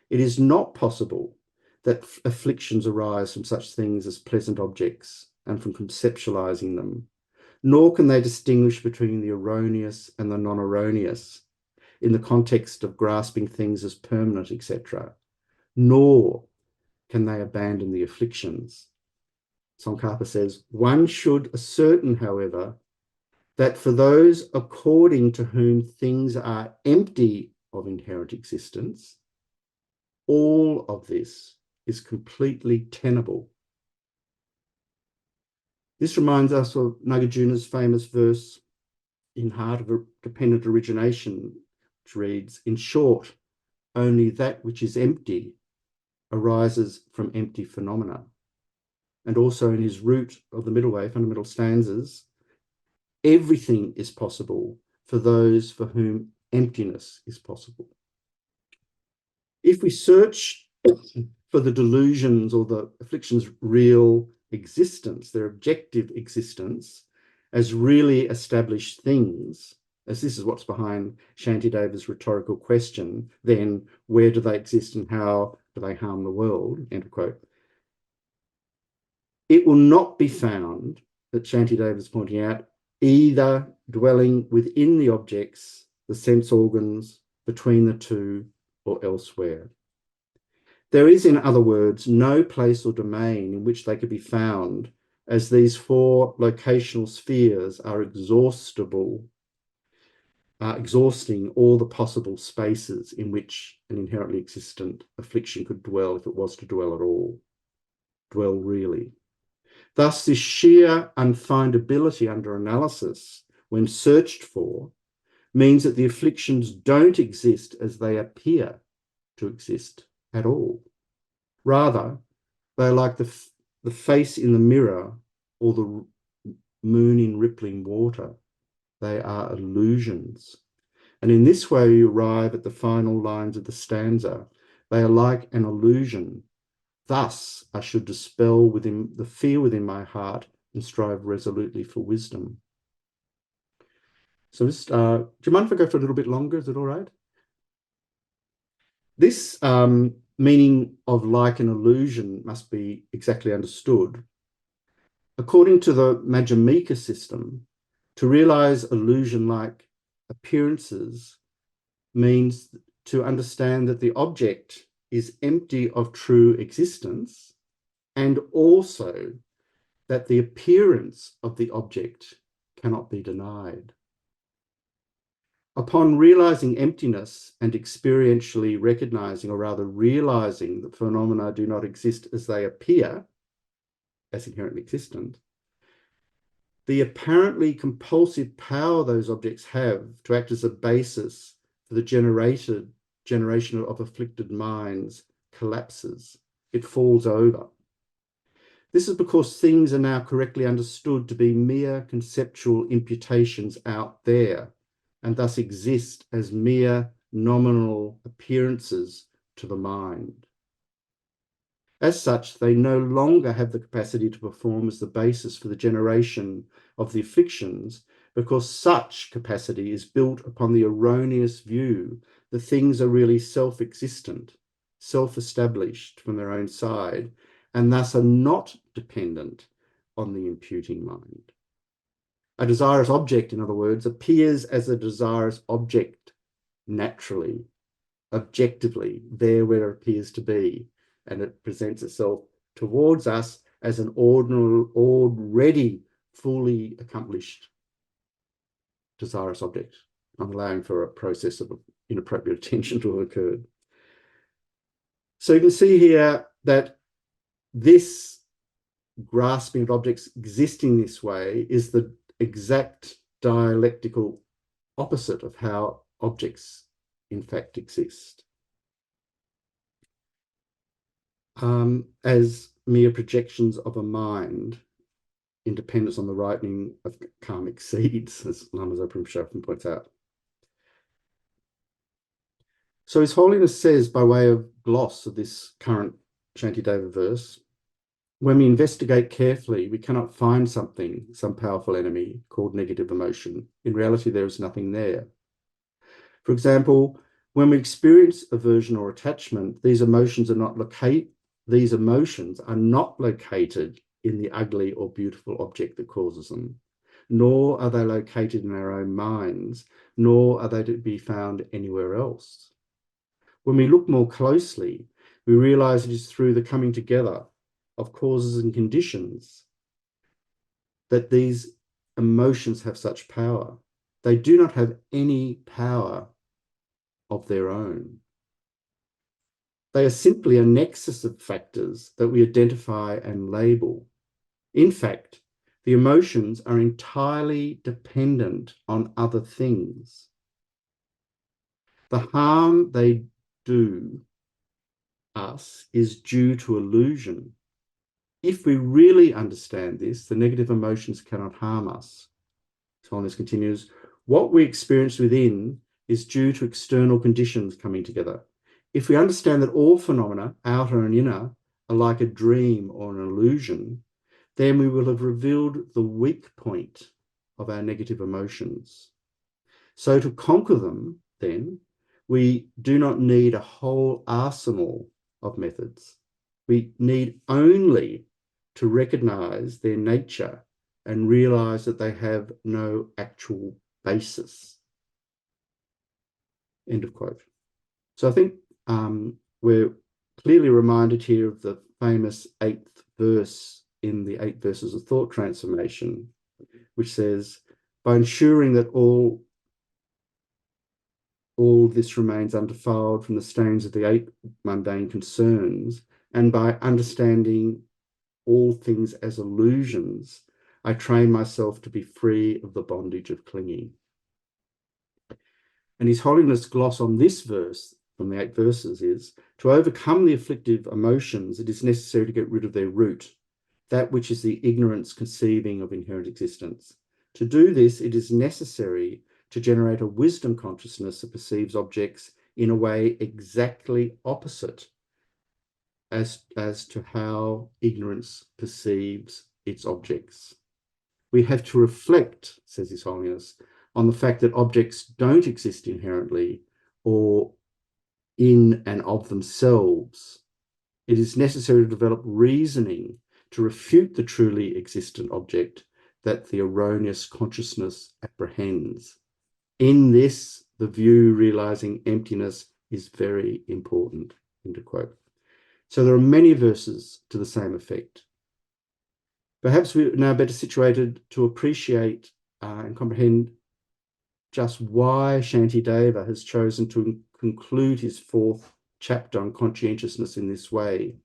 it is not possible that afflictions arise from such things as pleasant objects and from conceptualizing them, nor can they distinguish between the erroneous and the non-erroneous in the context of grasping things as permanent, etc., nor can they abandon the afflictions. Tsongkhapa says, one should ascertain, however, that for those according to whom things are empty of inherent existence, all of this is completely tenable. This reminds us of Nagarjuna's famous verse in Heart of Dependent Origination, which reads, in short, only that which is empty arises from empty phenomena. And also in his Root of the Middle Way, fundamental stanzas, everything is possible for those for whom emptiness is possible. If we search for the delusions or the afflictions' real existence, their objective existence, as really established things, as this is what's behind Shantideva's rhetorical question, then where do they exist and how do they harm the world, end of quote. It will not be found, that Shantideva is pointing out, either dwelling within the objects, the sense organs, between the two, or elsewhere. There is, in other words, no place or domain in which they could be found, as these four locational spheres are exhausting all the possible spaces in which an inherently existent affliction could dwell, if it was to dwell at all, dwell really. Thus, this sheer unfindability under analysis, when searched for, means that the afflictions don't exist as they appear to exist at all. Rather, they're like the face in the mirror or the moon in rippling water. They are illusions. And in this way, you arrive at the final lines of the stanza. They are like an illusion. Thus, I should dispel within the fear within my heart and strive resolutely for wisdom. So just, do you mind if I go for a little bit longer? Is it all right? This meaning of like an illusion must be exactly understood. According to the Madhyamika system, to realize illusion-like appearances means to understand that the object is empty of true existence, and also that the appearance of the object cannot be denied. Upon realizing emptiness and experientially recognizing, or rather realizing, that phenomena do not exist as they appear, as inherently existent, the apparently compulsive power those objects have to act as a basis for the generation of afflicted minds collapses. It falls over. This is because things are now correctly understood to be mere conceptual imputations out there, and thus exist as mere nominal appearances to the mind. As such, they no longer have the capacity to perform as the basis for the generation of the afflictions, because such capacity is built upon the erroneous view that things are really self-existent, self-established from their own side, and thus are not dependent on the imputing mind. A desirous object, in other words, appears as a desirous object naturally, objectively, there where it appears to be, and it presents itself towards us as an already fully accomplished desirous object, not allowing for a process of inappropriate attention to have occurred. So you can see here that this grasping of objects existing this way is the exact dialectical opposite of how objects in fact exist, as mere projections of a mind in dependence on the ripening of karmic seeds, as Lama Zopa Rinpoche often points out. So His Holiness says, by way of gloss of this current Shantideva verse, when we investigate carefully, we cannot find something, some powerful enemy called negative emotion. In reality, there is nothing there. For example, when we experience aversion or attachment, these emotions are not located in the ugly or beautiful object that causes them, nor are they located in our own minds, nor are they to be found anywhere else. When we look more closely, we realize it is through the coming together of causes and conditions that these emotions have such power. They do not have any power of their own. They are simply a nexus of factors that we identify and label. In fact, the emotions are entirely dependent on other things. The harm they do us is due to illusion. If we really understand this, the negative emotions cannot harm us. So this continues, what we experience within is due to external conditions coming together. If we understand that all phenomena, outer and inner, are like a dream or an illusion, then we will have revealed the weak point of our negative emotions. So to conquer them, then, we do not need a whole arsenal of methods. We need only to recognize their nature and realize that they have no actual basis. End of quote. So I think we're clearly reminded here of the famous 8th verse in the 8 Verses of Thought Transformation, which says, by ensuring that all this remains undefiled from the stains of the 8 mundane concerns, and by understanding all things as illusions, I train myself to be free of the bondage of clinging. And His Holiness' gloss on this verse from the 8 verses is, to overcome the afflictive emotions, it is necessary to get rid of their root, that which is the ignorance conceiving of inherent existence. To do this, it is necessary to generate a wisdom consciousness that perceives objects in a way exactly opposite as to how ignorance perceives its objects. We have to reflect, says His Holiness, on the fact that objects don't exist inherently or in and of themselves. It is necessary to develop reasoning to refute the truly existent object that the erroneous consciousness apprehends. In this, the view realizing emptiness is very important, end of quote. So there are many verses to the same effect. Perhaps we're now better situated to appreciate and comprehend just why Shantideva has chosen to conclude his fourth chapter on conscientiousness in this way.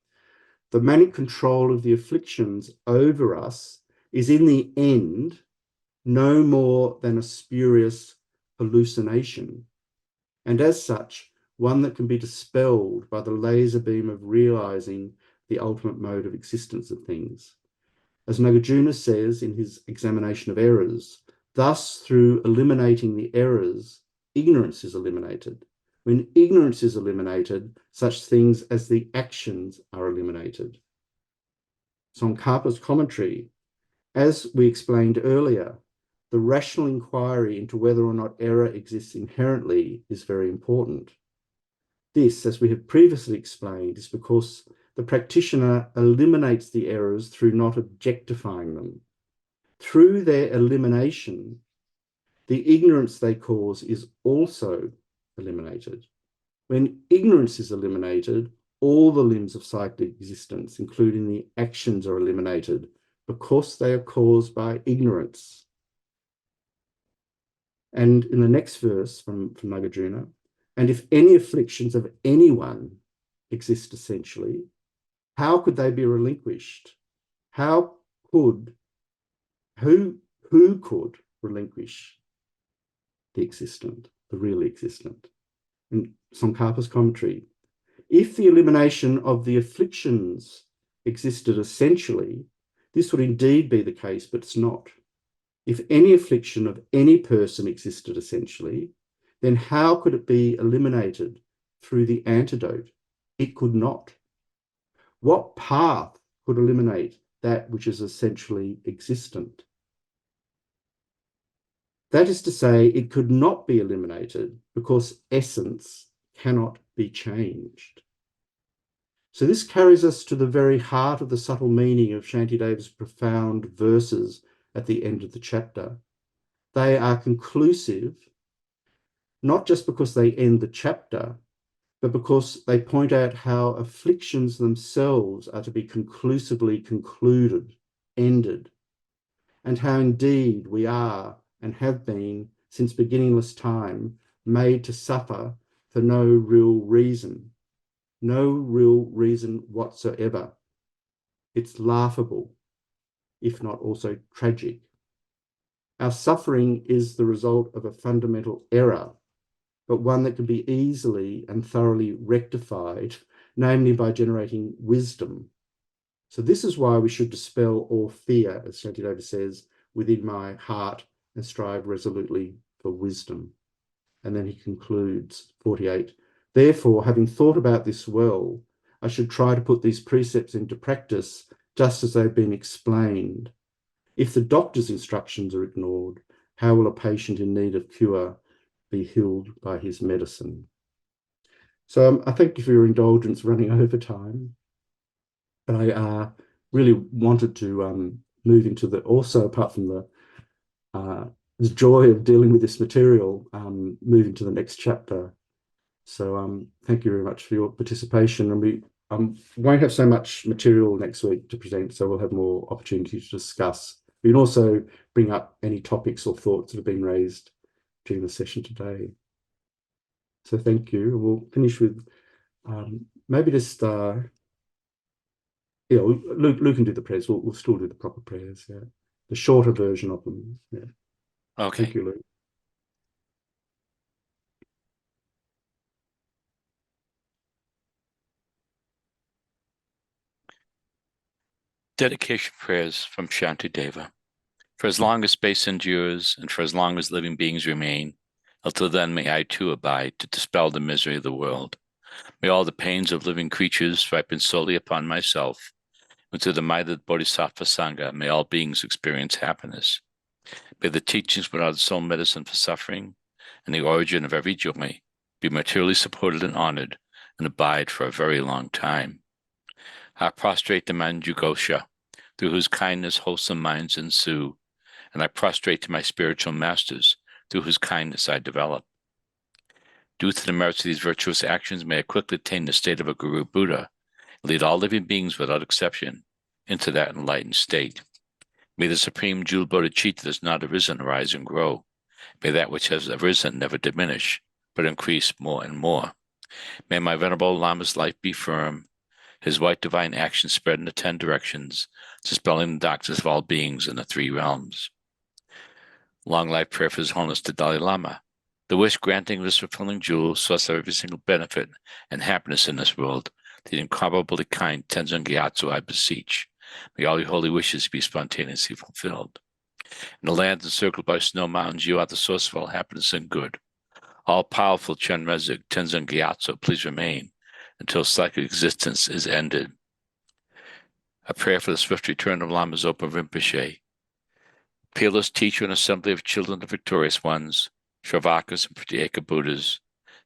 The manic control of the afflictions over us is in the end no more than a spurious hallucination, and as such, one that can be dispelled by the laser beam of realizing the ultimate mode of existence of things. As Nagarjuna says in his examination of errors, thus through eliminating the errors, ignorance is eliminated. When ignorance is eliminated, such things as the actions are eliminated. Tsongkhapa's commentary, as we explained earlier, the rational inquiry into whether or not error exists inherently is very important. This, as we have previously explained, is because the practitioner eliminates the errors through not objectifying them. Through their elimination, the ignorance they cause is also eliminated. When ignorance is eliminated, all the limbs of psychic existence, including the actions, are eliminated because they are caused by ignorance. And in the next verse from Nagarjuna, and if any afflictions of anyone exist essentially, how could they be relinquished? Who could relinquish the existent, the really existent? In Tsongkhapa's commentary, if the elimination of the afflictions existed essentially, this would indeed be the case, but it's not. If any affliction of any person existed essentially, then how could it be eliminated through the antidote? It could not. What path could eliminate that which is essentially existent? That is to say, it could not be eliminated because essence cannot be changed. So this carries us to the very heart of the subtle meaning of Shantideva's profound verses at the end of the chapter. They are conclusive, not just because they end the chapter, but because they point out how afflictions themselves are to be conclusively concluded, ended, and how indeed we are and have been since beginningless time made to suffer for no real reason whatsoever. It's laughable, if not also tragic. Our suffering is the result of a fundamental error, but one that can be easily and thoroughly rectified, namely by generating wisdom. So this is why we should dispel all fear, as Shantideva says, within my heart and strive resolutely for wisdom. And then he concludes, 48, therefore, having thought about this well, I should try to put these precepts into practice just as they've been explained. If the doctor's instructions are ignored, how will a patient in need of cure be healed by his medicine? So I thank you for your indulgence running over time. But I really wanted to move into also apart from the joy of dealing with this material, moving to the next chapter. So thank you very much for your participation. And we won't have so much material next week to present, so we'll have more opportunity to discuss. We can also bring up any topics or thoughts that have been raised during the session today. So thank you. We'll finish with maybe just Luke can do the prayers. We'll still do the proper prayers. Yeah, the shorter version of them. Yeah. Okay. Thank you, Luke. Dedication prayers from Shantideva. For as long as space endures, and for as long as living beings remain, until then may I too abide to dispel the misery of the world. May all the pains of living creatures ripen solely upon myself, and through the might of the Bodhisattva Sangha, may all beings experience happiness. May the teachings which are the sole medicine for suffering, and the origin of every joy, be materially supported and honored, and abide for a very long time. I prostrate to Manjughosha, through whose kindness wholesome minds ensue, and I prostrate to my spiritual masters, through whose kindness I develop. Due to the merits of these virtuous actions, may I quickly attain the state of a Guru Buddha, and lead all living beings without exception into that enlightened state. May the supreme jewel bodhicitta that has not arisen arise and grow. May that which has arisen never diminish, but increase more and more. May my venerable Lama's life be firm, his white divine action spread in the 10 directions, dispelling the darkness of all beings in the 3 realms. Long life prayer for His Holiness the Dalai Lama. The wish granting this fulfilling jewel, source of every single benefit and happiness in this world, the incomparably kind Tenzin Gyatso I beseech. May all your holy wishes be spontaneously fulfilled. In the land encircled by snow mountains, you are the source of all happiness and good. All-powerful Chen Rezig, Tenzin Gyatso, please remain until psychic existence is ended. A prayer for the swift return of Lama Zopa Rinpoche. Peerless teacher and assembly of children of victorious ones, Shravakas and Pratyeka Buddhas,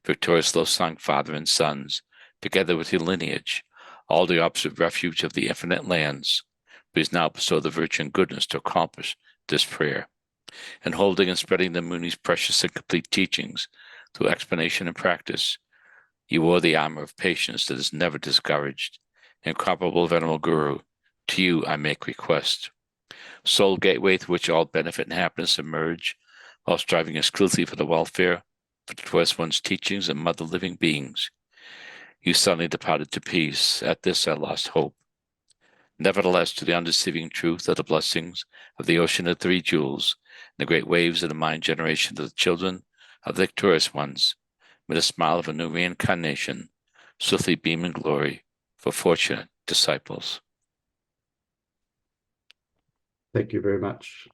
victorious Losang father and sons, together with your lineage, all the opposite refuge of the infinite lands, please now bestow the virtue and goodness to accomplish this prayer. And holding and spreading the Muni's precious and complete teachings through explanation and practice, you wore the armor of patience that is never discouraged. Incomparable venerable Guru, to you I make request. Sole gateway through which all benefit and happiness emerge, while striving exclusively for the welfare of the Twice One's teachings and mother living beings. You suddenly departed to peace. At this I lost hope. Nevertheless, to the undeceiving truth of the blessings of the ocean of 3 jewels, and the great waves of the mind generation of the children of the victorious ones, may the smile of a new reincarnation swiftly beam in glory for fortunate disciples. Thank you very much.